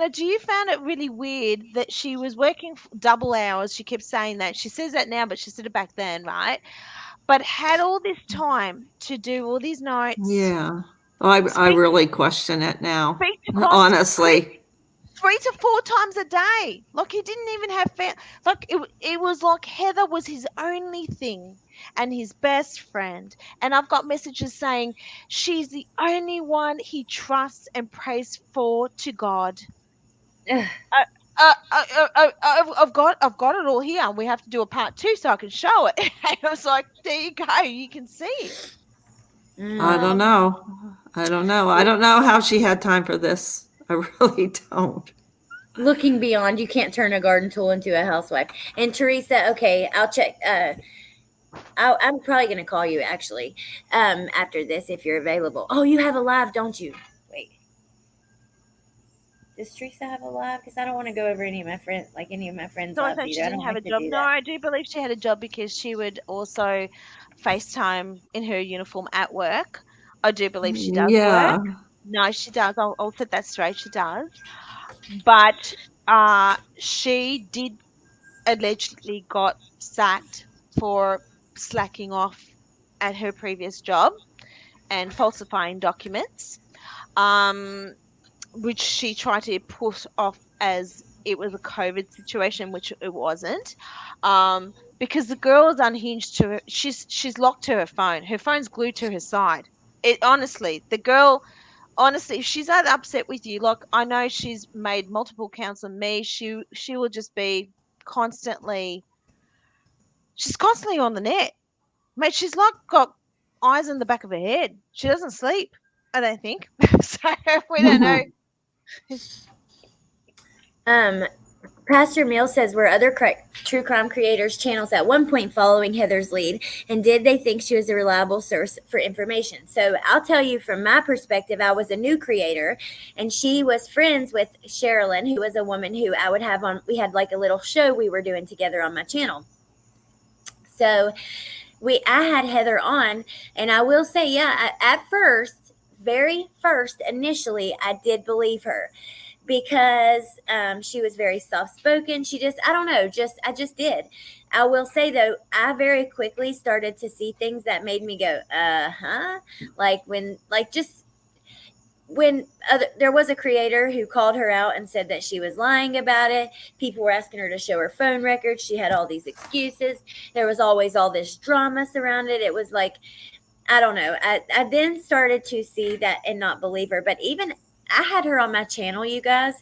do you find it really weird that she was working double hours? She kept saying that. She says that now, but she said it back then, right? But had all this time to do all these notes. Yeah. I really question it now, honestly. 3 to 4 times a day. Like, he didn't even have it was like Heather was his only thing and his best friend. And I've got messages saying she's the only one he trusts and prays for to God. I've got it all here. We have to do a part 2 so I can show it. And I was like, there you go. You can see it. I don't know. I don't know how she had time for this. I really don't. Looking beyond, you can't turn a garden tool into a housewife. And Teresa, okay, I'll check. I'm probably going to call you actually after this if you're available. Oh, you have a live, don't you? Wait. Does Teresa have a live? Because I don't want to go over any of my friends' So I lives thought she either. I didn't don't have a like to job. do No, that. I do believe she had a job because she would also FaceTime in her uniform at work. I do believe she does Yeah. work. No, she does. I'll set that straight. She does. But she did allegedly got sacked for slacking off at her previous job and falsifying documents, which she tried to put off as it was a COVID situation, which it wasn't. Because the girl is unhinged to her. She's locked to her phone. Her phone's glued to her side. It honestly, the girl honestly, if she's that upset with you, like I know she's made multiple counts on me, she will just be constantly she's constantly on the net. Mate, she's like got eyes in the back of her head. She doesn't sleep, I don't think. So we don't know. Pastor Mill says, were other true crime creators channels at one point following Heather's lead, and did they think she was a reliable source for information? So I'll tell you from my perspective, I was a new creator, and she was friends with Sherilyn, who was a woman who I would have on. We had like a little show we were doing together on my channel. So I had Heather on, and I will say, yeah, at first, very first, initially, I did believe her. Because she was very soft-spoken. I don't know, I just did. I will say, though, I very quickly started to see things that made me go, like when there was a creator who called her out and said that she was lying about it. People were asking her to show her phone records. She had all these excuses. There was always all this drama surrounded it. It was like, I don't know. I then started to see that and not believe her. But even I had her on my channel, you guys.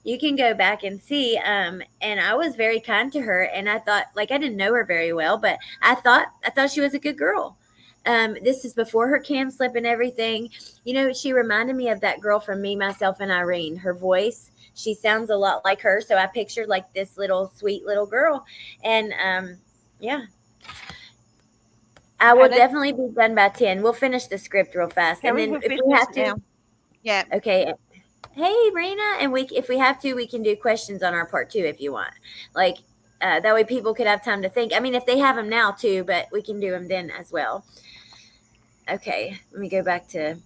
You can go back and see. And I was very kind to her. And I thought, like, I didn't know her very well, but I thought she was a good girl. This is before her cam slip and everything. You know, she reminded me of that girl from Me, Myself, and Irene. Her voice, she sounds a lot like her. So I pictured like this little sweet little girl. And yeah. I will definitely be done by 10. We'll finish the script real fast. And then if we have to. Now. Yeah. Okay. Hey, Raina. And if we have to, we can do questions on our part 2 if you want. Like, that way people could have time to think. I mean, if they have them now too, but we can do them then as well. Okay. Let me go back to.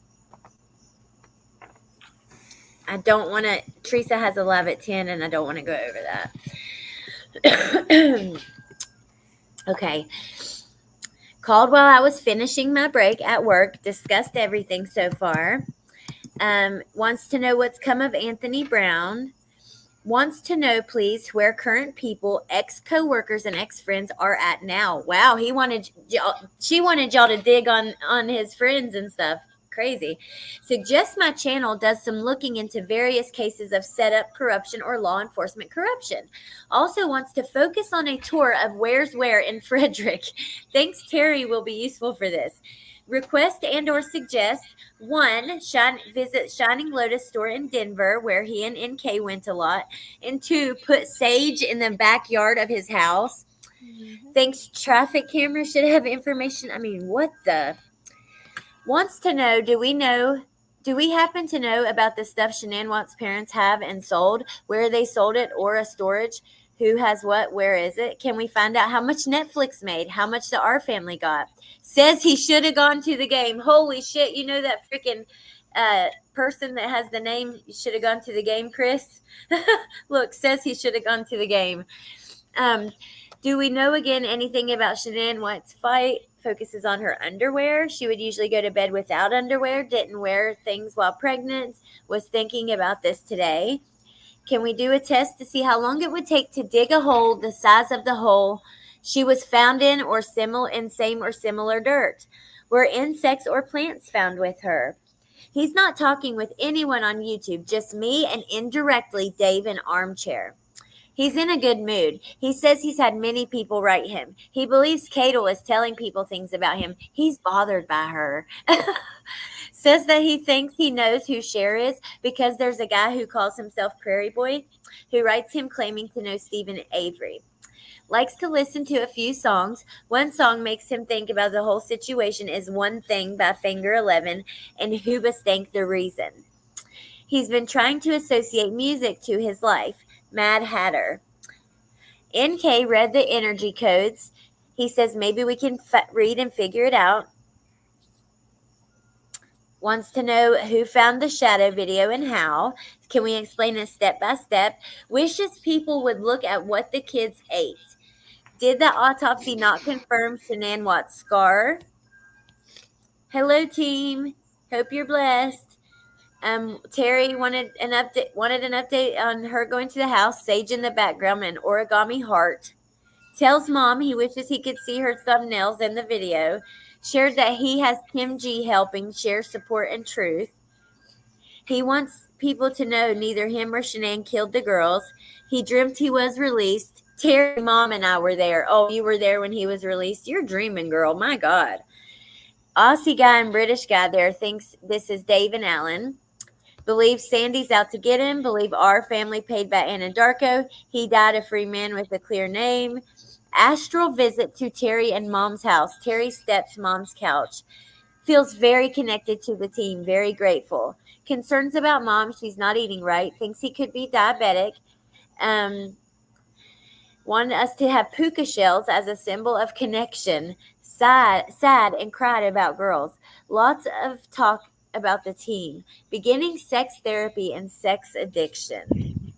I don't want to. Teresa has a live at 10, and I don't want to go over that. Okay. Called while I was finishing my break at work. Discussed everything so far. Wants to know what's come of Anthony Brown. Wants to know, please, where current people, ex-coworkers and ex-friends are at now. Wow, she wanted y'all to dig on his friends and stuff. Crazy. Suggests my channel does some looking into various cases of setup corruption or law enforcement corruption. Also wants to focus on a tour of Where's Where in Frederick. Thanks, Terry will be useful for this. Request and or suggest 1, visit Shining Lotus store in Denver, where he and NK went a lot. And 2, put sage in the backyard of his house. Mm-hmm. Thinks traffic cameras should have information. I mean, what the? Wants to know, do we happen to know about the stuff Shanann Watts' parents have and sold, where they sold it, or a storage? Who has what? Where is it? Can we find out how much Netflix made? How much the R Family got? Says he should have gone to the game. Holy shit. You know that freaking person that has the name should have gone to the game, Chris? Look, says he should have gone to the game. Do we know again anything about Shanann Watts' fight? Focuses on her underwear. She would usually go to bed without underwear, didn't wear things while pregnant, was thinking about this today. Can we do a test to see how long it would take to dig a hole the size of the hole she was found in, or same or similar dirt? Were insects or plants found with her? He's not talking with anyone on YouTube, just me and indirectly Dave in Armchair. He's in a good mood. He says he's had many people write him. He believes Cadel is telling people things about him. He's bothered by her. Says that he thinks he knows who Cher is because there's a guy who calls himself Prairie Boy who writes him claiming to know Stephen Avery. Likes to listen to a few songs. One song makes him think about the whole situation is One Thing by Finger 11 and Hoobastank the Reason. He's been trying to associate music to his life. Mad Hatter. NK read the energy codes. He says maybe we can read and figure it out. Wants to know who found the shadow video and how. Can we explain it step by step? Wishes people would look at what the kids ate. Did the autopsy not confirm Shanann Watts' scar? Hello, team. Hope you're blessed. Terry wanted an update on her going to the house. Sage in the background, an origami heart. Tells mom he wishes he could see her thumbnails in the video. Shared that he has Kim G helping share support and truth. He wants people to know neither him or Shanann killed the girls. He dreamt he was released. Terry, mom, and I were there. Oh, you were there when he was released? You're dreaming, girl. My God. Aussie guy and British guy there thinks this is Dave and Alan. Believes Sandy's out to get him. Believe our family paid by Anadarko. He died a free man with a clear name. Astral visit to Terry and mom's house. Terry steps mom's couch. Feels very connected to the team. Very grateful. Concerns about mom. She's not eating right. Thinks he could be diabetic. Wanted us to have puka shells as a symbol of connection. Sad and cried about girls. Lots of talk about the team. Beginning sex therapy and sex addiction.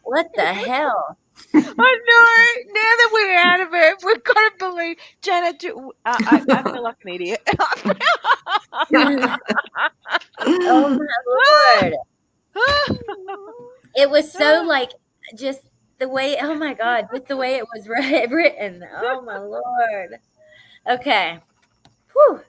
What the hell? I know. Now that we're out of it, we've got to believe Janet. I feel like an idiot. Oh my Lord. It was so like just the way, oh my God, just the way it was written. Oh my Lord. Okay. Whew.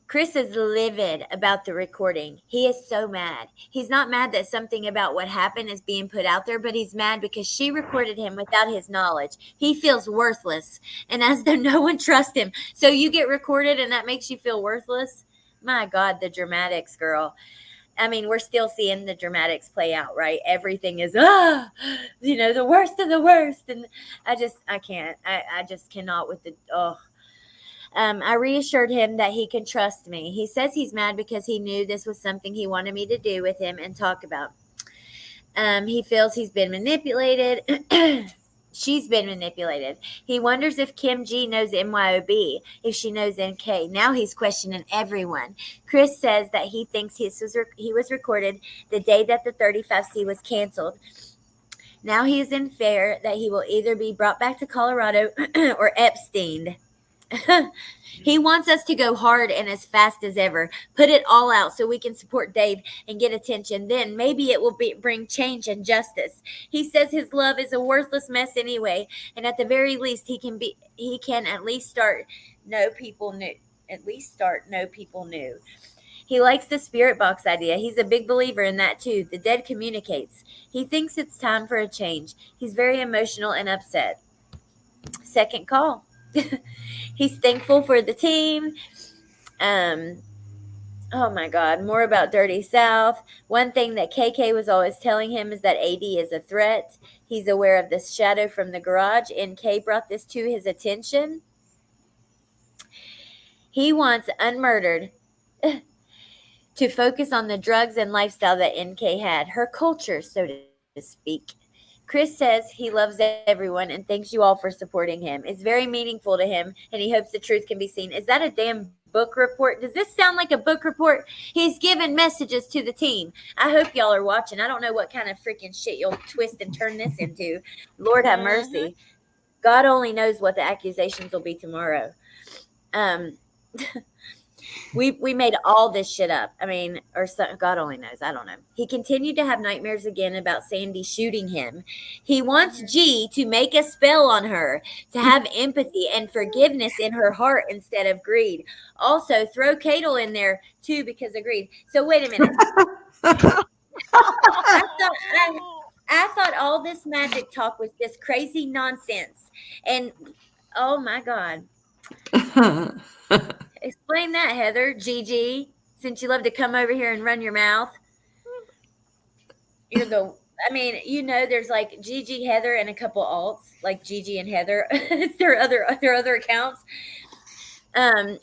Chris is livid about the recording. He is so mad. He's not mad that something about what happened is being put out there, but he's mad because she recorded him without his knowledge. He feels worthless, and as though no one trusts him. So you get recorded and that makes you feel worthless? My God, the dramatics, girl. I mean, we're still seeing the dramatics play out, right? Everything is, the worst of the worst. And I can't. I just cannot with the, I reassured him that he can trust me. He says he's mad because he knew this was something he wanted me to do with him and talk about. He feels he's been manipulated. She's been manipulated. He wonders if Kim G knows MYOB, if she knows NK. Now he's questioning everyone. Chris says that he thinks he was recorded the day that the 35C was canceled. Now he is in fear that he will either be brought back to Colorado or Epsteined. He wants us to go hard and as fast as ever. Put it all out so we can support Dave and get attention. Then maybe it will bring change and justice. He says his love is a worthless mess anyway, and at the very least he can at least start know people new. He likes the spirit box idea. He's a big believer in that too. The dead communicates. He thinks it's time for a change. He's very emotional and upset. Second call. He's thankful for the team. Oh my God, more about Dirty South. One thing that KK was always telling him is that AD is a threat. He's aware of this shadow from the garage. NK brought this to his attention. He wants Unmurdered to focus on the drugs and lifestyle that NK had, her culture, so to speak. Chris says he loves everyone and thanks you all for supporting him. It's very meaningful to him, and he hopes the truth can be seen. Is that a damn book report? Does this sound like a book report? He's giving messages to the team. I hope y'all are watching. I don't know what kind of freaking shit you'll twist and turn this into. Lord have mercy. God only knows what the accusations will be tomorrow. We made all this shit up. I mean, God only knows. I don't know. He continued to have nightmares again about Sandy shooting him. He wants G to make a spell on her, to have empathy and forgiveness in her heart instead of greed. Also, throw Cadel in there too because of greed. So wait a minute. I thought all this magic talk was just crazy nonsense. And oh my God. Explain that, Heather. Gigi, since you love to come over here and run your mouth. I mean, there's like Gigi, Heather, and a couple alts, like Gigi and Heather. There are other accounts.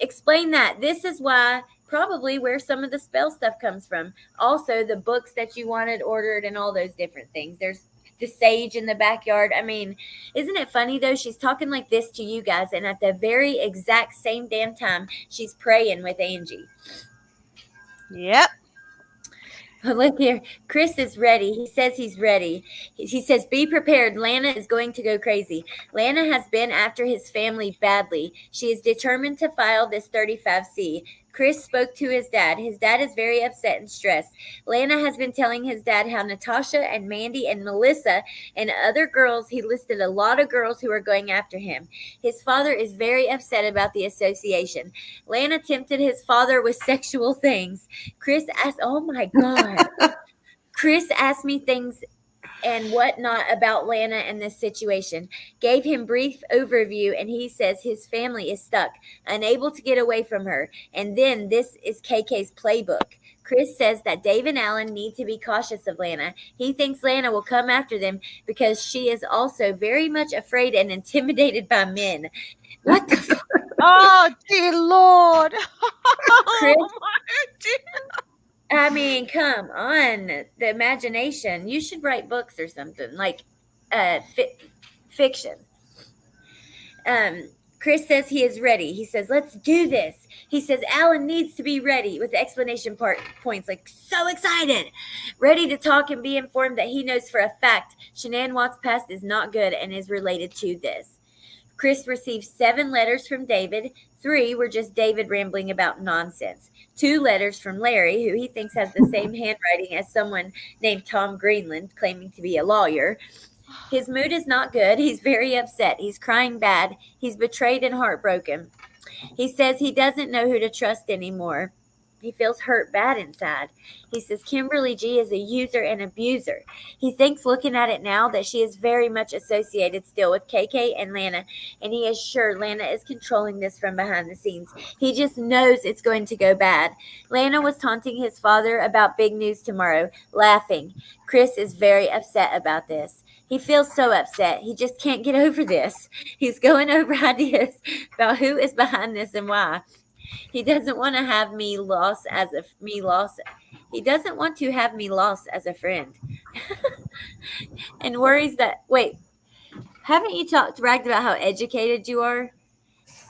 Explain that. This is why probably where some of the spell stuff comes from. Also, the books that you wanted ordered and all those different things. There's the sage in the backyard. I mean, isn't it funny though? She's talking like this to you guys, and at the very exact same damn time, she's praying with Angie. Yep. Look here. Chris is ready. He says he's ready. He says, be prepared. Lana is going to go crazy. Lana has been after his family badly. She is determined to file this 35C. Chris spoke to his dad. His dad is very upset and stressed. Lana has been telling his dad how Natasha and Mandy and Melissa and other girls, he listed a lot of girls who are going after him. His father is very upset about the association. Lana tempted his father with sexual things. Chris asked, oh my God. Chris asked me things and whatnot about Lana and this situation. Gave him brief overview, and he says his family is stuck, unable to get away from her. And then this is KK's playbook. Chris says that Dave and Alan need to be cautious of Lana. He thinks Lana will come after them because she is also very much afraid and intimidated by men. What the fuck? Oh, dear Lord. Chris, Oh, my dear. I mean, come on. The imagination. You should write books or something like fiction. Chris says he is ready. He says, let's do this. He says Alan needs to be ready with the explanation points, like so excited, ready to talk and be informed that he knows for a fact Shanann Watts' past is not good and is related to this. Chris received 7 letters from David. 3 were just David rambling about nonsense. 2 letters from Larry, who he thinks has the same handwriting as someone named Tom Greenland, claiming to be a lawyer. His mood is not good. He's very upset. He's crying bad. He's betrayed and heartbroken. He says he doesn't know who to trust anymore. He feels hurt bad inside. He says Kimberly G is a user and abuser. He thinks, looking at it now, that she is very much associated still with KK and Lana, and he is sure Lana is controlling this from behind the scenes. He just knows it's going to go bad. Lana was taunting his father about big news tomorrow, laughing. Chris is very upset about this. He feels so upset. He just can't get over this. He's going over ideas about who is behind this and why. He doesn't want to have me lost as a He doesn't want to have me lost as a friend, and worries that. Wait, haven't you bragged about how educated you are?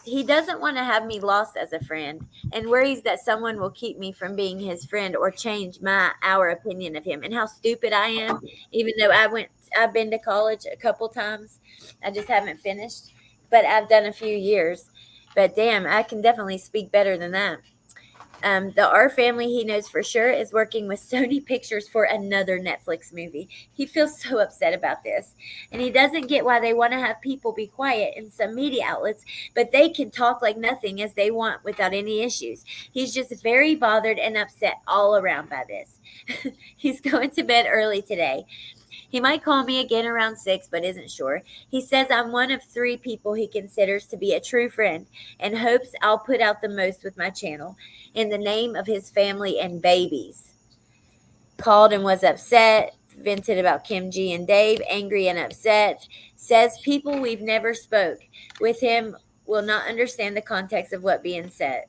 He doesn't want to have me lost as a friend, and worries that someone will keep me from being his friend or change our opinion of him and how stupid I am. Even though I've been to college a couple times, I just haven't finished, but I've done a few years. But damn, I can definitely speak better than that. The R family, he knows for sure, is working with Sony Pictures for another Netflix movie. He feels so upset about this. And he doesn't get why they want to have people be quiet in some media outlets, but they can talk like nothing as they want without any issues. He's just very bothered and upset all around by this. He's going to bed early today. He might call me again around 6, but isn't sure. He says I'm one of 3 people he considers to be a true friend and hopes I'll put out the most with my channel in the name of his family and babies. Called and was upset, vented about Kim G and Dave, angry and upset. Says people we've never spoke with him will not understand the context of what's being said.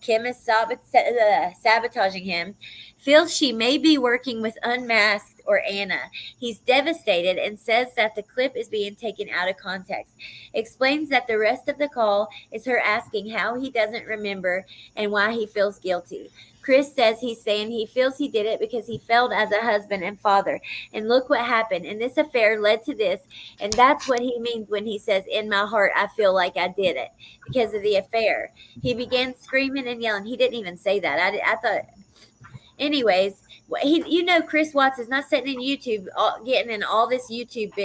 Kim is sabotaging him. Feels she may be working with Unmasked or Anna. He's devastated and says that the clip is being taken out of context. Explains that the rest of the call is her asking how he doesn't remember and why he feels guilty. Chris says he's saying he feels he did it because he failed as a husband and father. And look what happened. And this affair led to this. And that's what he means when he says, in my heart, I feel like I did it because of the affair. He began screaming and yelling. He didn't even say that. I thought, anyways, Chris Watts is not sitting in YouTube, getting in all this YouTube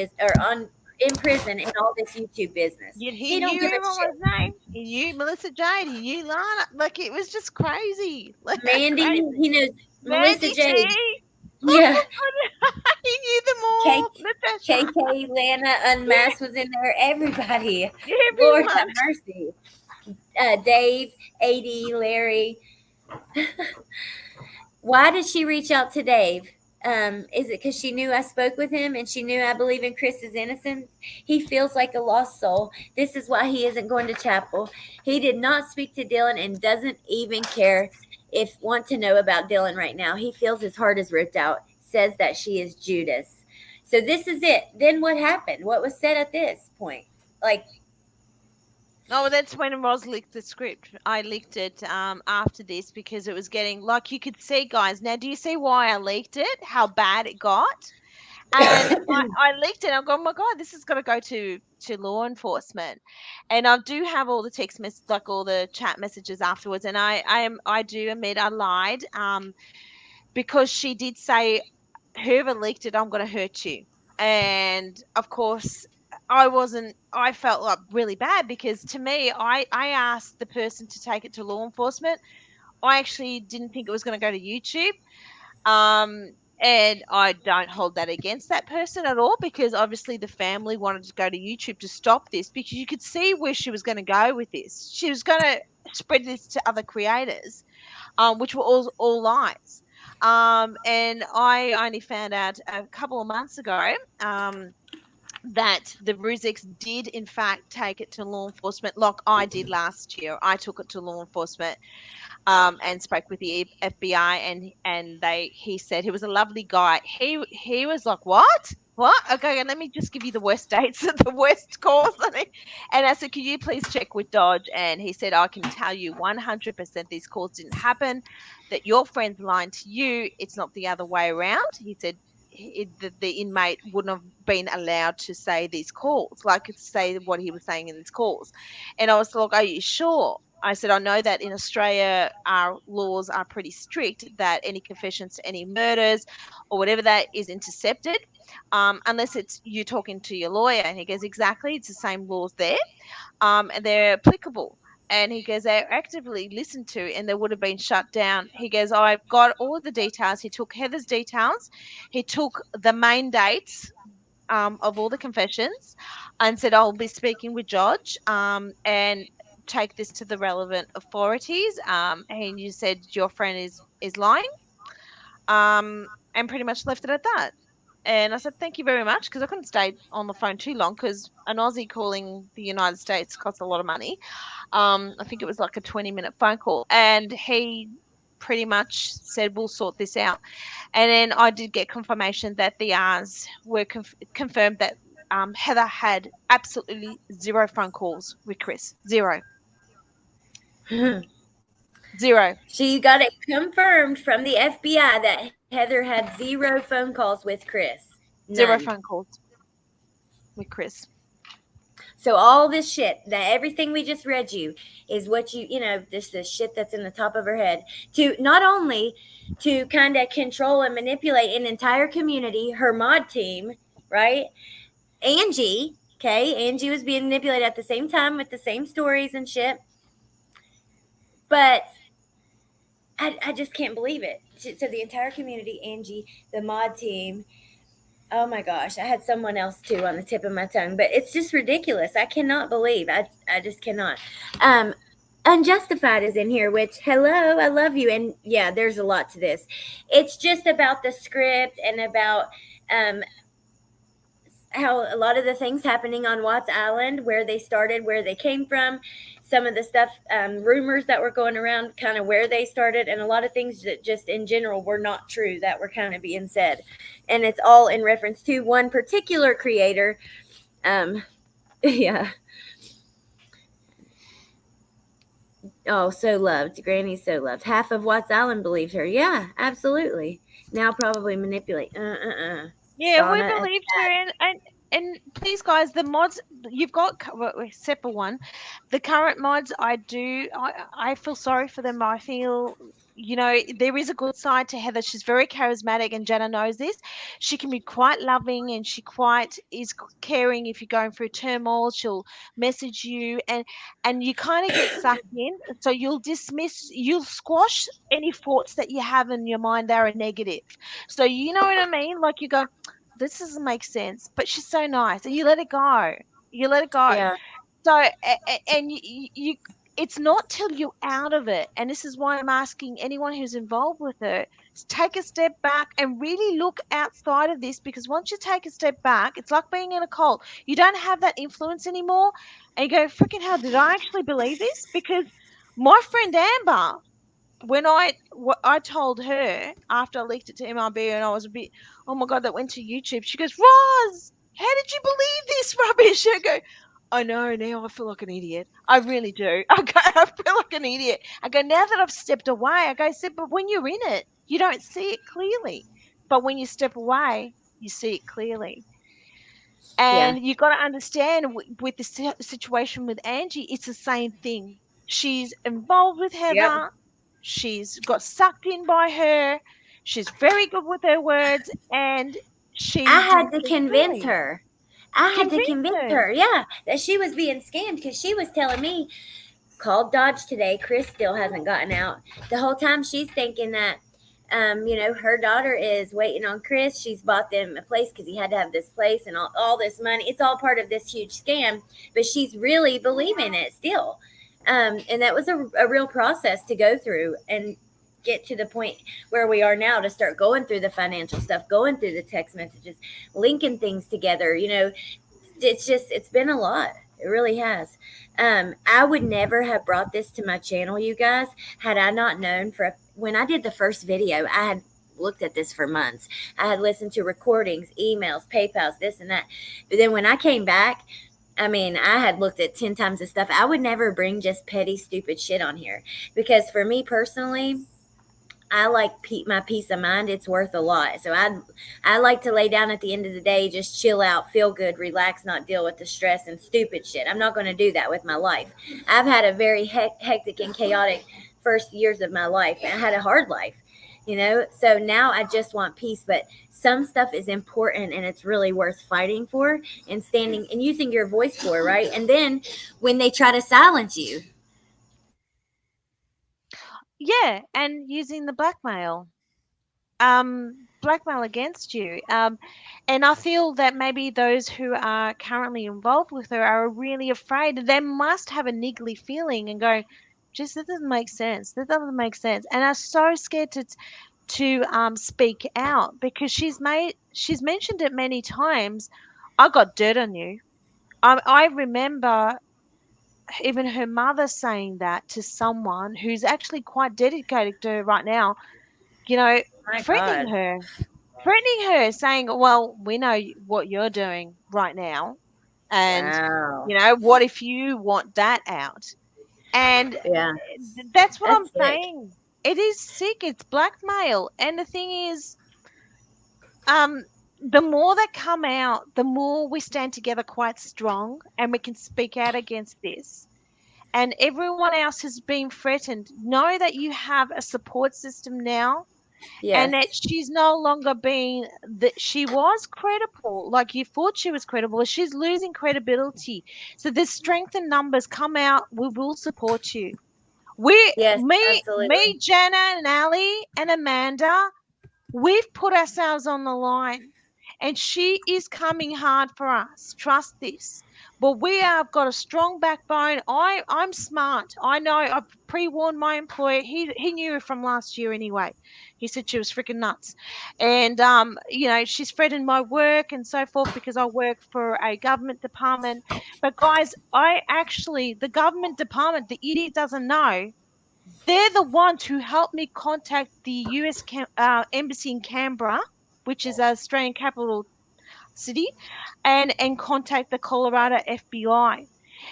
in prison and all this YouTube business. He don't give a shit. Name. You, Melissa Jade. You, Lana. Like, it was just crazy. Like, Mandy, crazy. he knows Melissa Mandy Jade. G. Yeah. He knew them Kate, all. Natasha. KK, Lana, Unmasked was in there. Everybody. Lord Everyone. have mercy. Dave, AD, Larry. Why did she reach out to Dave? Is it because she knew I spoke with him and she knew I believe in Chris's innocence? He feels like a lost soul. This is why he isn't going to chapel. He did not speak to Dylan and doesn't even care if want to know about Dylan right now. He feels his heart is ripped out. Says that she is Judas. So this is it. Then what happened? What was said at this point? Like, Oh, that's when Roz leaked the script. I leaked it after this because it was getting, like, you could see, guys. Now, do you see why I leaked it? How bad it got? And I leaked it. I'm going, oh my God, this is going to go to law enforcement. And I do have all the text messages, like all the chat messages afterwards. And I do admit I lied because she did say, whoever leaked it, I'm going to hurt you. And of course, I felt like really bad because to me, I asked the person to take it to law enforcement. I actually didn't think it was going to go to YouTube. And I don't hold that against that person at all because obviously the family wanted to go to YouTube to stop this because you could see where she was going to go with this. She was going to spread this to other creators, which were all lies. And I only found out a couple of months ago that the Ruziks did in fact take it to law enforcement, like I did last year. I took it to law enforcement and spoke with the FBI, and he said he was a lovely guy. He was like, what? Okay, let me just give you the worst dates, the worst calls. And I said, can you please check with Dodge? And he said, I can tell you 100% these calls didn't happen, that your friend's lying to you. It's not the other way around. He said the inmate wouldn't have been allowed to say these calls, like say what he was saying in these calls. And I was like, are you sure? I said, I know that in Australia, our laws are pretty strict that any confessions to any murders or whatever that is intercepted, unless it's you talking to your lawyer. And he goes, exactly, it's the same laws there, and they're applicable. And he goes, they're actively listened to and they would have been shut down. He goes, I've got all the details. He took Heather's details. He took the main dates of all the confessions and said, I'll be speaking with Judge and take this to the relevant authorities. And you said your friend is lying, and pretty much left it at that. And I said, thank you very much, because I couldn't stay on the phone too long because an Aussie calling the United States costs a lot of money. I think it was like a 20-minute phone call. And he pretty much said, we'll sort this out. And then I did get confirmation that the R's were confirmed that Heather had absolutely zero phone calls with Chris. Zero. She got it confirmed from the FBI that Heather had zero phone calls with Chris. Zero phone calls with Chris. So all this shit, that everything we just read you is what just the shit that's in the top of her head, to not only to kind of control and manipulate an entire community, her mod team, right? Angie was being manipulated at the same time with the same stories and shit. But I just can't believe it. So the entire community, Angie, the mod team. Oh my gosh, I had someone else too on the tip of my tongue, but it's just ridiculous. I cannot believe. I just cannot. Unjustified is in here, which, hello, I love you. And yeah, there's a lot to this. It's just about the script and about how a lot of the things happening on Watts Island, where they started, where they came from, some of the stuff, rumors that were going around, kind of where they started, and a lot of things that just in general were not true that were kind of being said. And it's all in reference to one particular creator. Yeah. Oh, so loved. Granny's so loved. Half of Watts Island believed her. Yeah, absolutely. Now probably manipulate. Yeah, Donna we believed her, and please, guys, the mods you've got, except for one, the current mods, I feel sorry for them. I feel there is a good side to Heather. She's very charismatic, and Jenna knows this. She can be quite loving, and she quite is caring. If you're going through turmoil, she'll message you, and you kind of get sucked in. So you'll squash any thoughts that you have in your mind that are negative. So you know what I mean? Like you go, this doesn't make sense, but she's so nice, and you let it go. You let it go. Yeah. So, and you it's not till you're out of it. And this is why I'm asking anyone who's involved with it, take a step back and really look outside of this, because once you take a step back, it's like being in a cult. You don't have that influence anymore. And you go, freaking hell, did I actually believe this? Because my friend Amber, when I told her after I leaked it to MRB and I was a bit, oh my God, that went to YouTube. She goes, Roz, how did you believe this rubbish? I go, I know, now I feel like an idiot. I really do. I feel like an idiot. I go, now that I've stepped away, I go, but when you're in it, you don't see it clearly. But when you step away, you see it clearly. And you've got to understand with the situation with Angie, it's the same thing. She's involved with Heather. Yep. She's got sucked in by her. She's very good with her words. And I had to convince her. I had to convince her, that she was being scammed, because she was telling me, called Dodge today. Chris still hasn't gotten out. The whole time she's thinking that, her daughter is waiting on Chris. She's bought them a place because he had to have this place and all this money. It's all part of this huge scam, but she's really believing it still. And that was a real process to go through and get to the point where we are now, to start going through the financial stuff, going through the text messages, linking things together. It's been a lot. It really has. I would never have brought this to my channel, you guys, had I not known when I did the first video. I had looked at this for months. I had listened to recordings, emails, PayPals, this and that. But then when I came back, I had looked at 10 times the stuff. I would never bring just petty, stupid shit on here, because for me personally, I like my peace of mind. It's worth a lot. So I like to lay down at the end of the day, just chill out, feel good, relax, not deal with the stress and stupid shit. I'm not going to do that with my life. I've had a very hectic and chaotic first years of my life. And I had a hard life, So now I just want peace. But some stuff is important, and it's really worth fighting for and standing and using your voice for, right? And then when they try to silence you. Yeah, and using the blackmail against you. And I feel that maybe those who are currently involved with her are really afraid. They must have a niggly feeling and go, just that doesn't make sense. That doesn't make sense. And are so scared to speak out, because she's mentioned it many times. I got dirt on you. I remember even her mother saying that to someone who's actually quite dedicated to her right now, threatening her, saying, well, we know what you're doing right now. And, what if you want that out? And that's what I'm saying. It is sick. It's blackmail. And the thing is, the more that come out, the more we stand together quite strong, and we can speak out against this. And everyone else has been threatened. Know that you have a support system now, and that she's no longer that she was credible. Like you thought she was credible. She's losing credibility. So there's strength in numbers. Come out. We will support you. Me, Jenna, and Ali, and Amanda, we've put ourselves on the line. And she is coming hard for us. Trust this. But we have got a strong backbone. I'm smart. I know. I've pre-warned my employer. He knew from last year anyway. He said she was freaking nuts. And, she's threatened my work and so forth, because I work for a government department. But, guys, the government department, the idiot doesn't know, they're the ones who helped me contact the US embassy in Canberra, which is an Australian capital city, and contact the Colorado FBI.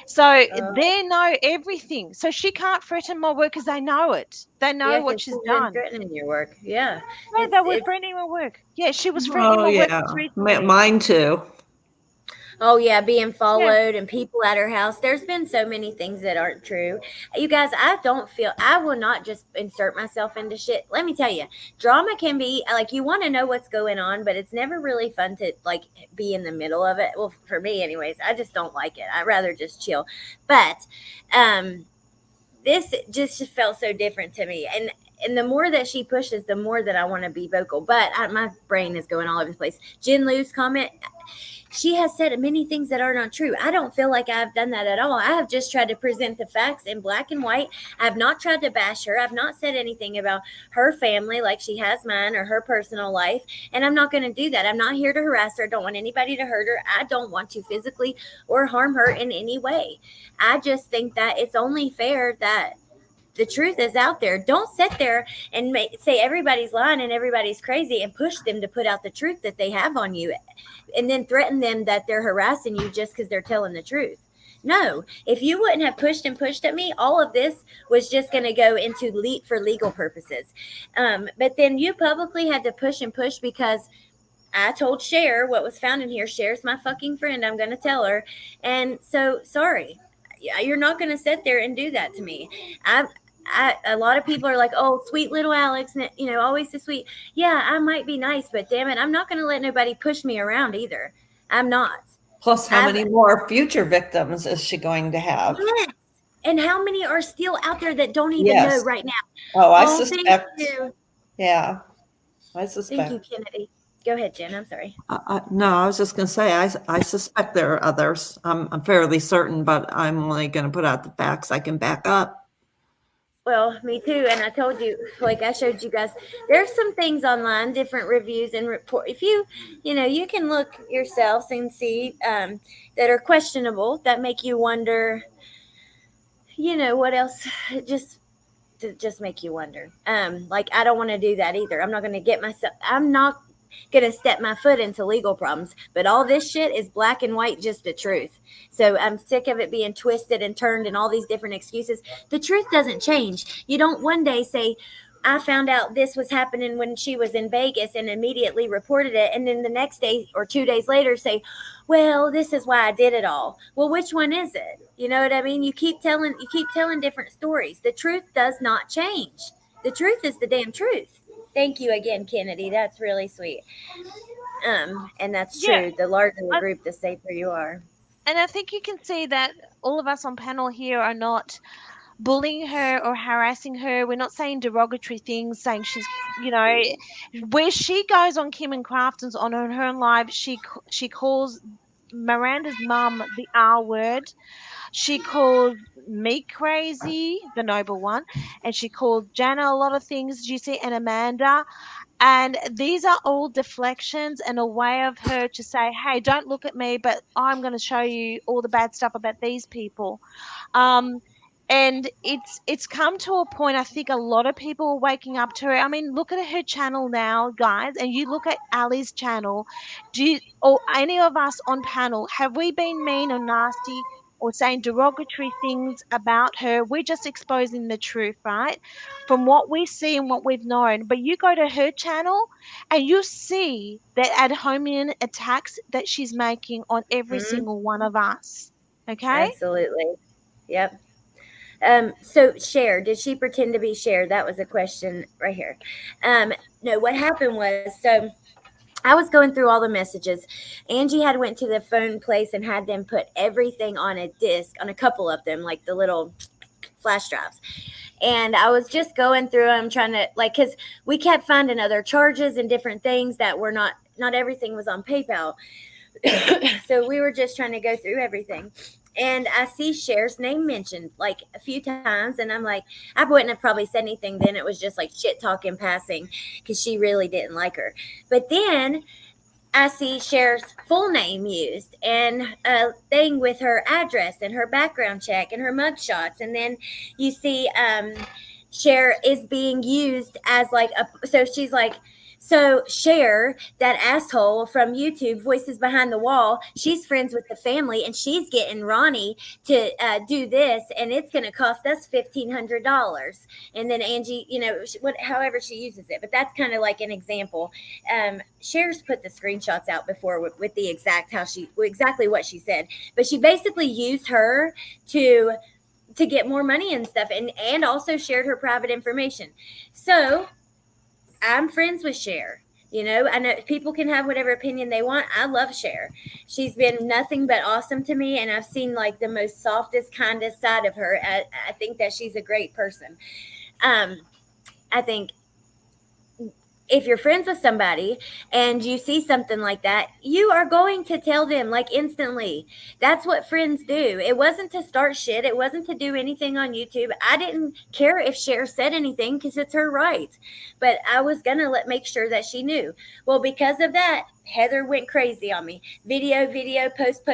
So they know everything. So she can't threaten my work because they know it. They know what she's done. Threatening your work. Yeah. No, they were threatening my work. Yeah, she was threatening my work. Mine too. Oh yeah, being followed and people at her house. There's been so many things that aren't true. You guys, I will not just insert myself into shit. Let me tell you, drama can be like you want to know what's going on, but it's never really fun to like be in the middle of it. Well, for me anyways, I just don't like it. I'd rather just chill. But this just felt so different to me. And the more that she pushes, the more that I want to be vocal. But my brain is going all over the place. Jen Lou's comment, she has said many things that are not true. I don't feel like I've done that at all. I have just tried to present the facts in black and white. I've not tried to bash her. I've not said anything about her family like she has mine or her personal life. And I'm not going to do that. I'm not here to harass her. I don't want anybody to hurt her. I don't want to physically or harm her in any way. I just think that it's only fair that the truth is out there. Don't sit there and say everybody's lying and everybody's crazy and push them to put out the truth that they have on you and then threaten them that they're harassing you just because they're telling the truth. No, if you wouldn't have pushed at me, all of this was just going to go into for legal purposes. But then you publicly had to push because I told Cher what was found in here. Cher's my fucking friend. I'm going to tell her. And so, sorry. You're not going to sit there and do that to me. A lot of people are like, oh, sweet little Alex, always so sweet. Yeah, I might be nice, but damn it, I'm not going to let nobody push me around either. I'm not. Plus, how many more future victims is she going to have? Yes. And how many are still out there that don't even know right now? Oh, I suspect. Thank you. Yeah, I suspect. Thank you, Kennedy. Go ahead, Jen. I'm sorry. No, I was just going to say, I suspect there are others. I'm fairly certain, but I'm only going to put out the facts I can back up. Well, me too. And I told you, like I showed you guys, there's some things online, different reviews and report. If you can look yourselves and see that are questionable, that make you wonder, what else, just make you wonder. Like, I don't want to do that either. I'm not going to step my foot into legal problems, but all this shit is black and white, just the truth. So I'm sick of it being twisted and turned and all these different excuses. The truth doesn't change. You don't one day say, I found out this was happening when she was in Vegas and immediately reported it. And then the next day or 2 days later say, well, this is why I did it all. Well, which one is it? You know what I mean? You keep telling different stories. The truth does not change. The truth is the damn truth. Thank you again, Kennedy. That's really sweet. And that's true. Yeah. The larger the group, the safer you are. And I think you can see that all of us on panel here are not bullying her or harassing her. We're not saying derogatory things, saying she's, where she goes on Kim and Crafton's on her own live, she calls Miranda's mum the R word. She called me crazy, the noble one, and she called Jana a lot of things, Juicy and Amanda. And these are all deflections and a way of her to say, hey, don't look at me, but I'm going to show you all the bad stuff about these people. And it's come to a point, I think a lot of people are waking up to her. I mean, look at her channel now, guys, and you look at Ali's channel. Or any of us on panel, have we been mean or nasty or saying derogatory things about her? We're just exposing the truth, right? From what we see and what we've known. But you go to her channel and you see that ad hominem attacks that she's making on every single one of us. Okay? Absolutely. Yep. So Cher, did she pretend to be Cher? That was a question right here. No, what happened was, so I was going through all the messages. Angie had went to the phone place and had them put everything on a disc, on a couple of them, like the little flash drives. And I was just going through them trying to, because we kept finding other charges and different things that were not everything was on PayPal. So we were just trying to go through everything. And I see Cher's name mentioned like a few times. And I'm like, I wouldn't have probably said anything then. It was just like shit talk in passing because she really didn't like her. But then I see Cher's full name used and a thing with her address and her background check and her mugshots. And then you see Cher is being used as so she's like, So Cher, that asshole from YouTube, Voices Behind the Wall, she's friends with the family, and she's getting Ronnie to do this, and it's going to cost us $1,500. And then Angie, however she uses it, but that's kind of like an example. Cher's put the screenshots out before with the exactly what she said, but she basically used her to get more money and stuff, and also shared her private information. So I'm friends with Cher. I know people can have whatever opinion they want. I love Cher. She's been nothing but awesome to me, and I've seen like the most softest, kindest side of her. I think that she's a great person. I think if you're friends with somebody and you see something like that, you are going to tell them like instantly. That's what friends do. It wasn't to start shit. It wasn't to do anything on YouTube. I didn't care if Cher said anything because it's her right. But I was going to make sure that she knew. Well, because of that, Heather went crazy on me. Video, post,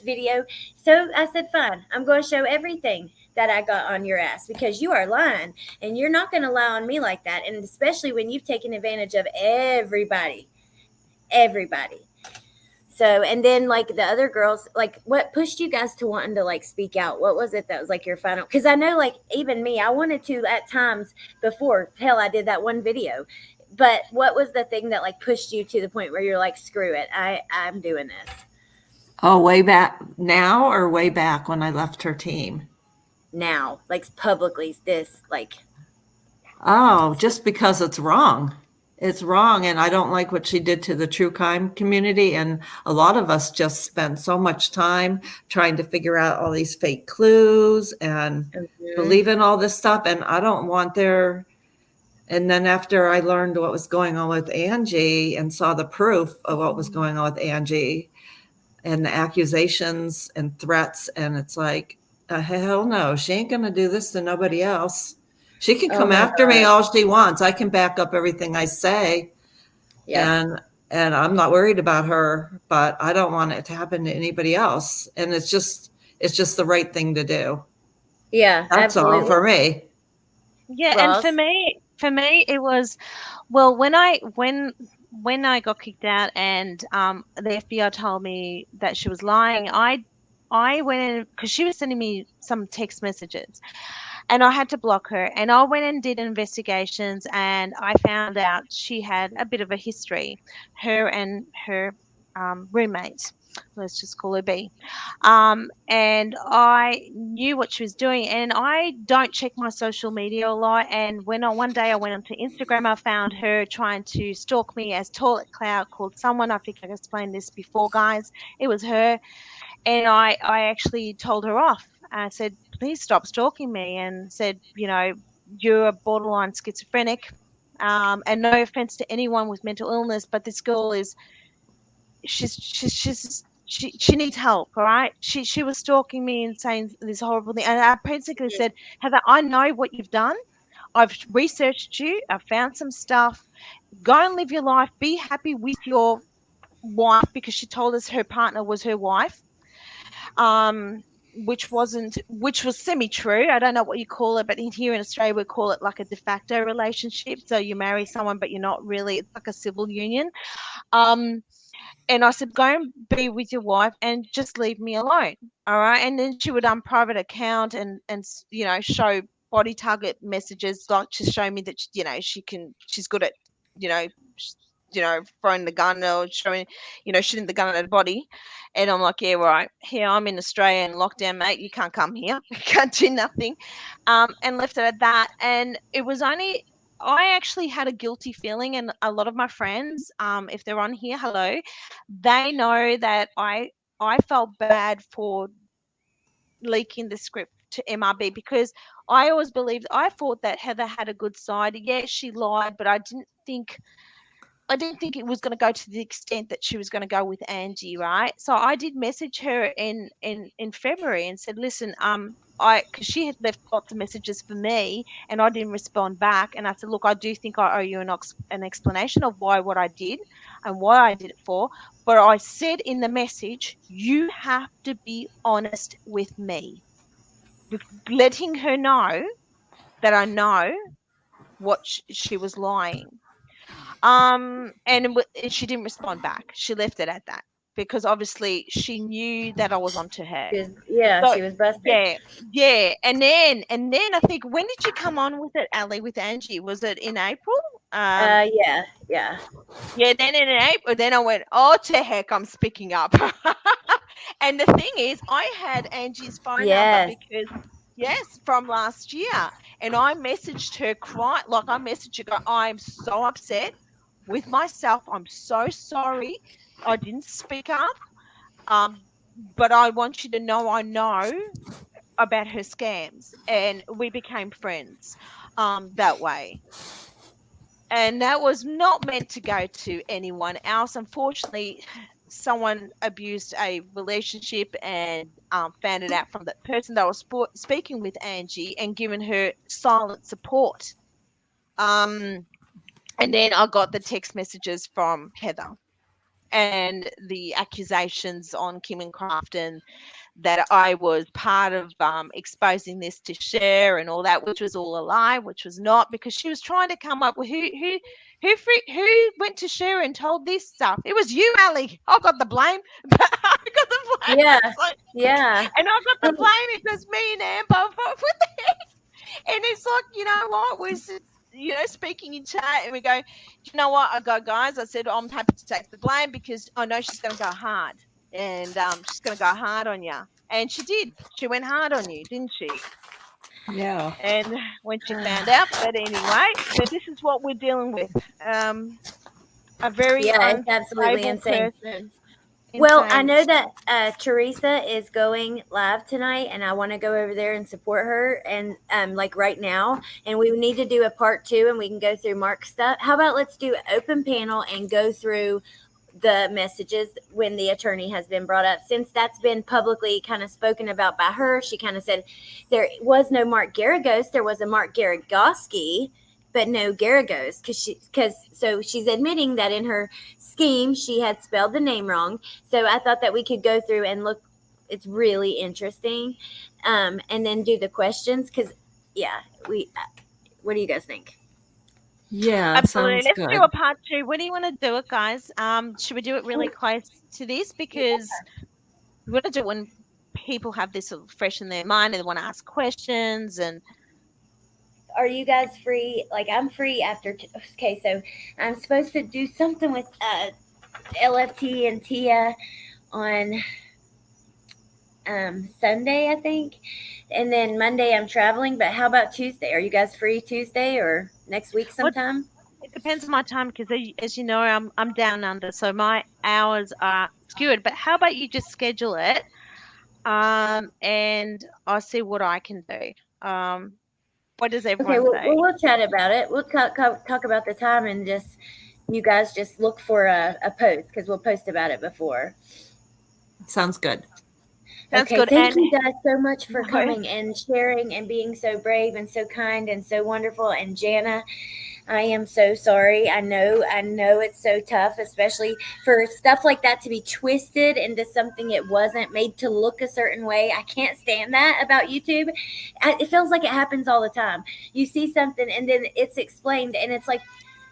video. So I said, fine, I'm going to show everything that I got on your ass because you are lying, and you're not going to lie on me like that. And especially when you've taken advantage of everybody. So, and then like the other girls, like what pushed you guys to wanting to like speak out? What was it that was like your final? Because I know like even me, I wanted to at times before. Hell, I did that one video. But what was the thing that like pushed you to the point where you're like, screw it, I'm doing this? Oh, way back now or way back when I left her team? Now, like publicly, this like. Oh, just because it's wrong. It's wrong. And I don't like what she did to the true crime community. And a lot of us just spend so much time trying to figure out all these fake clues and believe in all this stuff. And I don't want their. And then after I learned what was going on with Angie and saw the proof of what was going on with Angie and the accusations and threats, and it's like, hell no, she ain't going to do this to nobody else. She can come after me all she wants. I can back up everything I say. Yeah. And I'm not worried about her, but I don't want it to happen to anybody else. And it's just the right thing to do. Yeah, that's absolutely all for me. Yeah. Ross? And for me, it was, well, when I got kicked out and the FBI told me that she was lying, I went in because she was sending me some text messages and I had to block her, and I went and did investigations, and I found out she had a bit of a history, her and her roommate, let's just call her B, and I knew what she was doing, and I don't check my social media a lot, and one day I went onto Instagram, I found her trying to stalk me as Toilet Cloud called someone. I think I explained this before, guys. It was her. And I actually told her off. I said, please stop stalking me, and said, you're a borderline schizophrenic. And no offense to anyone with mental illness, but this girl she needs help, all right? She was stalking me and saying this horrible thing. And I basically said, Heather, I know what you've done. I've researched you. I've found some stuff. Go and live your life. Be happy with your wife, because she told us her partner was her wife. Which was semi-true. I don't know what you call it, but here in Australia we call it like a de facto relationship. So you marry someone, but you're not really. It's like a civil union. And I said, go and be with your wife and just leave me alone. All right. And then she would private account and show body target messages, like to show me that she's good at throwing the gun or showing, shooting the gun at her body. And I'm like, yeah, right. Here I'm in Australia in lockdown, mate. You can't come here. You can't do nothing. And left it at that. And it was only, I actually had a guilty feeling, and a lot of my friends, if they're on here, hello, they know that I felt bad for leaking the script to MRB, because I always believed, I thought that Heather had a good side. Yeah, she lied, but I didn't think it was going to go to the extent that she was going to go with Angie, right? So I did message her in February and said, listen, because she had left lots of messages for me and I didn't respond back. And I said, look, I do think I owe you an explanation of what I did and why I did it for. But I said in the message, you have to be honest with me. Letting her know that I know what she was lying. And she didn't respond back. She left it at that because obviously she knew that I was onto her. Yeah, So, she was busted. yeah. And then I think, when did you come on with it, Ali, with Angie? Was it in April? Yeah. Yeah, then in April, then I went, oh, to heck, I'm speaking up. And the thing is, I had Angie's phone number Yes. because, yes, from last year. And I messaged her, I messaged her, go, I'm so upset with myself. I'm so sorry. I didn't speak up. But I want you to know I know about her scams. And we became friends that way. And that was not meant to go to anyone else. Unfortunately, someone abused a relationship and found it out from that person that was speaking with Angie and given her silent support. And then I got the text messages from Heather and the accusations on Kim and Crafton that I was part of exposing this to Cher and all that, which was all a lie, which was not, because she was trying to come up with who went to Cher and told this stuff. It was you, Ali. I got the blame. I got the blame. Yeah. It's like, Yeah. and I got the blame because me and Amber. What the heck? And it's like, you know what? We're speaking in chat, and we go, you know what? I go, guys. I said, I'm happy to take the blame because I know she's going to go hard. And she's going to go hard on you. And she did. She went hard on you, didn't she? Yeah. And when she found out, but anyway, so this is what we're dealing with. A very It's absolutely unstable insane. person. Well, I Insane. know that Teresa is going live tonight, and I want to go over there and support her, and like right now. And we need to do a part 2, and we can go through Mark's stuff. How about let's do an open panel and go through the messages when the attorney has been brought up, since that's been publicly kind of spoken about by her. She kind of said there was no Mark Garagos, there was a Mark Garagoski, but no Garagos, so she's admitting that in her scheme she had spelled the name wrong. So I thought that we could go through and look. It's really interesting, and then do the questions because what do you guys think? Yeah, Absolutely. sounds Let's good. do a part 2. When do you want to do it, guys? Should we do it really close to this? Because we want to do it when people have this sort of fresh in their mind and they want to ask questions. And Are you guys free? Like, I'm free after. Okay, so I'm supposed to do something with LFT and Tia on Sunday, I think, and then Monday I'm traveling. But how about Tuesday? Are you guys free Tuesday or next week sometime? it depends on my time because, as you know, I'm down under, so my hours are skewed. But how about you just schedule it, and I'll see what I can do. What does everyone Okay, say? we'll chat about it. We'll talk about the time, and just you guys just look for a post because we'll post about it before. Sounds good. Sounds Okay, good. thank And you guys so much for No. coming and sharing and being so brave and so kind and so wonderful. And Jana, I am so sorry. I know it's so tough, especially for stuff like that to be twisted into something it wasn't, made to look a certain way. I can't stand that about YouTube. It feels like it happens all the time. You see something and then it's explained and it's like,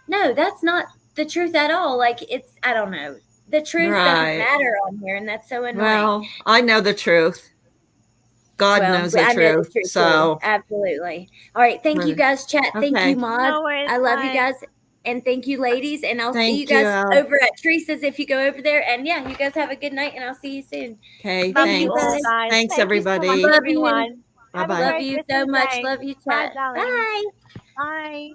no, that's not the truth at all. Like, I don't know. The truth doesn't Right. matter on here, and that's so annoying. Well, I know the truth. God knows the I know truth. So too. Absolutely. All right. Thank you guys, chat. Thank Okay. you, mods. No worries, I love bye. you guys. And thank you, ladies. And I'll see Thank you guys you. over at Teresa's if you go over there. And yeah, you guys have a good night, and I'll see you soon. Okay, Love you thanks. all, guys. Thanks, Thank you so everybody. much, Love you. everyone. Have a Bye-bye. Love great you rest so of the much. day. Love you, Bye, chat. darling. Bye. Bye.